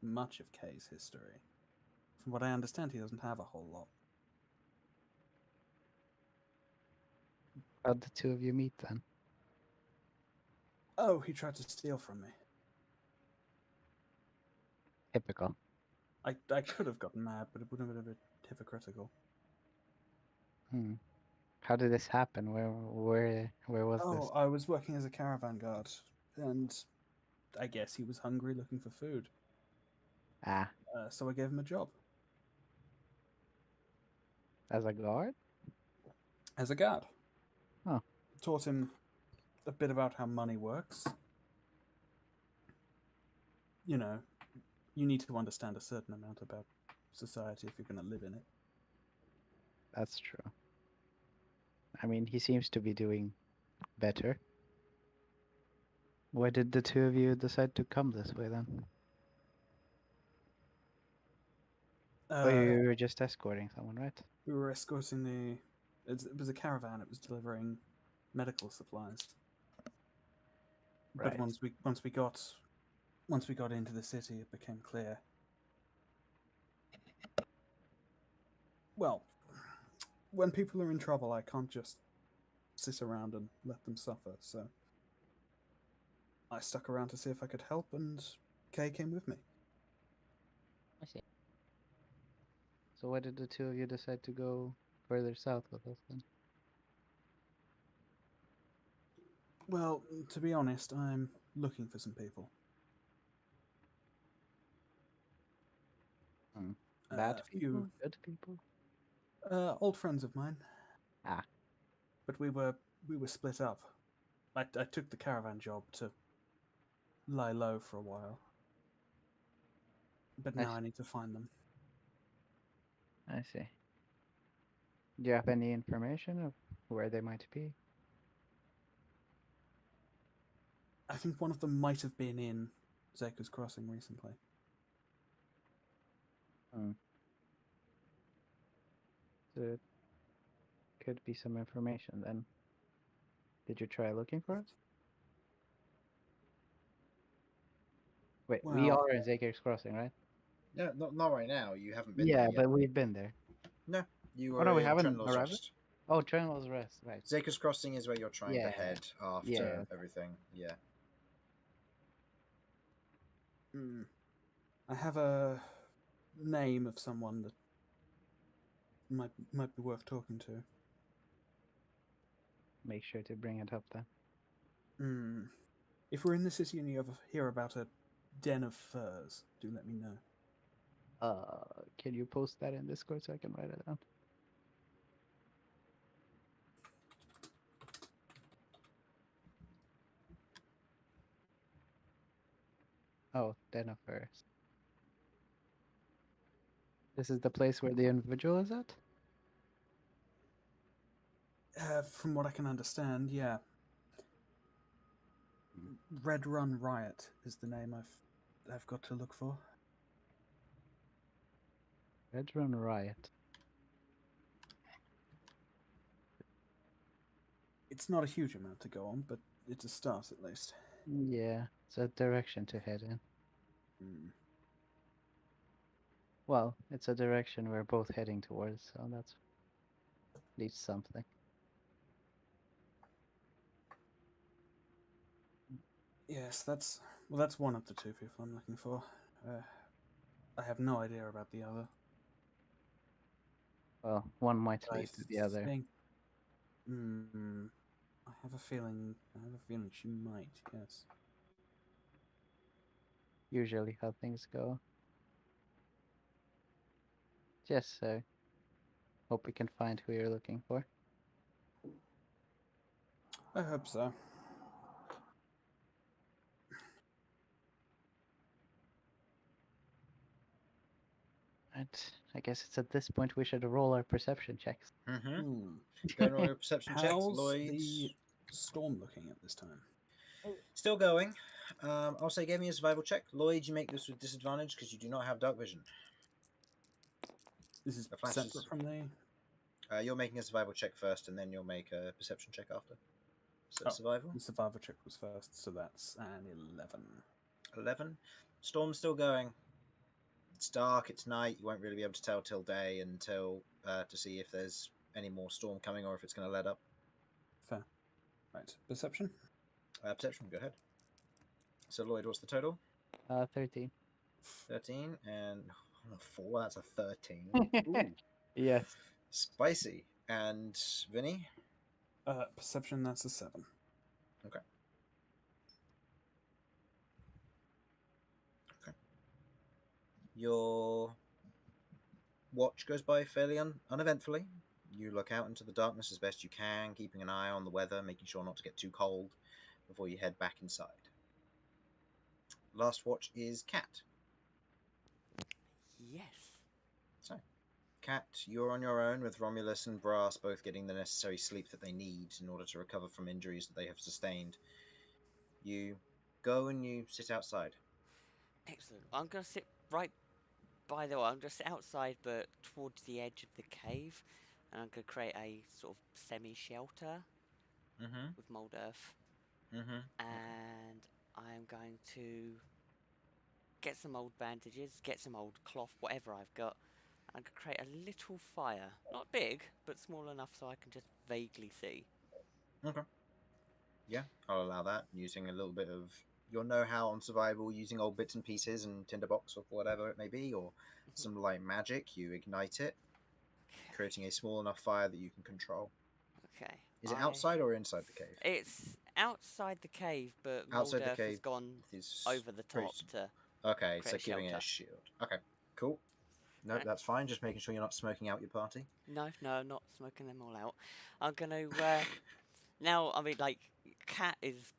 much of Kay's history. From what I understand, he doesn't have a whole lot. How'd the two of you meet then? Oh, he tried to steal from me. Typical. I could have gotten mad, but it would have been a bit hypocritical. Hmm. How did this happen? Where was Oh, this? I was working as a caravan guard, and I guess he was hungry, looking for food. Ah, So I gave him a job as a guard? as a guard. Oh. Taught him a bit about how money works. You know, you need to understand a certain amount about society if you're going to live in it. That's true. I mean, he seems to be doing better. Why did the two of you decide to come this way then? Oh, you were just escorting someone, right? We were escorting the. It was a caravan. It was delivering medical supplies. But Right. once we got into the city, it became clear. Well, when people are in trouble, I can't just sit around and let them suffer. So I stuck around to see if I could help, and Kay came with me. I see. So why did the two of you decide to go further south with us then? Well, to be honest, I'm looking for some people. Bad Few people? Good people? old friends of mine. Ah. But we were split up. I took the caravan job to lie low for a while. But now I need to find them. I see. Do you have any information of where they might be? I think one of them might have been in Zeka's Crossing recently. There could be some information then. Did you try looking for us? Wait, we Well, are in Zaker's Crossing, right? No, not right now. You haven't been Yeah, there yet. but we've been there. No, you Oh were no, we in haven't Trenlaw's arrived. Rest. Oh, Trenwell's Rest, right. Zaker's Crossing is where you're trying to Yeah. head after Yeah. everything. Yeah. I have a name of someone that might be worth talking to. Make sure to bring it up then. If we're in the city and you ever hear about a den of furs, do let me know. Can you post that in Discord so I can write it down? Oh, Den of Furs. This is the place where the individual is at? From what I can understand, yeah. Red Run Riot is the name I've got to look for. Red Run Riot. It's not a huge amount to go on, but it's a start at least. Yeah, it's a direction to head in. Well, it's a direction we're both heading towards, so that's at least something. Yes, that's one of the two people I'm looking for. I have no idea about the other. Well, one might I lead to the other. think. I have a feeling. She might. Yes. Usually how things go. Just so. Hope we can find who you're looking for. I hope so. And I guess it's at this point we should roll our perception checks. Mm-hmm. Go and roll your perception checks, How's Lloyd. the storm looking at this time? Still going. I'll say give me a survival check. Lloyd, you make this with disadvantage because you do not have dark vision. This is The flash separate is- from the. You're making a survival check first, and then you'll make a perception check after. So Oh. survival. The survival check was first, so that's an 11. 11. Storm's still going. It's dark, it's night, you won't really be able to tell till day until to see if there's any more storm coming or if it's going to let up. Fair. Right. Perception? Perception, go ahead. So, Lloyd, what's the total? 13. 13, and on a 4, that's a 13. Ooh, Yes. spicy. And Vinny? Perception, that's a 7. Okay. Your watch goes by fairly uneventfully. You look out into the darkness as best you can, keeping an eye on the weather, making sure not to get too cold before you head back inside. Last watch is Cat. Yes. So, Cat, you're on your own with Romulus and Brass both getting the necessary sleep that they need in order to recover from injuries that they have sustained. You go and you sit outside. Excellent. I'm going to sit right by the way. I'm just outside, but towards the edge of the cave, and I'm going to create a sort of semi-shelter Mm-hmm. with mold earth, Mm-hmm. and I'm going to get some old bandages, get some old cloth, whatever I've got. I'm going to create a little fire, not big, but small enough so I can just vaguely see. Okay. Yeah, I'll allow that, using a little bit of your know-how on survival, using old bits and pieces and tinderbox or whatever it may be, or some light magic. You ignite it, creating a small enough fire that you can control. Okay. Is it outside or inside the cave? It's outside the cave, but Outside mold the earth cave has gone is over the pretty- top to. Okay, so create a giving it a shelter. shield. Okay, cool. No, Right. that's fine. Just making sure you're not smoking out your party. No, I'm not smoking them all out. I'm gonna now. I mean, like, Cat is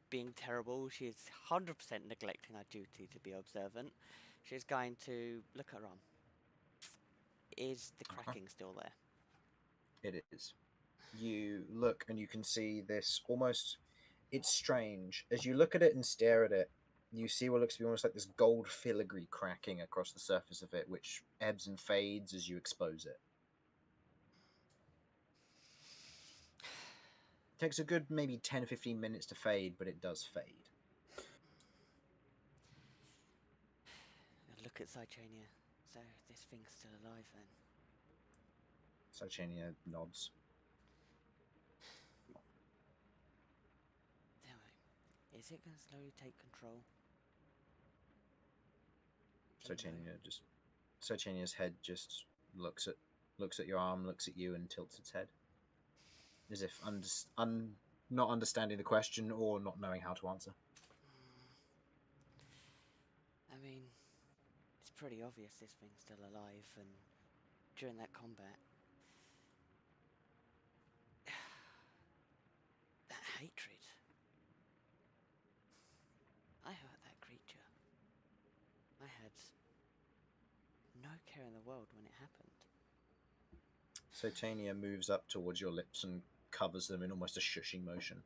being terrible. She's 100% neglecting her duty to be observant. She's going to look at her arm. Is the cracking still there? It is. You look and you can see this almost. It's strange. As you look at it and stare at it, you see what looks to be almost like this gold filigree cracking across the surface of it, which ebbs and fades as you expose it. Takes a good maybe 10-15 minutes to fade, but it does fade. Look at Cychania. So this thing's still alive then. Sarchania nods. Tell me, is it going to slowly take control? Sarchania's head just looks at your arm, looks at you, and tilts its head, as if not understanding the question or not knowing how to answer. I mean, it's pretty obvious this thing's still alive, and during that combat, that hatred. I hurt that creature. I had no care in the world when it happened. Sarchania moves up towards your lips and covers them in almost a shushing motion,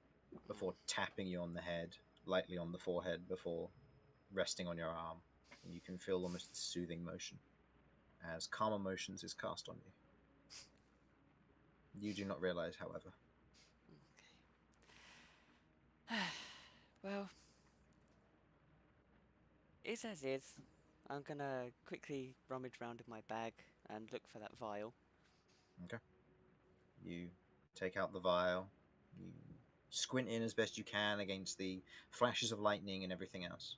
before tapping you on the head, lightly on the forehead, before resting on your arm. And you can feel almost soothing motion as calm emotions is cast on you. You do not realize, however. Okay. Well, it's as is. I'm gonna quickly rummage around in my bag and look for that vial. Okay. You take out the vial. You squint in as best you can against the flashes of lightning and everything else.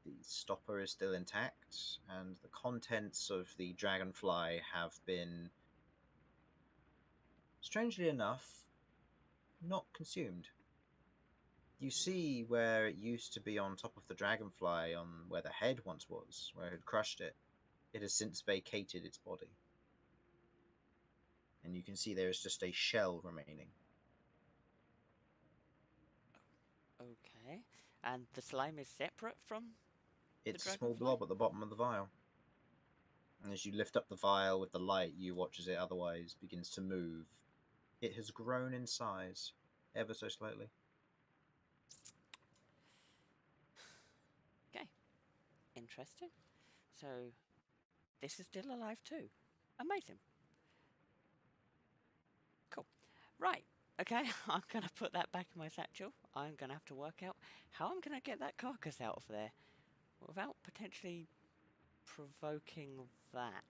The stopper is still intact, and the contents of the dragonfly have been strangely enough, not consumed. You see where it used to be on top of the dragonfly, on where the head once was, where it had crushed it. It has since vacated its body. And you can see there is just a shell remaining. Okay. And the slime is separate from It's the a small dragonfly? blob at the bottom of the vial. And as you lift up the vial with the light, you watch as it otherwise begins to move. It has grown in size, ever so slightly. Okay. Interesting. So, this is still alive too. Amazing. Cool. Right. Okay, I'm going to put that back in my satchel. I'm going to have to work out how I'm going to get that carcass out of there without potentially provoking that.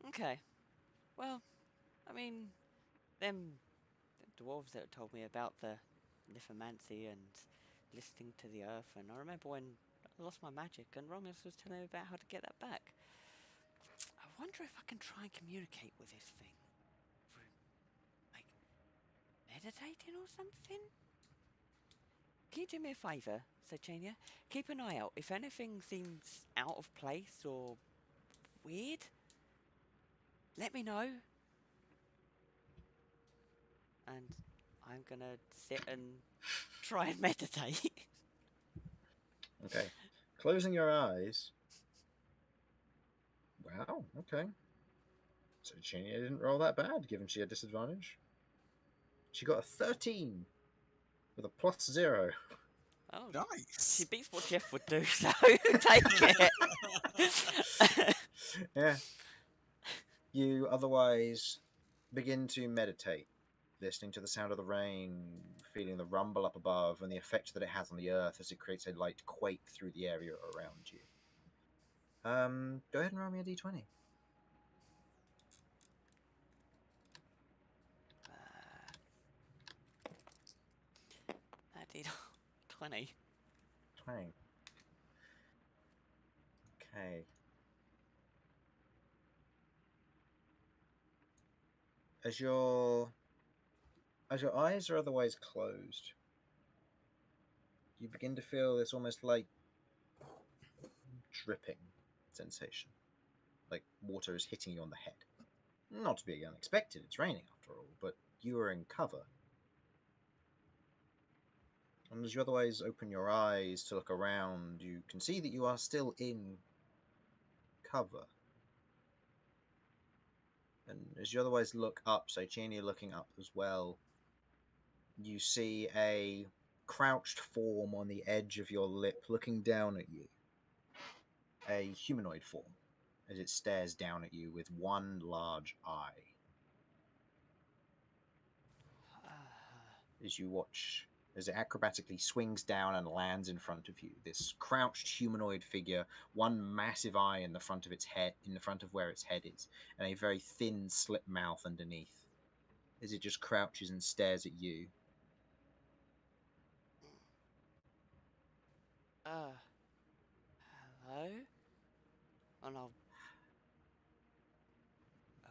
Okay. Well, I mean, them dwarves that told me about the lithomancy and listening to the earth, and I remember when I lost my magic and Romulus was telling me about how to get that back. I wonder if I can try and communicate with this thing. Like, meditating or something? Can you do me a favour, Sechania? Keep an eye out. If anything seems out of place or weird, let me know. And I'm gonna sit and try and meditate. Okay. Closing your eyes. Wow, okay. So Chinia didn't roll that bad, given she had disadvantage. She got a 13 with a +0. Oh, Nice. she beats what Jeff would do, so take it. Yeah. You otherwise begin to meditate, listening to the sound of the rain, feeling the rumble up above, and the effect that it has on the earth as it creates a light quake through the area around you. Go ahead and roll me a d20. I did 20. 20. Okay. As your eyes are otherwise closed, you begin to feel this almost like dripping sensation, like water is hitting you on the head. Not to be unexpected, it's raining after all, but you are in cover. And as you otherwise open your eyes to look around, you can see that you are still in cover. And as you otherwise look up, so Chania looking up as well, you see a crouched form on the edge of your lip looking down at you. A humanoid form, as it stares down at you with one large eye. As you watch as it acrobatically swings down and lands in front of you, this crouched humanoid figure, one massive eye in the front of its head, in the front of where its head is, and a very thin slit mouth underneath, as it just crouches and stares at you. Hello? And I'll... Oh?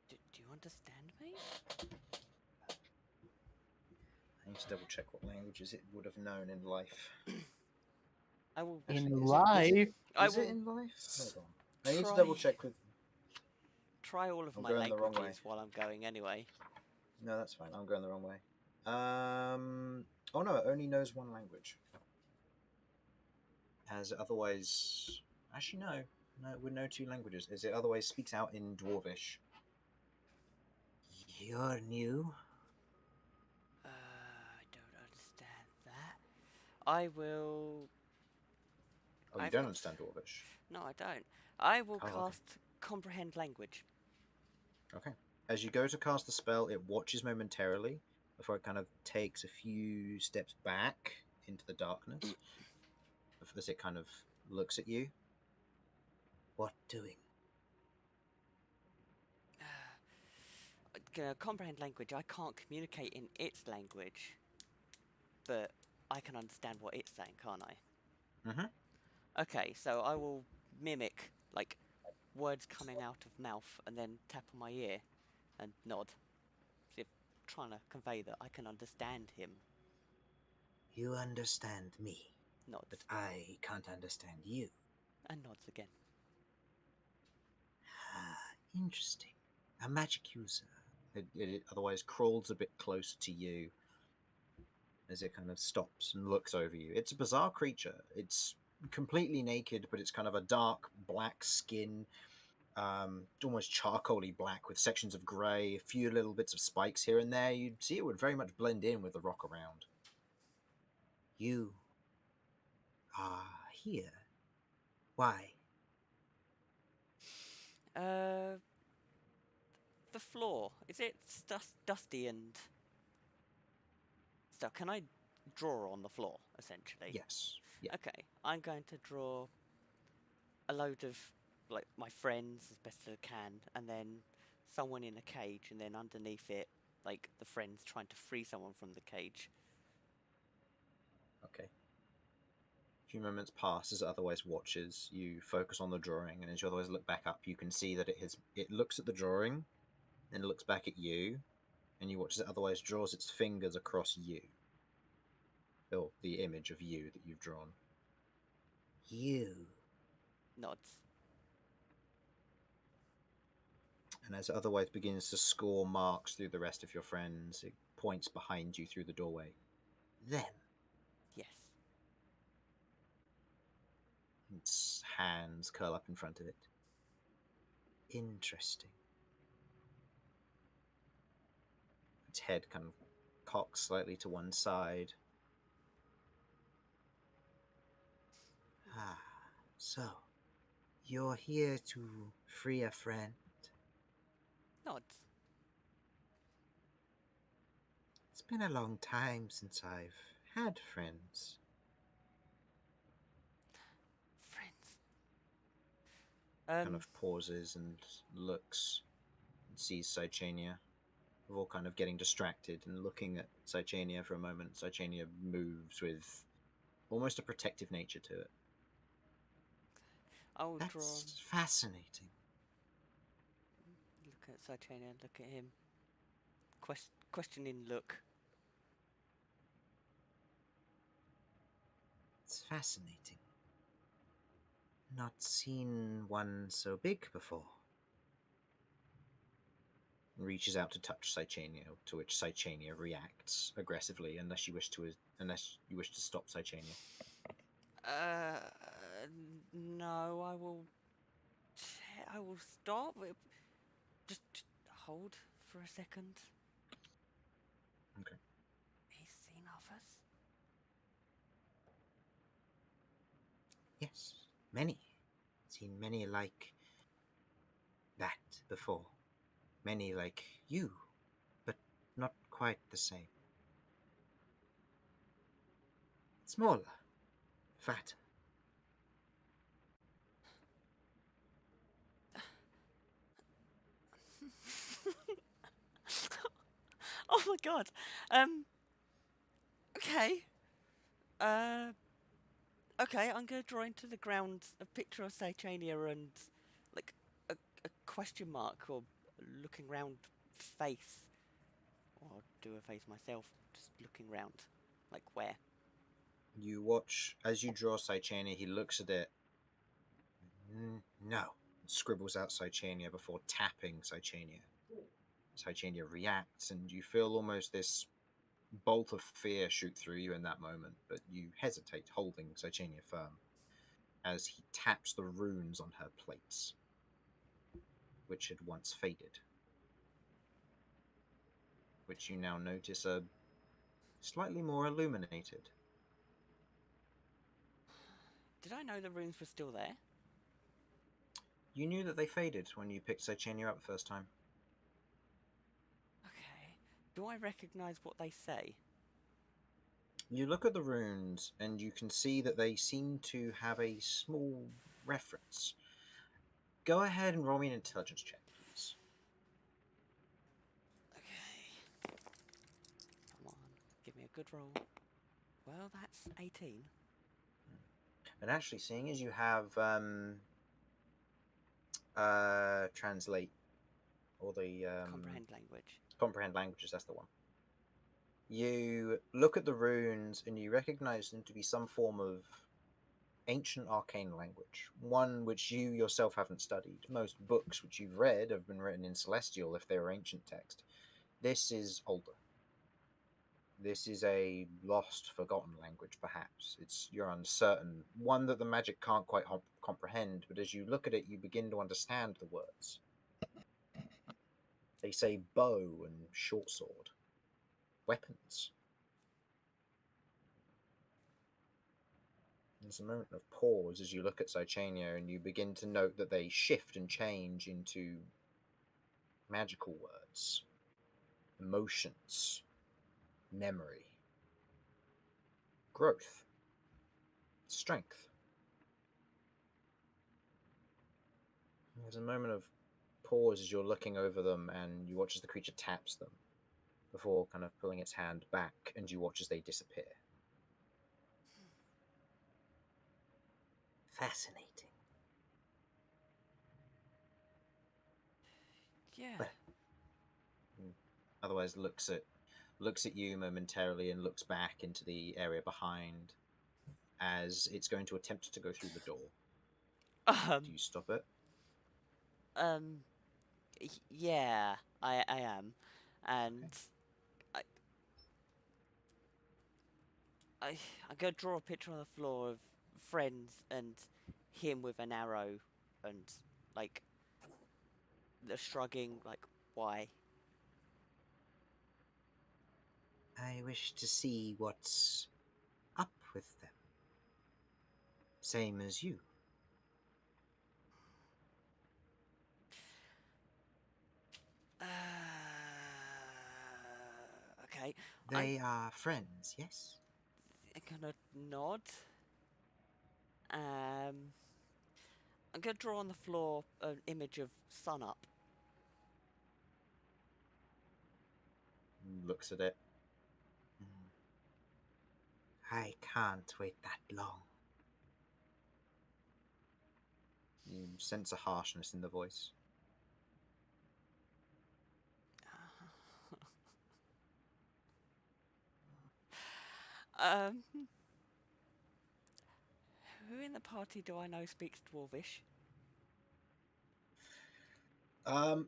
Do you understand me? I need to double check what languages it would have known in life. I will... In Actually, life? Is it in life? Hold on. I need to try- double check with... Try all of I'm my going the wrong way. languages while I'm going anyway. No, that's fine. I'm going the wrong way. Oh no, it only knows one language. As otherwise... Actually, no. No, it would know two languages. As it otherwise speaks out in Dwarvish. You're new? I don't understand that. I will... Oh, you I've don't got- understand Dwarvish? No, I don't. I will Oh, okay. cast Comprehend Language. Okay. As you go to cast the spell, it watches momentarily before it kind of takes a few steps back into the darkness. As it kind of looks at you. What doing? Comprehend Language, I can't communicate in its language. But I can understand what it's saying, can't I? Mm-hmm. Okay, so I will mimic, like, words coming out of mouth and then tap on my ear and nod. As if trying to convey that I can understand him. You understand me, Nods. but I can't understand you. And nods again. Ah, interesting. A magic user. It otherwise crawls a bit closer to you as it kind of stops and looks over you. It's a bizarre creature. It's completely naked, but it's kind of a dark black skin, almost charcoaly black with sections of grey, a few little bits of spikes here and there. You'd see it would very much blend in with the rock around. You are here. Why? The floor. Is it dusty and stuff? Can I draw on the floor, essentially? Yes. Yeah. Okay, I'm going to draw a load of, like, my friends as best as I can, and then someone in a cage, and then underneath it, like, the friends trying to free someone from the cage. Okay. A few moments pass as it otherwise watches. You focus on the drawing, and as you otherwise look back up, you can see that it looks at the drawing, then it looks back at you, and you watch as it otherwise draws its fingers across you. Or the image of you that you've drawn. You. Nods. And as it otherwise begins to score marks through the rest of your friends, it points behind you through the doorway. Them. Yes. Its hands curl up in front of it. Interesting. Its head kind of cocks slightly to one side. Ah, so you're here to free a friend? Nods. It's been a long time since I've had friends. Friends. Kind of pauses and looks and sees Cychania. We're all kind of getting distracted and looking at Cychania for a moment. Cychania moves with almost a protective nature to it. I'll That's draw. fascinating. Look at Cychania, look at him. Questioning look. It's fascinating. Not seen one so big before. Reaches out to touch Cychania, to which Cychania reacts aggressively, unless you wish to stop Cychania. No, I will. I will stop. Just hold for a second. Okay. He's seen others. Yes, many. Seen many like that before. Many like you, but not quite the same. Smaller, fatter. Oh my god. Okay. Okay, I'm gonna draw into the ground a picture of Cychania and like a question mark or looking round face. Or I'll do a face myself, just looking round. Like where? You watch as you draw Cychania. He looks at it. No. Scribbles out Cychania before tapping Cychania. Cychania reacts, and you feel almost this bolt of fear shoot through you in that moment, but you hesitate, holding Cychania firm, as he taps the runes on her plates, which had once faded, which you now notice are slightly more illuminated. Did I know the runes were still there? You knew that they faded when you picked Cychania up the first time. Okay. Do I recognise what they say? You look at the runes, and you can see that they seem to have a small reference. Go ahead and roll me an intelligence check, please. Okay. Come on, give me a good roll. Well, that's 18. And actually, seeing as you have Translate, or the Comprehend language. comprehend languages. That's the one. You look at the runes and you recognize them to be some form of ancient arcane language, one which you yourself haven't studied. Most books which you've read have been written in Celestial if they were ancient text. This is older. This is a lost, forgotten language, perhaps. You're uncertain, one that the magic can't quite comprehend, but as you look at it, you begin to understand the words. They say bow and short sword. Weapons. There's a moment of pause as you look at Sicania and you begin to note that they shift and change into magical words, emotions, memory, growth, strength. There's a moment of pause as you're looking over them and you watch as the creature taps them before kind of pulling its hand back and you watch as they disappear. Fascinating. Yeah. But otherwise looks at you momentarily and looks back into the area behind as it's going to attempt to go through the door. Do you stop it? Yeah, I am, and I I'm gonna draw a picture on the floor of friends and him with an arrow, and like the shrugging, like why? I wish to see what's up with them. Same as you. Okay. They are friends, yes? I'm gonna nod. Um, I'm gonna draw on the floor an image of sun up. Looks at it. I can't wait that long. You sense a harshness in the voice. um, who in the party do I know speaks Dwarvish?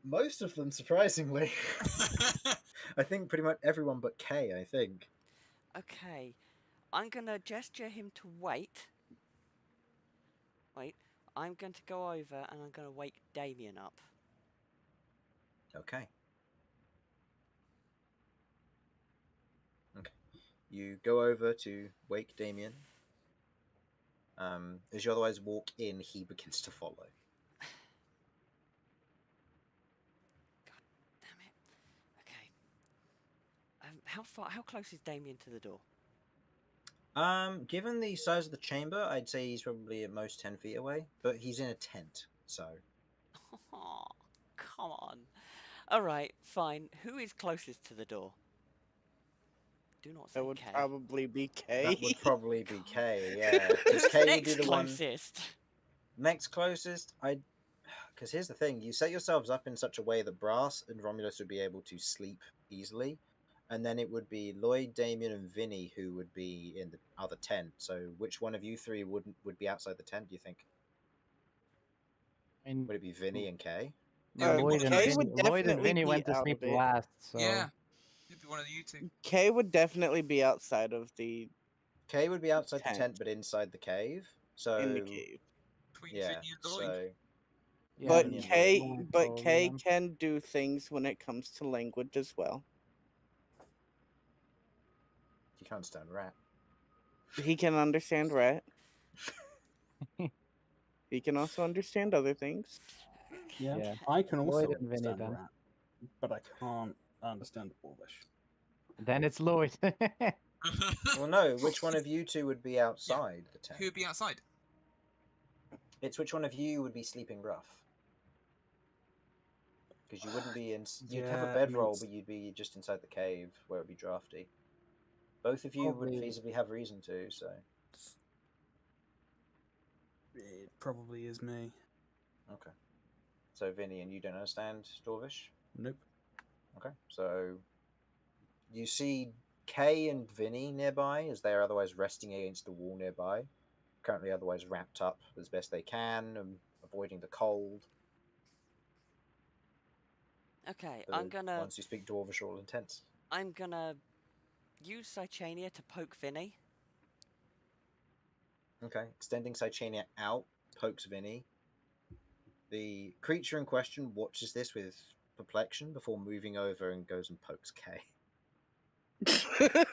Most of them, surprisingly. I think pretty much everyone but Kay, I think. Okay, I'm gonna gesture him to wait. Wait, I'm going to go over and I'm gonna wake Damien up. Okay. Okay. You go over to wake Damien. As you otherwise walk in, he begins to follow. God damn it. Okay. How close is Damien to the door? Given the size of the chamber, I'd say he's probably at most 10 feet away, but he's in a tent, so. Oh, come on. Alright, fine. Who is closest to the door? Do not say That would K. probably be K. That would probably be Kay, yeah. Who's Because Kay would next be the one. closest? Next closest, because here's the thing: you set yourselves up in such a way that Brass and Romulus would be able to sleep easily, and then it would be Lloyd, Damien, and Vinny who would be in the other tent. So, which one of you three would be outside the tent? Do you think? I mean, Would it be Vinny and Kay? It would be one Lloyd of and those. Kay would Lloyd and definitely Vinny be went to out sleep of it. last, so Yeah, it'd be one of you two. Kay would definitely be outside of the Kay would be outside the tent. tent, but inside the cave. So in the cave. Between yeah, Vinny and Lloyd. so yeah, But Vinny and Kay, Lloyd. but probably Kay them. can do things when it comes to language as well. You can't understand rat. He can understand rat. He can also understand other things. Yeah, Yeah. I can also Lloyd and Vinny understand then. rat, but I can't understand Dwarvish. Then it's Lloyd. Well, no. Which one of you two would be outside the tent? Who'd be outside? It's which one of you would be sleeping rough. Because you wouldn't be in. You'd have a Yeah, I mean, bedroll, but you'd be just inside the cave where it'd be drafty. Both of you would Probably- feasibly have reason to. So it probably is me. okay. So Vinny, and you don't understand Dwarvish? Nope. Okay, so you see Kay and Vinny nearby, as they are otherwise resting against the wall nearby, currently otherwise wrapped up as best they can, avoiding the cold. Okay, The ones who speak Dwarvish are all intense. I'm gonna use Sychania to poke Vinny. Okay, extending Sychania out, pokes Vinny. The creature in question watches this with perplexion before moving over and goes and pokes Kay.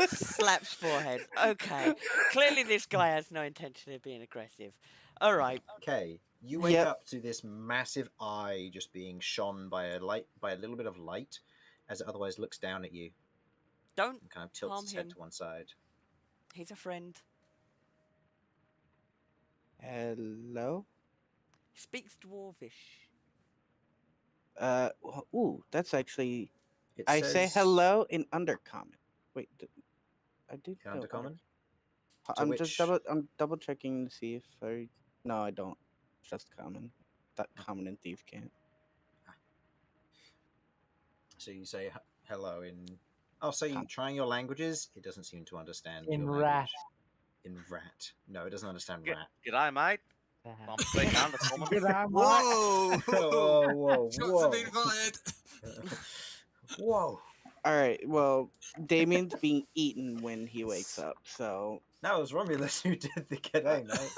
Slaps forehead. Okay, clearly this guy has no intention of being aggressive. All right. Kay, you wake up to this massive eye just being shone by a little bit of light, as it otherwise looks down at you. Don't and kind of tilts harm its him. head to one side. He's a friend. Hello? He speaks Dwarvish. Ooh, that's actually. It I say says- hello in Undercommon. Wait, I do In know Undercommon? I'm double checking to see if I. No, I don't. Just common. That common and thief can't. So you say hello in. Oh, so you trying your languages? It doesn't seem to understand In your rat. language. In rat. No, it doesn't understand rat. G'day, mate. I'm speaking Undercommon. G'day, Whoa! Whoa, Shots whoa. have been fired. Whoa. All right. Well, Damien's being eaten when he wakes up. So. That was Romulus who did the g'day, mate.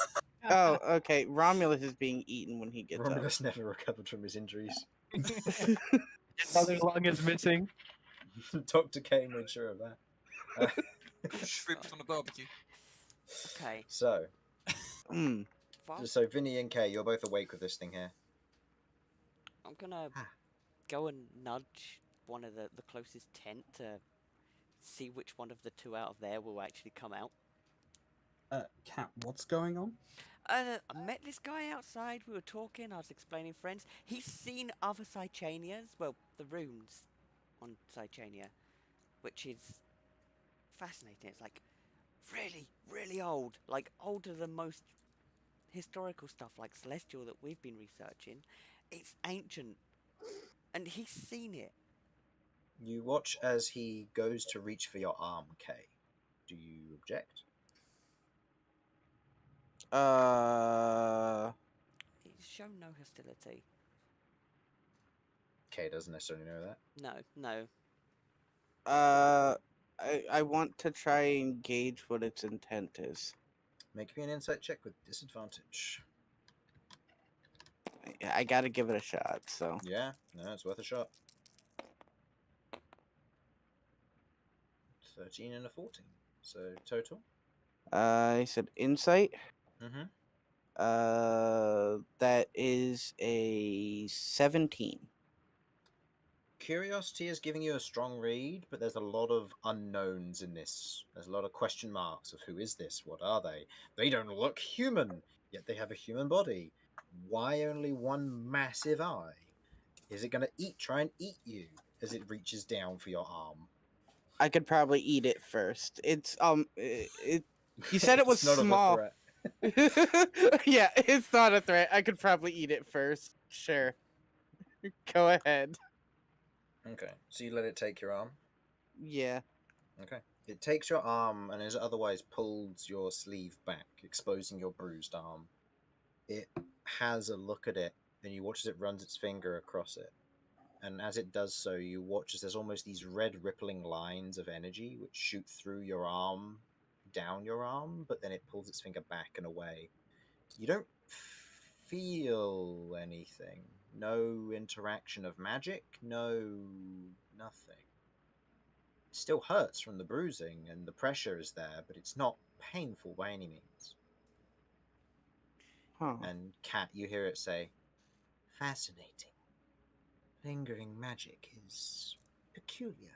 Oh, okay. Romulus is being eaten when he gets up. Romulus never recovered from his injuries. Another lung is missing. Dr. K made sure of that. Shrimps on a barbecue. Okay. So, Hmm. so Vinny and Kay, you're both awake with this thing here. I'm gonna go and nudge one of the closest tent to see which one of the two out of there will actually come out. Cat, what's going on? I met this guy outside. We were talking. I was explaining friends. He's seen other Sychanias. Well, the runes on Sychania, which is fascinating. It's like really, really old. Like older than most historical stuff like Celestial that we've been researching. It's ancient. And he's seen it. You watch as he goes to reach for your arm, Kay. Do you object? He's shown no hostility. Kay doesn't necessarily know that. No. I want to try and gauge what its intent is. Make me an insight check with disadvantage. I gotta give it a shot. So. Yeah, no, it's worth a shot. 13 and a 14. So total. I said insight. Mm-hmm. That is a 17. Curiosity is giving you a strong read, but there's a lot of unknowns in this. There's a lot of question marks of who is this? What are they? They don't look human, yet they have a human body. Why only one massive eye? Is it going to try and eat you as it reaches down for your arm? I could probably eat it first. It's you said it was It's not small. a Yeah, it's not a threat. I could probably eat it first. Sure. Go ahead. Okay, so you let it take your arm? Yeah. Okay. It takes your arm and as it otherwise pulls your sleeve back, exposing your bruised arm. It has a look at it, and you watch as it runs its finger across it. And as it does so, you watch as there's almost these red rippling lines of energy which shoot through your arm, down your arm, but then it pulls its finger back and away. You don't feel anything. No interaction of magic, nothing. It still hurts from the bruising and the pressure is there, but it's not painful by any means. Huh. And Cat, you hear it say, fascinating. Lingering magic is peculiar.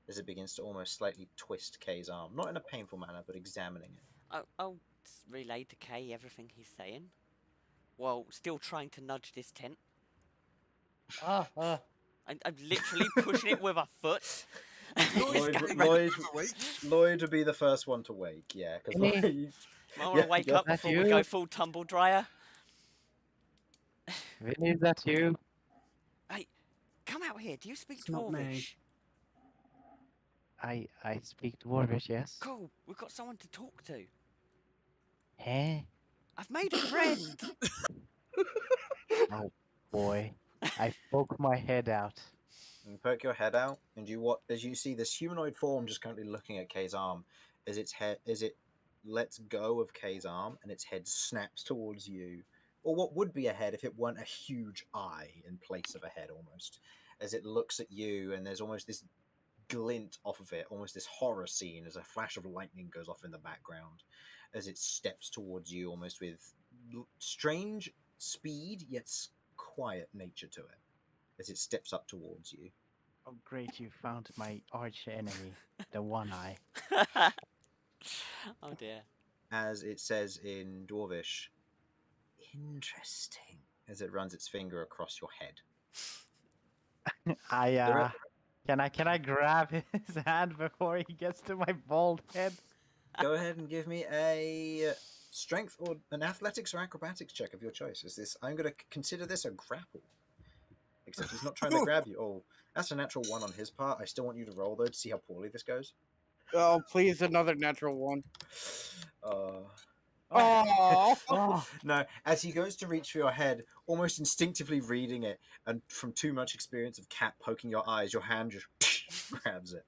As it begins to almost slightly twist Kay's arm, not in a painful manner, but examining it. I'll relay to Kay everything he's saying, while still trying to nudge this tent. I'm literally pushing it with a foot. Lloyd would be the first one to wake, yeah. Because I want to wake up before we go full tumble dryer. Vinny, is that you? Hey, come out here. Do you speak It's not me. Dwarvish? I speak Dwarvish, yes. Cool. We've got someone to talk to. Huh? I've made a friend. Oh boy. I poke my head out. You poke your head out, and as you see this humanoid form just currently looking at Kay's arm, as it lets go of Kay's arm, and its head snaps towards you, or what would be a head if it weren't a huge eye in place of a head, almost. As it looks at you, and there's almost this glint off of it, almost this horror scene, as a flash of lightning goes off in the background, as it steps towards you, almost with strange speed yet quiet nature to it, as it steps up towards you. Oh great, you found my arch enemy, the one eye. Oh dear. As it says in Dwarvish, interesting, as it runs its finger across your head. Can I grab his hand before he gets to my bald head? Go ahead and give me a strength or an athletics or acrobatics check of your choice. I'm going to consider this a grapple. Except he's not trying to grab you. Oh, that's a natural 1 on his part. I still want you to roll, though, to see how poorly this goes. Oh, please, another natural one. Oh. No, as he goes to reach for your head, almost instinctively reading it, and from too much experience of cat poking your eyes, your hand just grabs it.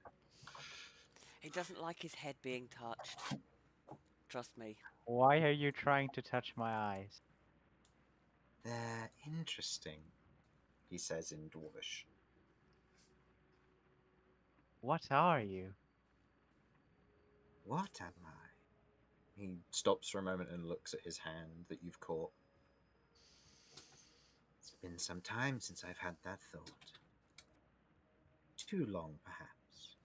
He doesn't like his head being touched. Trust me. Why are you trying to touch my eyes? They're interesting, he says in Dwarvish. What are you? What am I? He stops for a moment and looks at his hand that you've caught. It's been some time since I've had that thought. Too long, perhaps.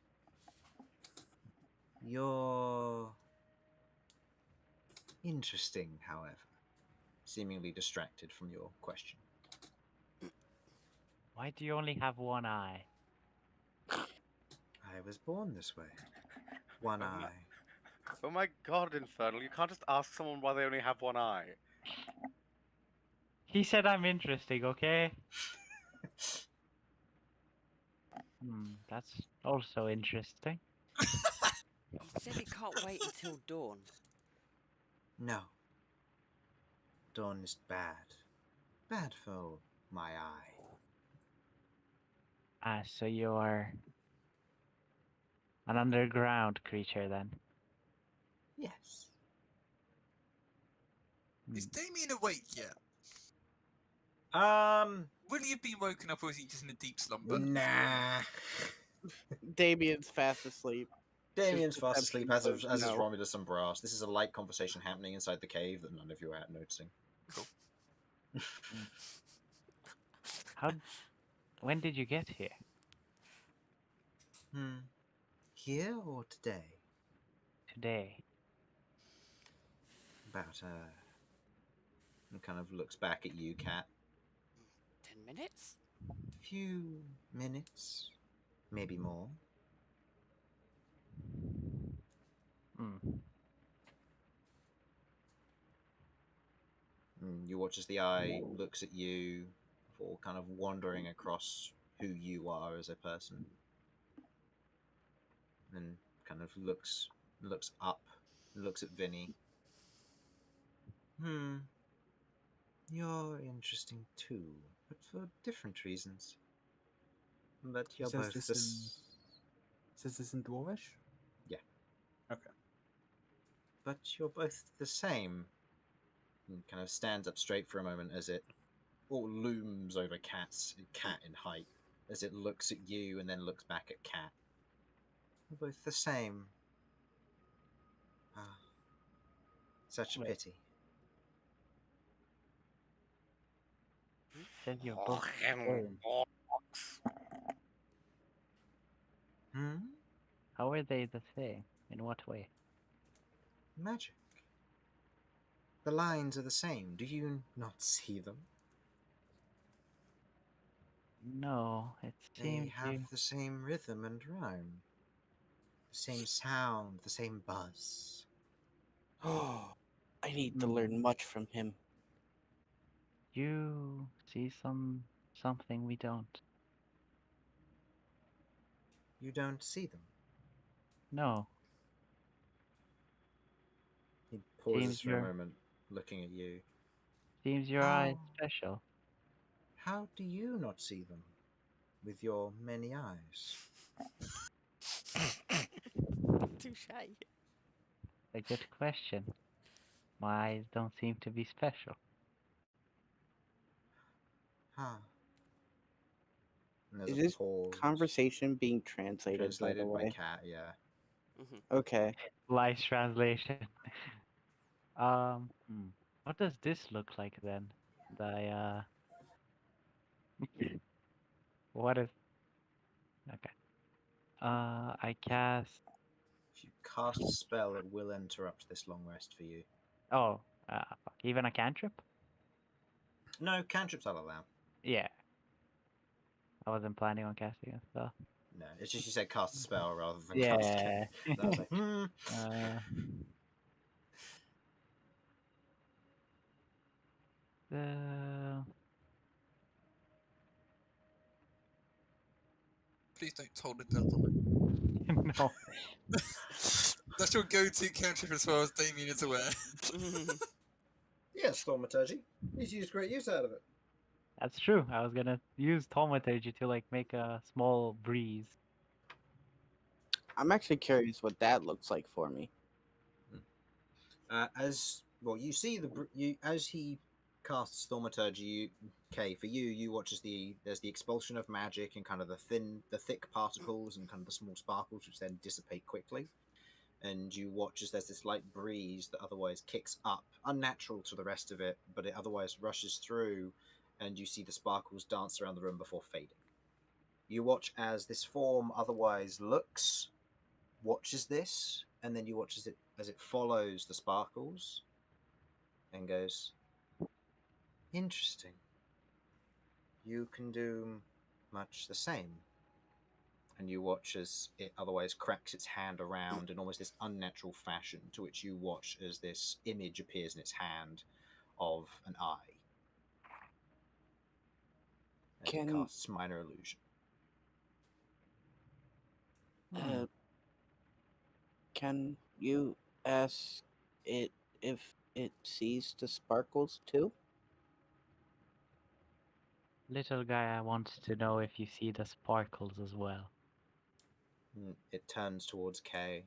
You're interesting, however, seemingly distracted from your question. Why do you only have one eye? I was born this way. One eye. Oh my god, Infernal, you can't just ask someone why they only have one eye. He said I'm interesting, okay? That's also interesting. He said he can't wait until dawn. No. Dawn is bad. Bad for my eye. Ah, so you're an underground creature then? Yes. Is Damien awake yet? Will he have been woken up, or is he just in a deep slumber? Nah. Damien's fast asleep. Damien's fast asleep, as is no. Romulus and Brass. This is a light conversation happening inside the cave that none of you are noticing. Cool. When did you get here? Here or today? Today. About, and kind of looks back at you, Cat. 10 minutes? Few minutes, maybe more. You watch as the eye looks at you, all kind of wandering across who you are as a person, and kind of looks up, looks at Vinny. You're interesting too, but for different reasons. But you're both Says this in Dwarvish? Yeah. Okay. But you're both the same. And kind of stands up straight for a moment as it all looms over Cat in height, as it looks at you and then looks back at Cat. You're both the same. Ah, such a pity. Said you're both the same. How are they the same? In what way? Magic. The lines are the same. Do you not see them? No, it seems They have the same rhythm and rhyme. The same sound, the same buzz. Oh, I need to learn much from him. You see something we don't. You don't see them. No. He pauses Seems for a your moment, looking at you. seems your eye is special. How do you not see them with your many eyes? Touche. A good question. My eyes don't seem to be special. Huh. And there's Is a this pause. conversation being translated, by the Translated by way? Cat, yeah. Okay. Live translation. What does this look like then? The what is okay. I cast. If you cast a spell, it will interrupt this long rest for you. Oh, fuck. Even a cantrip? No, cantrips I'll allow. Yeah. I wasn't planning on casting a spell. No, it's just you said cast a spell rather than Yeah. cast it. I was like, The Please don't toll it, gentlemen. no. That's your go-to cantrip as far as Damien is aware. yes, thaumaturgy. He's used great use out of it. That's true. I was gonna use thaumaturgy to like make a small breeze. I'm actually curious what that looks like for me. As well, you see as he casts thaumaturgy. For you watch as there's the expulsion of magic and kind of the thick particles and kind of the small sparkles which then dissipate quickly. And you watch as there's this light breeze that otherwise kicks up, unnatural to the rest of it, but it otherwise rushes through, and you see the sparkles dance around the room before fading. You watch as this form otherwise watches this, and then you watch as it follows the sparkles and goes, interesting. You can do much the same. And you watch as it otherwise cracks its hand around in almost this unnatural fashion, to which you watch as this image appears in its hand of an eye. And it casts minor illusion. Can you ask it if it sees the sparkles too? Little guy, I want to know if you see the sparkles as well. It turns towards Kay.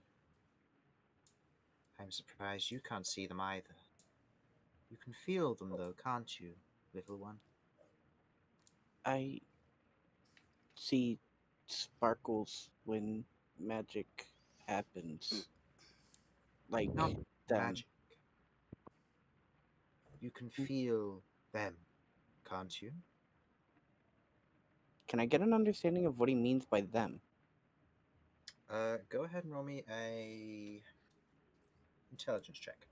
I'm surprised you can't see them either. You can feel them though, can't you, little one? I see sparkles when magic happens. Like Not them. magic. You can feel them, can't you? Can I get an understanding of what he means by them? Go ahead and roll me a intelligence check.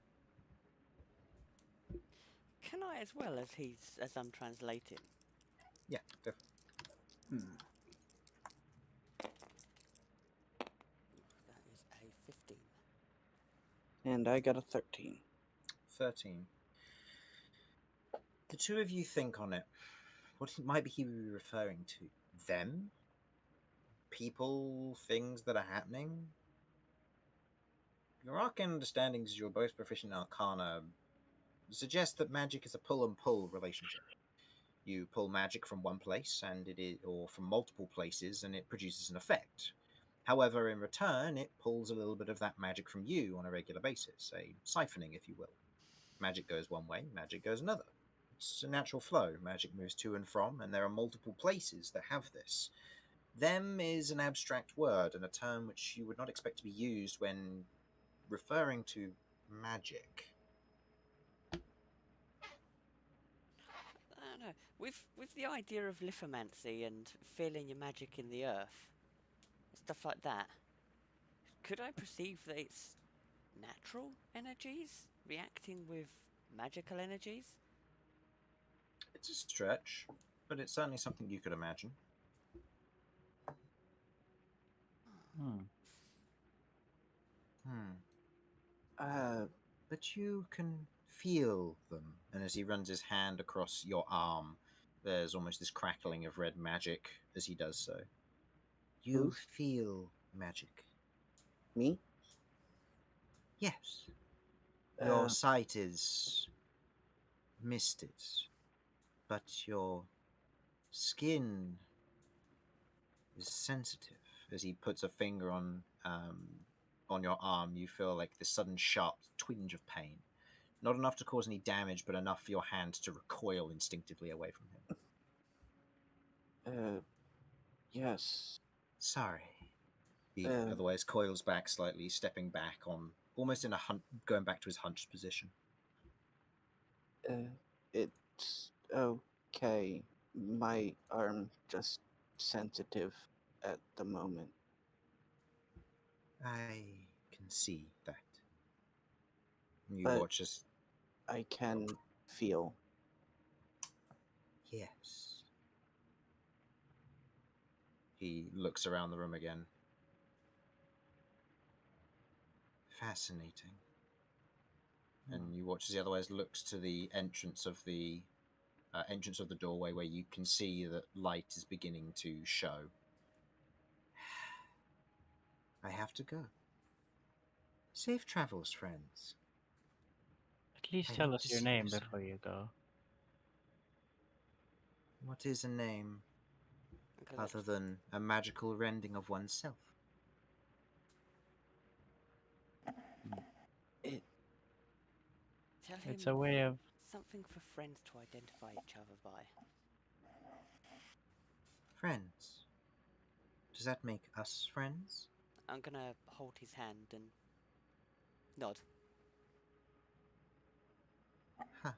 Can I as well as I'm translating? Yeah, go for it. That is a 15. And I got a 13. 13. The two of you think on it. What might he be referring to? Them? People, things that are happening? Your arcane understandings, you're both proficient in Arcana, suggest that magic is a pull and pull relationship. You pull magic from one place, or from multiple places, and it produces an effect. However, in return, it pulls a little bit of that magic from you on a regular basis, a siphoning, if you will. Magic goes one way, magic goes another. It's a natural flow. Magic moves to and from, and there are multiple places that have this. Them is an abstract word and a term which you would not expect to be used when referring to magic. I don't know. With the idea of lithomancy and feeling your magic in the earth, stuff like that, could I perceive that it's natural energies reacting with magical energies? It's a stretch, but it's certainly something you could imagine. But you can feel them. And as he runs his hand across your arm, there's almost this crackling of red magic as he does so. You Who? feel magic. Me? Yes. Your Uh, sight is misted, but your skin is sensitive. As he puts a finger on your arm, you feel like this sudden sharp twinge of pain. Not enough to cause any damage, but enough for your hand to recoil instinctively away from him. Yes. Sorry. He Uh, otherwise coils back slightly, stepping back on, almost in a going back to his hunched position. It's okay. My arm just sensitive at the moment. I can see that. You But watch as... I can feel. Yes. He looks around the room again. Fascinating. And you watch as he otherwise looks to the entrance of the doorway, where you can see that light is beginning to show. I have to go. Safe travels, friends. At least I tell hope us to your see you name soon. before you go. What is a name Okay, other let's- than a magical rending of oneself? Tell It's him a way of... something for friends to identify each other by. Friends. Does that make us friends? I'm gonna hold his hand and nod. Huh.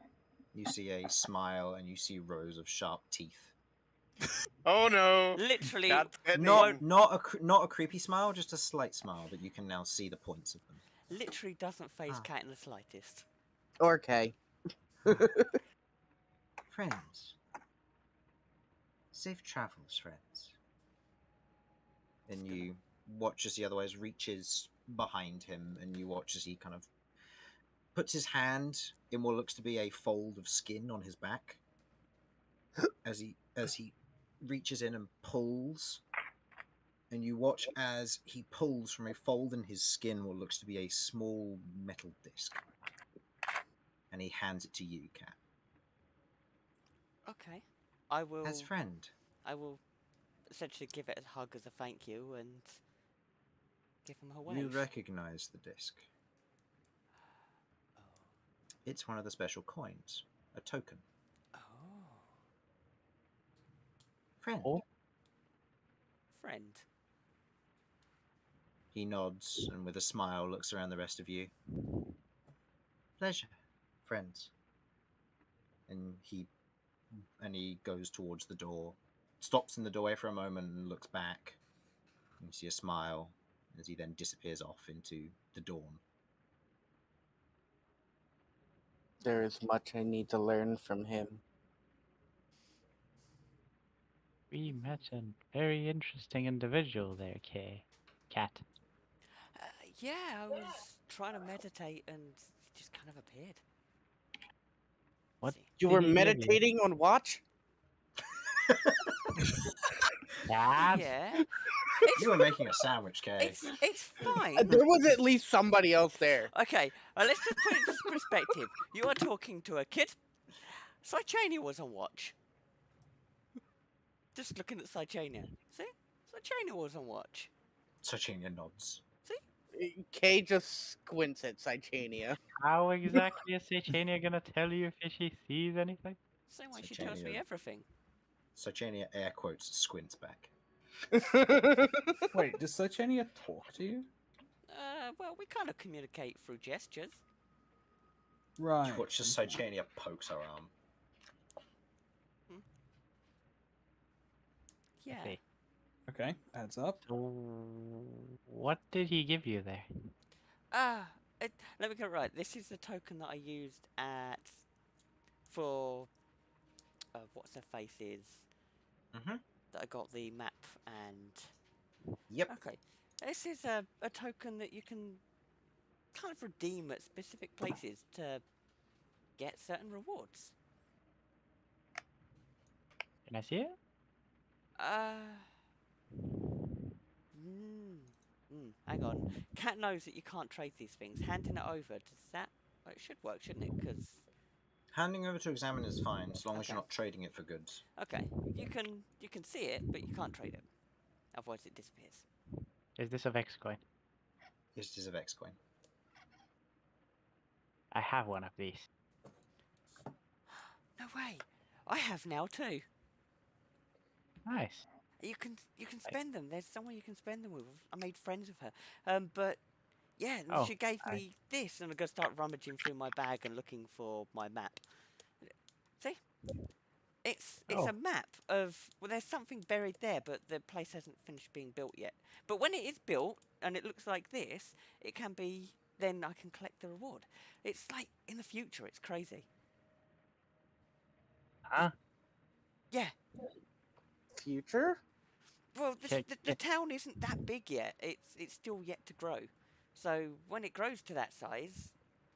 You see a smile and you see rows of sharp teeth. Oh no! Literally, Cat's getting Not eaten. not a creepy smile, just a slight smile, but you can now see the points of them. literally doesn't phase Ah. Cat in the slightest. Okay. Friends. Safe travels, friends. And you watch as he otherwise reaches behind him, and you watch as he kind of puts his hand in what looks to be a fold of skin on his back. As he reaches in and pulls, and you watch as he pulls from a fold in his skin what looks to be a small metal disc. And he hands it to you, Cat. Okay, I will. As friend. I will essentially give it a hug as a thank you and give him a wave. You recognize the disc. Oh. It's one of the special coins, a token. Oh. Friend. Oh. Friend. He nods and with a smile looks around the rest of you. Pleasure, friends. And he goes towards the door, stops in the doorway for a moment and looks back. You see a smile as he then disappears off into the dawn. There is much I need to learn from him. We met a very interesting individual there, Cat. Yeah, I was trying to meditate and he just kind of appeared. What? See. You Did were he give you? meditating on watch? Cat? Yeah. You were making a sandwich, Kay. It's fine. There was at least somebody else there. Okay, let's just put it into perspective. You are talking to a kid. Sychania was on watch. Just looking at Sychania. See? Sychania was on watch. Sychania nods. Kay just squints at Sychania. How exactly is Sechania gonna tell you if she sees anything? Same way she tells me Sychania- everything. Sychania air quotes squints back. Wait, does Sochenia talk to you? Well, we kind of communicate through gestures. Right. You watch as Sychania pokes her arm. Yeah. Okay, adds up. So, what did he give you there? Let me get it right. This is the token that I used for what's her face is. Mm-hmm. That I got the map and. Yep. Okay. This is a token that you can kind of redeem at specific places to get certain rewards. Can I see it? Hang on. Cat knows that you can't trade these things. Handing it over, does that... Well, it should work, shouldn't it? Because... Handing over to examine is fine, as long as Okay. you're not trading it for goods. Okay, you can see it, but you can't trade it. Otherwise it disappears. Is this a Vex coin? It is a Vex coin. I have one of these. No way! I have now too! Nice. You can spend them. There's someone you can spend them with. I made friends with her. But yeah, Oh, she gave me this, and I'm gonna start rummaging through my bag and looking for my map. See, it's a map of there's something buried there, but the place hasn't finished being built yet. But when it is built and it looks like this, it can be. Then I can collect the reward. It's like in the future. It's crazy. Huh? Yeah. Future? Well, the town isn't that big yet. It's still yet to grow. So when it grows to that size,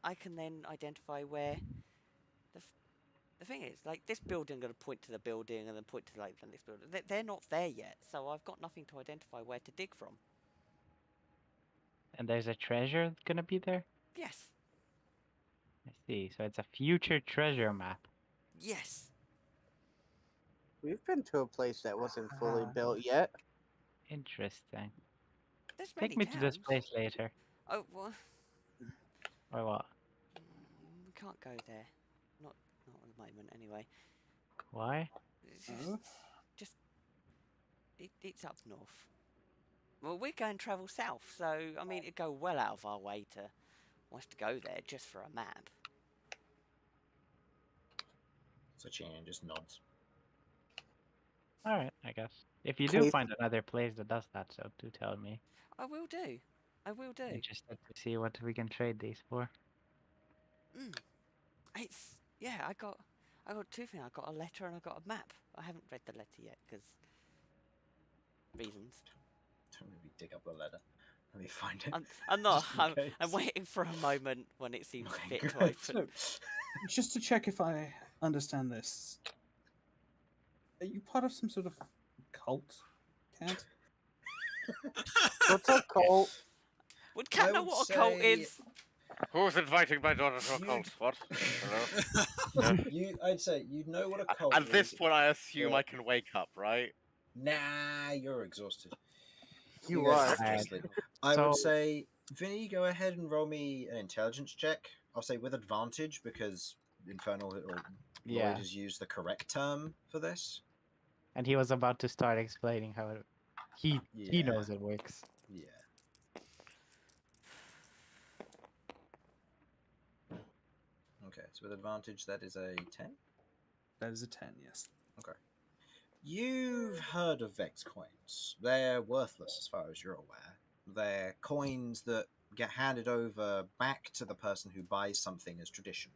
I can then identify where the thing is. Like this building, going to point to the building and then point to like the next building. They're not there yet, so I've got nothing to identify where to dig from. And there's a treasure gonna be there? Yes. I see. So it's a future treasure map. Yes. We've been to a place that wasn't fully built yet. Interesting. There's Take me to this place later. Oh, well. Or what? We can't go there. Not at the moment, anyway. Why? It's up north. Well, we're going to travel south, so I mean, it'd go well out of our way to want to go there just for a map. So Chan just nods. Alright, I guess. If you do find another place that does that, so do tell me. I will do. I will do. Interested to see what we can trade these for. I got two things. I got a letter and I got a map. I haven't read the letter yet because reasons. Don't let me dig up the letter. Let me find it. I'm not. I'm waiting for a moment when it seems fit to open. So, just to check if I understand this, are you part of some sort of cult, Cat? What's a cult? Would Cat know what a cult is? Who's inviting my daughter to a cult? What? Hello? I'd say you know what a cult At is. this point, I assume I can wake up, right? Nah, you're exhausted. You guys are. have to sleep. I would say, Vinny, go ahead and roll me an intelligence check. I'll say with advantage because Infernal or Lloyd has used the correct term for this. And he was about to start explaining how he knows it works. Yeah. Okay, so with advantage, that is a 10? That is a 10, yes. Okay. You've heard of Vex coins. They're worthless as far as you're aware. They're coins that get handed over back to the person who buys something as tradition.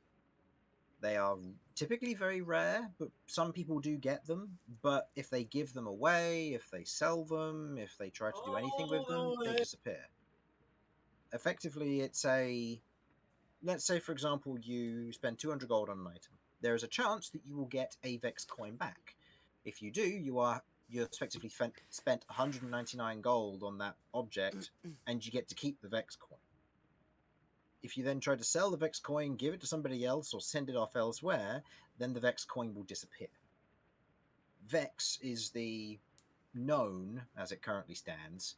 They are typically very rare, but some people do get them. But if they give them away, if they sell them, if they try to do anything with them, they disappear. Effectively, it's a... Let's say, for example, you spend 200 gold on an item. There is a chance that you will get a Vex coin back. If you do, you're effectively spent 199 gold on that object, and you get to keep the Vex coin. If you then try to sell the Vex coin, give it to somebody else, or send it off elsewhere, then the Vex coin will disappear. Vex is the known, as it currently stands,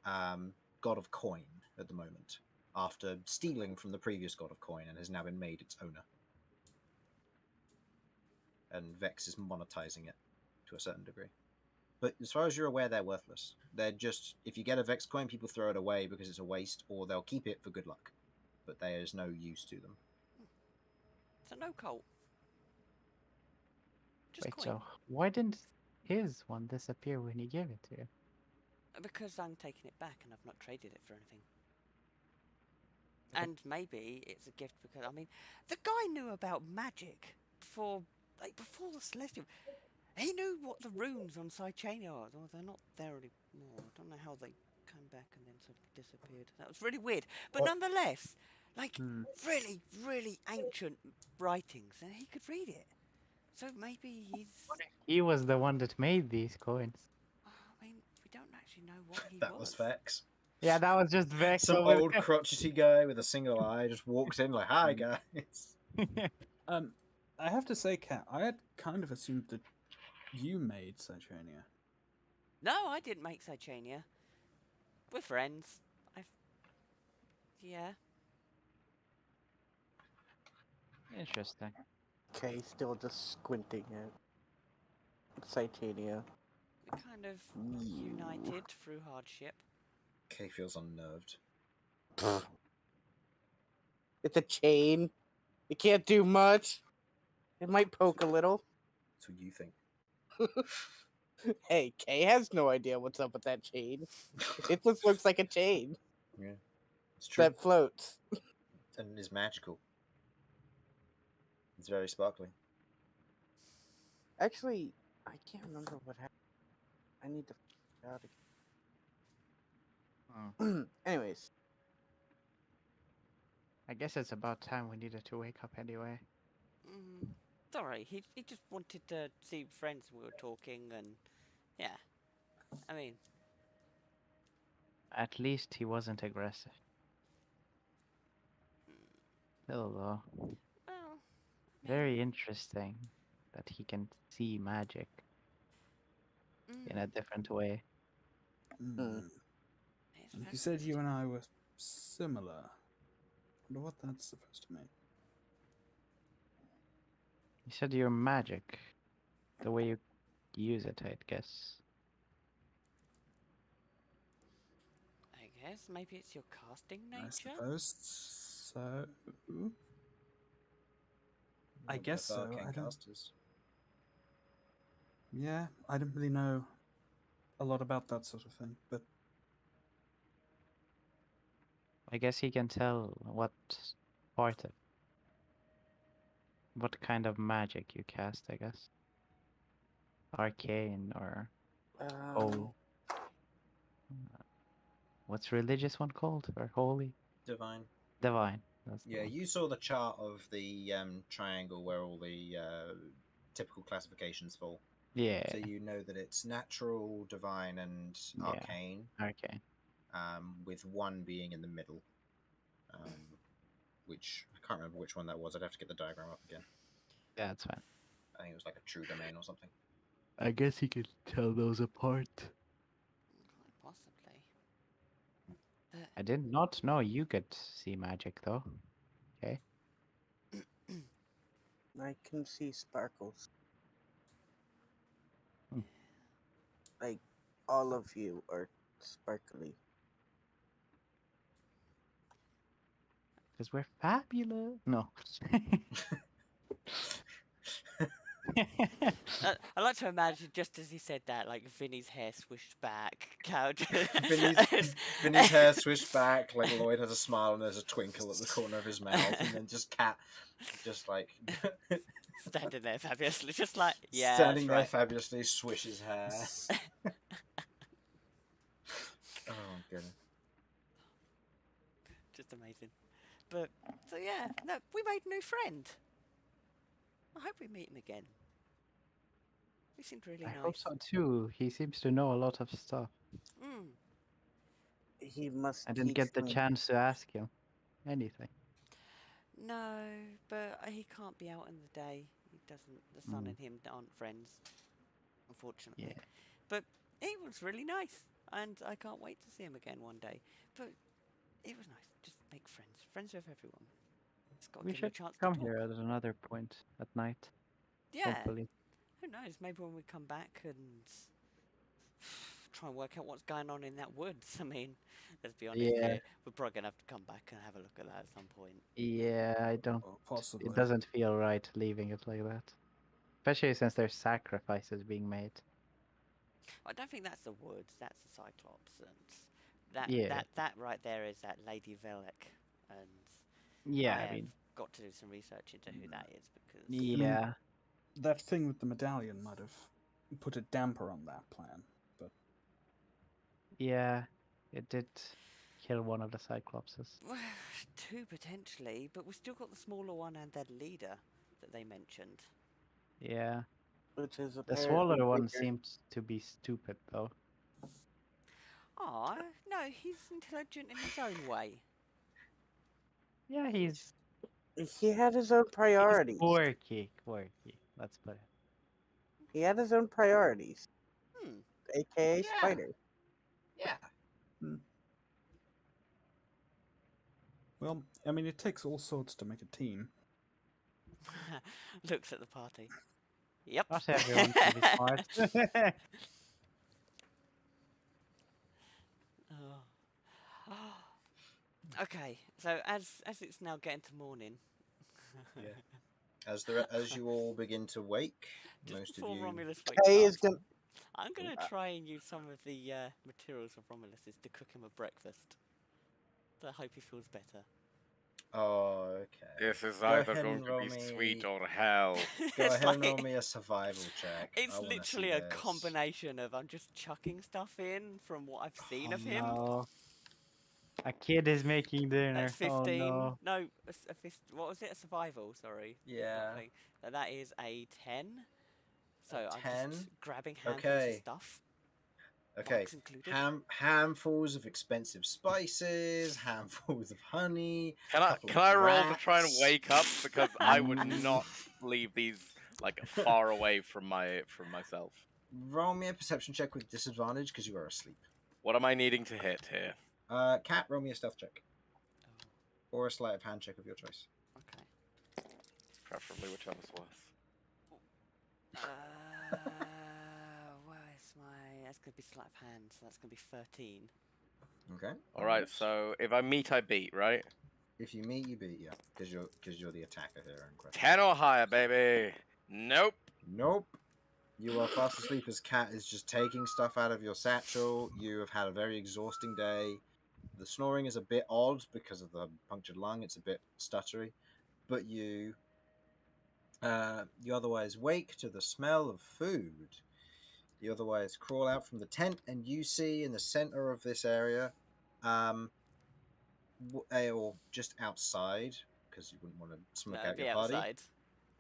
god of coin at the moment, after stealing from the previous god of coin and has now been made its owner. And Vex is monetizing it to a certain degree. But as far as you're aware, they're worthless. They're just, if you get a Vex coin, people throw it away because it's a waste, or they'll keep it for good luck. But there is no use to them. So no cult. Just Wait, coin. so why didn't his one disappear when he gave it to you? Because I'm taking it back and I've not traded it for anything. And maybe it's a gift because, I mean, the guy knew about magic before the Celestial. He knew what the runes on Sychania are. Oh, they're not there anymore. I don't know how they came back and then sort of disappeared. That was really weird. But nonetheless, Like, Hmm. really, really ancient writings, and he could read it. So maybe he's... He was the one that made these coins. I mean, we don't actually know what he That was Vex. Yeah, that was just Vex. Some old crotchety guy with a single eye just walks in like, "Hi guys." I have to say, Kat, I had kind of assumed that you made Saturnia. No, I didn't make Saturnia. We're friends. Yeah. Interesting. Okay, still just squinting at Titania. We kind of united through hardship. Kay feels unnerved. It's a chain. It can't do much. It might poke a little. That's what you think. Hey, Kay has no idea what's up with that chain. It just looks like a chain. Yeah, it's true. That floats. And is magical. It's very sparkly. Actually, I can't remember what happened. I need to figure out again. Anyways. I guess it's about time we needed to wake up anyway. Sorry, he just wanted to see friends. We were talking, and yeah. I mean, At least he wasn't aggressive. Still though. well, Very interesting that he can see magic in a different way. And you said you and I were similar. I wonder what that's supposed to mean. You said your magic, the way you use it, I'd guess. I guess maybe it's your casting nature. I suppose so. I guess so. I don't. Casters. Yeah, I don't really know a lot about that sort of thing, but I guess he can tell what part of, what kind of magic you cast, I guess. Arcane or what's religious one called? Or holy? Divine. Divine. That's the Yeah, one. you saw the chart of the triangle where all the typical classifications fall. Yeah. So you know that it's natural, divine, and arcane. Arcane. With one being in the middle. Which I can't remember which one that was. I'd have to get the diagram up again. Yeah, that's fine. I think it was like a true domain or something. I guess he could tell those apart. Possibly. I did not know you could see magic though. Okay. I can see sparkles. Like, all of you are sparkly. Because we're fabulous. No. I like to imagine just as he said that, like Vinny's hair swished back. Vinny's hair swished back, like Lloyd has a smile and there's a twinkle at the corner of his mouth, and then just Cat, just like standing there fabulously, just like standing there right. fabulously, swishes hair. Oh goodness, just amazing. But so yeah, no, we made a new friend. I hope we meet him again. He seemed really nice. I hope so too. He seems to know a lot of stuff. He must. I didn't get the chance to ask him anything. No, but he can't be out in the day. He doesn't. The sun and him aren't friends, unfortunately. Yeah. But he was really nice, and I can't wait to see him again one day. But it was nice. Just make friends with everyone. It's got to We give him a should chance come to talk. here at another point at night. Yeah. Hopefully. Who knows? Maybe when we come back and try and work out what's going on in that woods. I mean, let's be honest. Yeah. We're probably gonna have to come back and have a look at that at some point. Yeah, I don't. Possibly. It doesn't feel right leaving it like that, especially since there's sacrifices being made. I don't think that's the woods. That's the Cyclops, and that right there is that Lady Velek, and Yeah, I I mean, got to do some research into who that is because yeah, that thing with the medallion might have put a damper on that plan, but yeah, it did kill one of the Cyclopses. Two potentially, but we've still got the smaller one and their leader that they mentioned. Yeah. Which is The apparently smaller one bigger. seems to be stupid, though. Ah, no, he's intelligent in his own way. Yeah, he's He had his own priorities. quirky. Let's put it. He had his own priorities. Hmm. AKA Yeah. Spider. Yeah. Well, I mean, it takes all sorts to make a team. Looks at the party. Yep. Not everyone can be smart. Oh. Okay, so as it's now getting to morning. Yeah. As you all begin to wake, Just most of before you. Romulus wakes Kay up, is gonna. I'm gonna try and use some of the materials of Romulus's to cook him a breakfast. So I hope he feels better. Oh, okay. This is Go either ahead going and to roll be me- sweet or hell. Go It's ahead and like- roll me a survival check. I It's wanna literally see a this. combination of I'm just chucking stuff in from what I've seen of him. No. A kid is making dinner. That's 15. Oh no. What was it? A survival, sorry. Yeah. Not thing. That is a 10. So I'm 10? just grabbing handfuls Okay. of stuff. Okay. Box included. Handfuls of expensive spices, handfuls of honey. Can I couple can of I roll to try and rats. wake up because I would not leave these like far away from myself. Roll me a perception check with disadvantage because you are asleep. What am I needing to hit here? Cat, roll me a stealth check. Or a sleight of hand check of your choice. Okay. Preferably whichever's worse. Where's my... That's going to be sleight of hand, so that's going to be 13. Okay. Alright, so if I meet, I beat, right? If you meet, you beat, yeah. Because you're the attacker here. In question. 10 or higher, baby. Nope. Nope. You are fast asleep as Cat is just taking stuff out of your satchel. You have had a very exhausting day. The snoring is a bit odd because of the punctured lung. It's a bit stuttery. But you otherwise wake to the smell of food. You otherwise crawl out from the tent and you see in the center of this area, or just outside, because you wouldn't want to smoke No, out be your party, outside.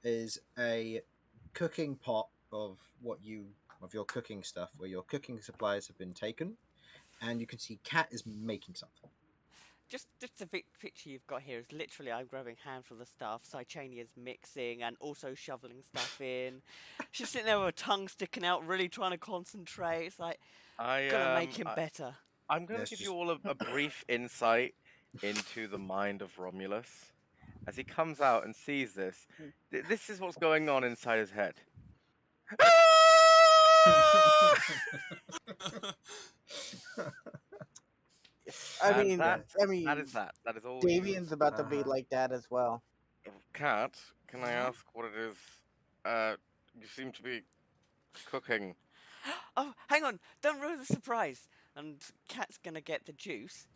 is a cooking pot of your cooking stuff, where your cooking supplies have been taken, and you can see Cat is making something. Just the picture you've got here is literally I'm grabbing handful of stuff. Cychania's mixing and also shoveling stuff in. She's sitting there with her tongue sticking out, really trying to concentrate. It's like, gotta make him better. I'm going to give you all a brief insight into the mind of Romulus. As he comes out and sees this, this is what's going on inside his head. I mean, that is that. That is all. Davian's about to be like that as well. Cat, can I ask what it is? You seem to be cooking. Oh, hang on! Don't ruin the surprise. And Cat's gonna get the juice.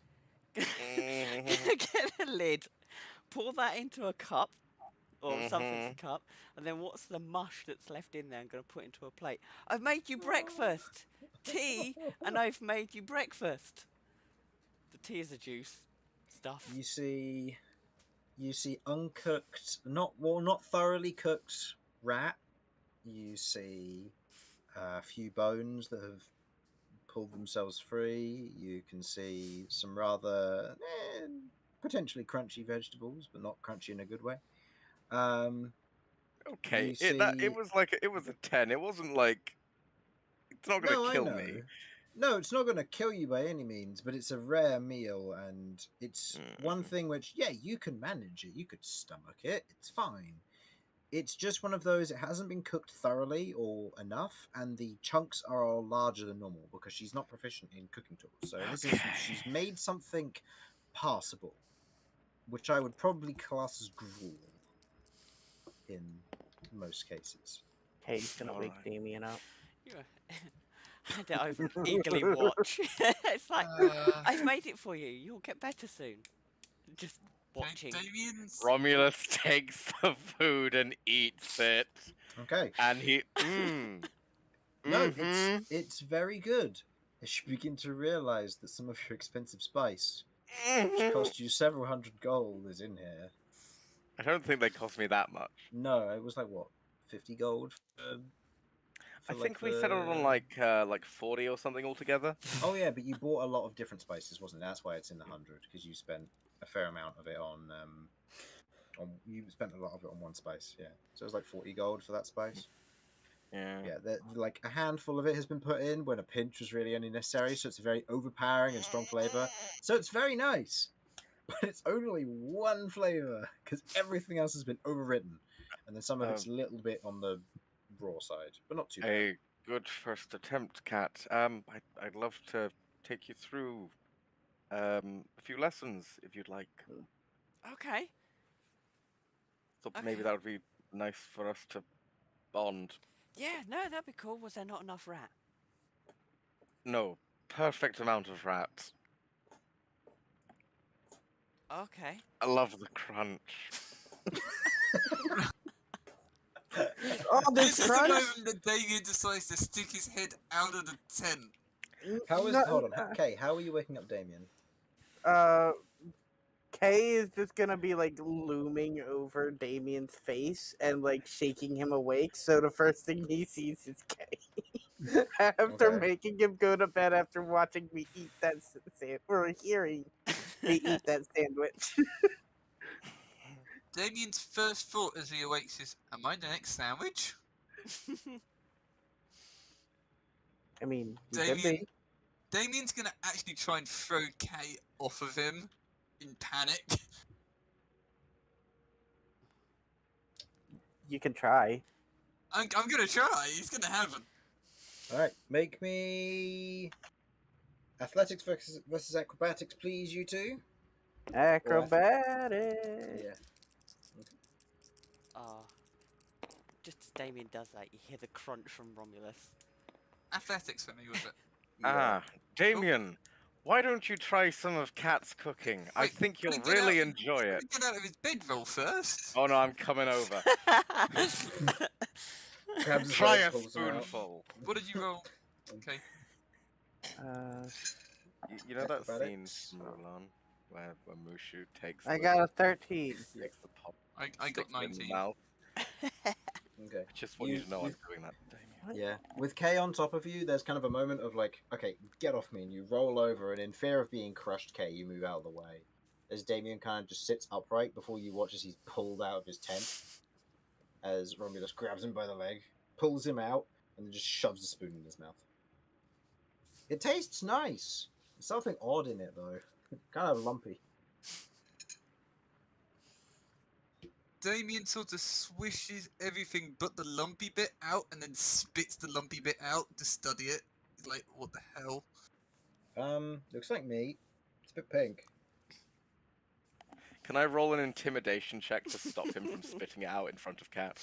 Gonna get the lid, pour that into a cup or something's a cup, and then what's the mush that's left in there? I'm gonna put into a plate. I've made you breakfast, tea, and I've made you breakfast. The tea is the juice stuff. You see uncooked, not thoroughly cooked rat. You see a few bones that have pulled themselves free. You can see some rather potentially crunchy vegetables, but not crunchy in a good way. Okay, it was a 10. It wasn't like it's not gonna kill me. No, it's not going to kill you by any means, but it's a rare meal, and it's one thing which, yeah, you can manage it. You could stomach it. It's fine. It's just one of those, it hasn't been cooked thoroughly or enough, and the chunks are larger than normal because she's not proficient in cooking tools. So in this instance, she's made something passable, which I would probably class as gruel in most cases. Hey, he's gonna wake Damien up. Hand it over and eagerly watch. It's like, I've made it for you. You'll get better soon. Just watching. Romulus takes the food and eats it. Okay. And he. No, it's very good. As you begin to realize that some of your expensive spice which cost you several hundred gold, is in here. I don't think they cost me that much. No, it was like what, 50 gold? I think we settled on like 40 or something altogether. Oh yeah, but you bought a lot of different spices, wasn't it? That's why it's in the 100, because you spent a fair amount of it on you spent a lot of it on one spice. Yeah, so it was like 40 gold for that spice. Yeah. Like a handful of it has been put in when a pinch was really only necessary, so it's a very overpowering and strong flavor. So it's very nice, but it's only one flavor because everything else has been overwritten, and then some of it's a little bit on the raw side, but not too bad. A good first attempt, Cat. I'd love to take you through a few lessons if you'd like. Okay. So maybe that would be nice for us to bond. Yeah, no, that'd be cool. Was there not enough rat? No, perfect amount of rats. Okay. I love the crunch. Oh, This this is the crunch! moment that Damien decides to stick his head out of the tent. Hold on. Okay, how are you waking up Damien? Kay is just gonna be like looming over Damien's face and like shaking him awake. So the first thing he sees is Kay. After Okay. making him go to bed after watching me eat that or hearing me eat that sandwich. Damien's first thought as he awakes is, am I the next sandwich? I mean, you could be. Damien's gonna actually try and throw Kay off of him in panic. You can try. I'm gonna try. He's gonna have him. All right, make me athletics versus acrobatics, please, you two. Acrobatics. Yeah. Just as Damien does that, you hear the crunch from Romulus. Athletics for me, was it? Ah, Damien, why don't you try some of Cat's cooking? I Wait, think you'll can I get really out- enjoy Can it. I get out of his bedroll first? Oh no, I'm coming over. Grabs his Try leg, a pulls him out. spoonful. What did you roll? Okay. You know that scene Acrobatics. from Mulan where Mushu takes I the, got a 13. takes the pop, I got sticks it in the 19. mouth. Okay. I just want you to know I'm doing that, Damien. Yeah. With Kay on top of you, there's kind of a moment of like, okay, get off me, and you roll over, and in fear of being crushed, Kay, you move out of the way. As Damien kind of just sits upright before you watch as he's pulled out of his tent. As Romulus grabs him by the leg, pulls him out, and then just shoves the spoon in his mouth. It tastes nice. There's something odd in it though. Kind of lumpy. Damien sort of swishes everything but the lumpy bit out and then spits the lumpy bit out to study it. He's like, what the hell? Looks like meat. It's a bit pink. Can I roll an intimidation check to stop him from spitting it out in front of Cat?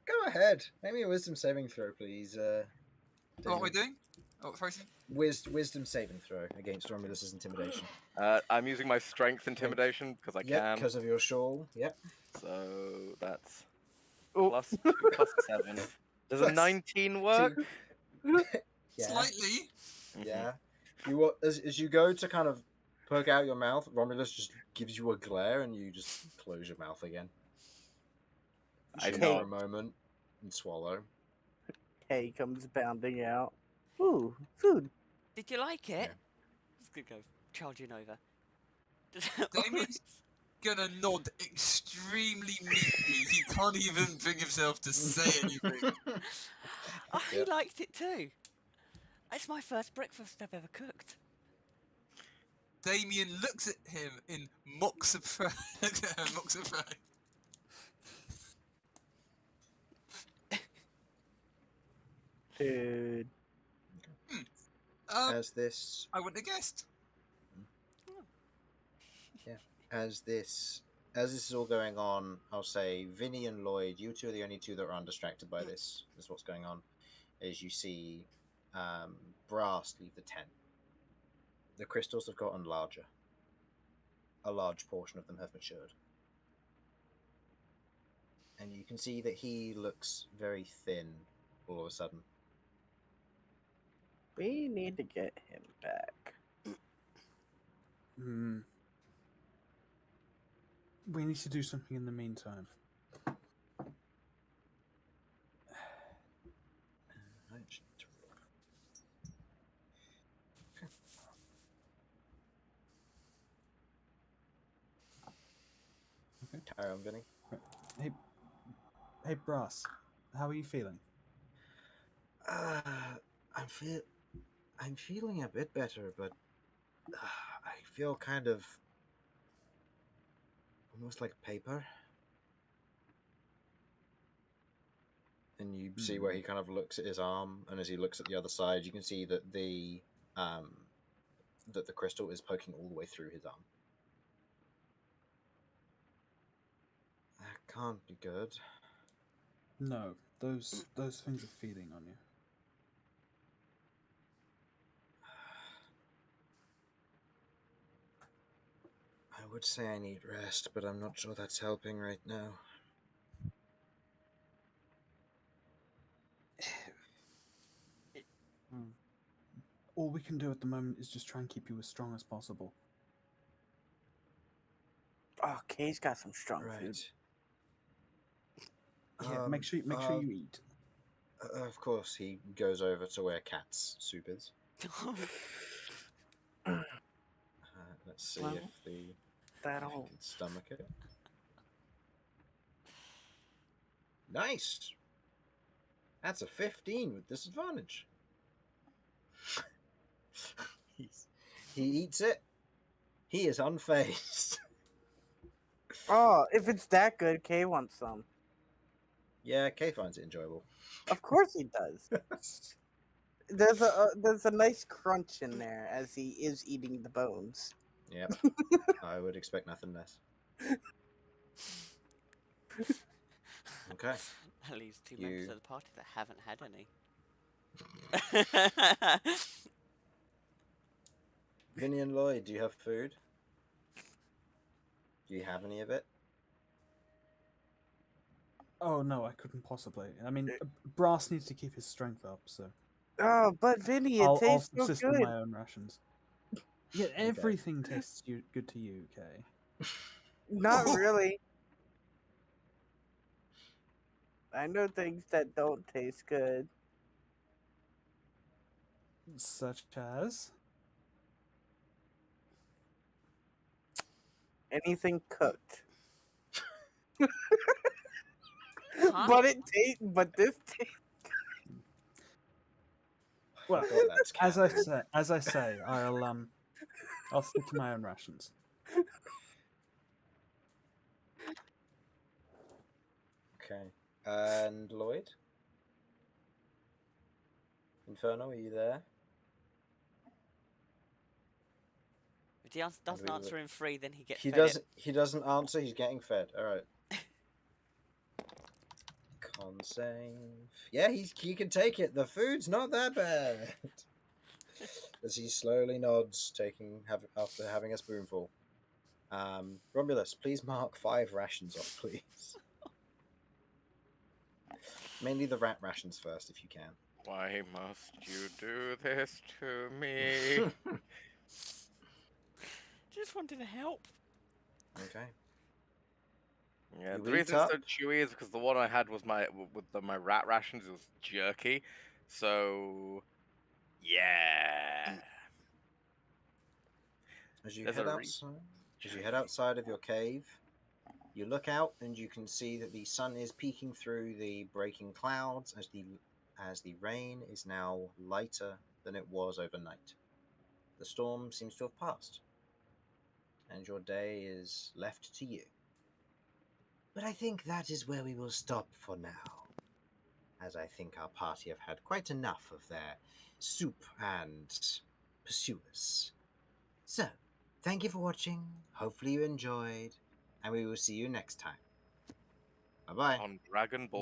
Go ahead. Make me a wisdom saving throw, please. What am I doing? Oh, sorry. Wisdom saving throw against Romulus's intimidation. I'm using my strength intimidation because I Yep, can. because of your shawl. Yep. So that's Oh. plus 7. Does a Plus 19 work? Yeah. Slightly. Yeah. You as you go to kind of poke out your mouth, Romulus just gives you a glare, and you just close your mouth again. I Chew know. for a moment and swallow. Kay comes bounding out. Ooh, food. Did you like it? Yeah. Just gonna go charging over. Damien's gonna nod extremely meekly. He can't even bring himself to say anything. Oh, he Yep. liked it too. It's my first breakfast I've ever cooked. Damien looks at him in mock surprise. Mock surprise. Dude. As this I wouldn't have guessed. as this is all going on, I'll say Vinny and Lloyd, you two are the only two that are undistracted by this. This is what's going on. As you see Brass leave the tent. The crystals have gotten larger. A large portion of them have matured. And you can see that he looks very thin all of a sudden. We need to get him back. We need to do something in the meantime. Okay. Carry on, Vinny. Hey, Brass. How are you feeling? I'm feeling a bit better, but I feel kind of almost like paper. And you see where he kind of looks at his arm, and as he looks at the other side, you can see that the crystal is poking all the way through his arm. That can't be good. No, those things are feeding on you. I would say I need rest, but I'm not sure that's helping right now. All we can do at the moment is just try and keep you as strong as possible. Oh, Kay's got some strong food. Yeah, make sure you eat. Of course, he goes over to where Cat's soup is. Let's see if he can stomach it. Nice. That's a 15 with disadvantage. He eats it. He is unfazed. Oh, if it's that good, Kay wants some. Yeah, Kay finds it enjoyable. Of course he does. There's a nice crunch in there as he is eating the bones. Yep. I would expect nothing less. Okay. That leaves two members of the party that haven't had any. Vinny and Lloyd, do you have food? Do you have any of it? Oh no, I couldn't possibly. I mean, Brass needs to keep his strength up, so. Oh, but Vinny, I'll tastes so subsist good. on my own rations. Yeah, everything tastes good to you, Kay. Not really. I know things that don't taste good. Such as? Anything cooked. But this tastes. Well, as I say, I'll stick to my own rations. Okay. And Lloyd? Inferno, are you there? If he doesn't answer in free, then he gets He fed doesn't. it. He doesn't answer. He's getting fed. All right. Con save. Yeah, he can take it. The food's not that bad. As he slowly nods, after having a spoonful. Romulus, please mark 5 rations off, please. Mainly the rat rations first, if you can. Why must you do this to me? Just wanted to help. Okay. Yeah, You the reason eat it's so chewy is because the one I had was my rat rations. It was jerky, so yeah. As you There's head a outside of your cave, you look out and you can see that the sun is peeking through the breaking clouds as the rain is now lighter than it was overnight. The storm seems to have passed, and your day is left to you. But I think that is where we will stop for now, as I think our party have had quite enough of their soup and pursuers. So, thank you for watching, hopefully you enjoyed, and we will see you next time. Bye-bye. On Dragon Ball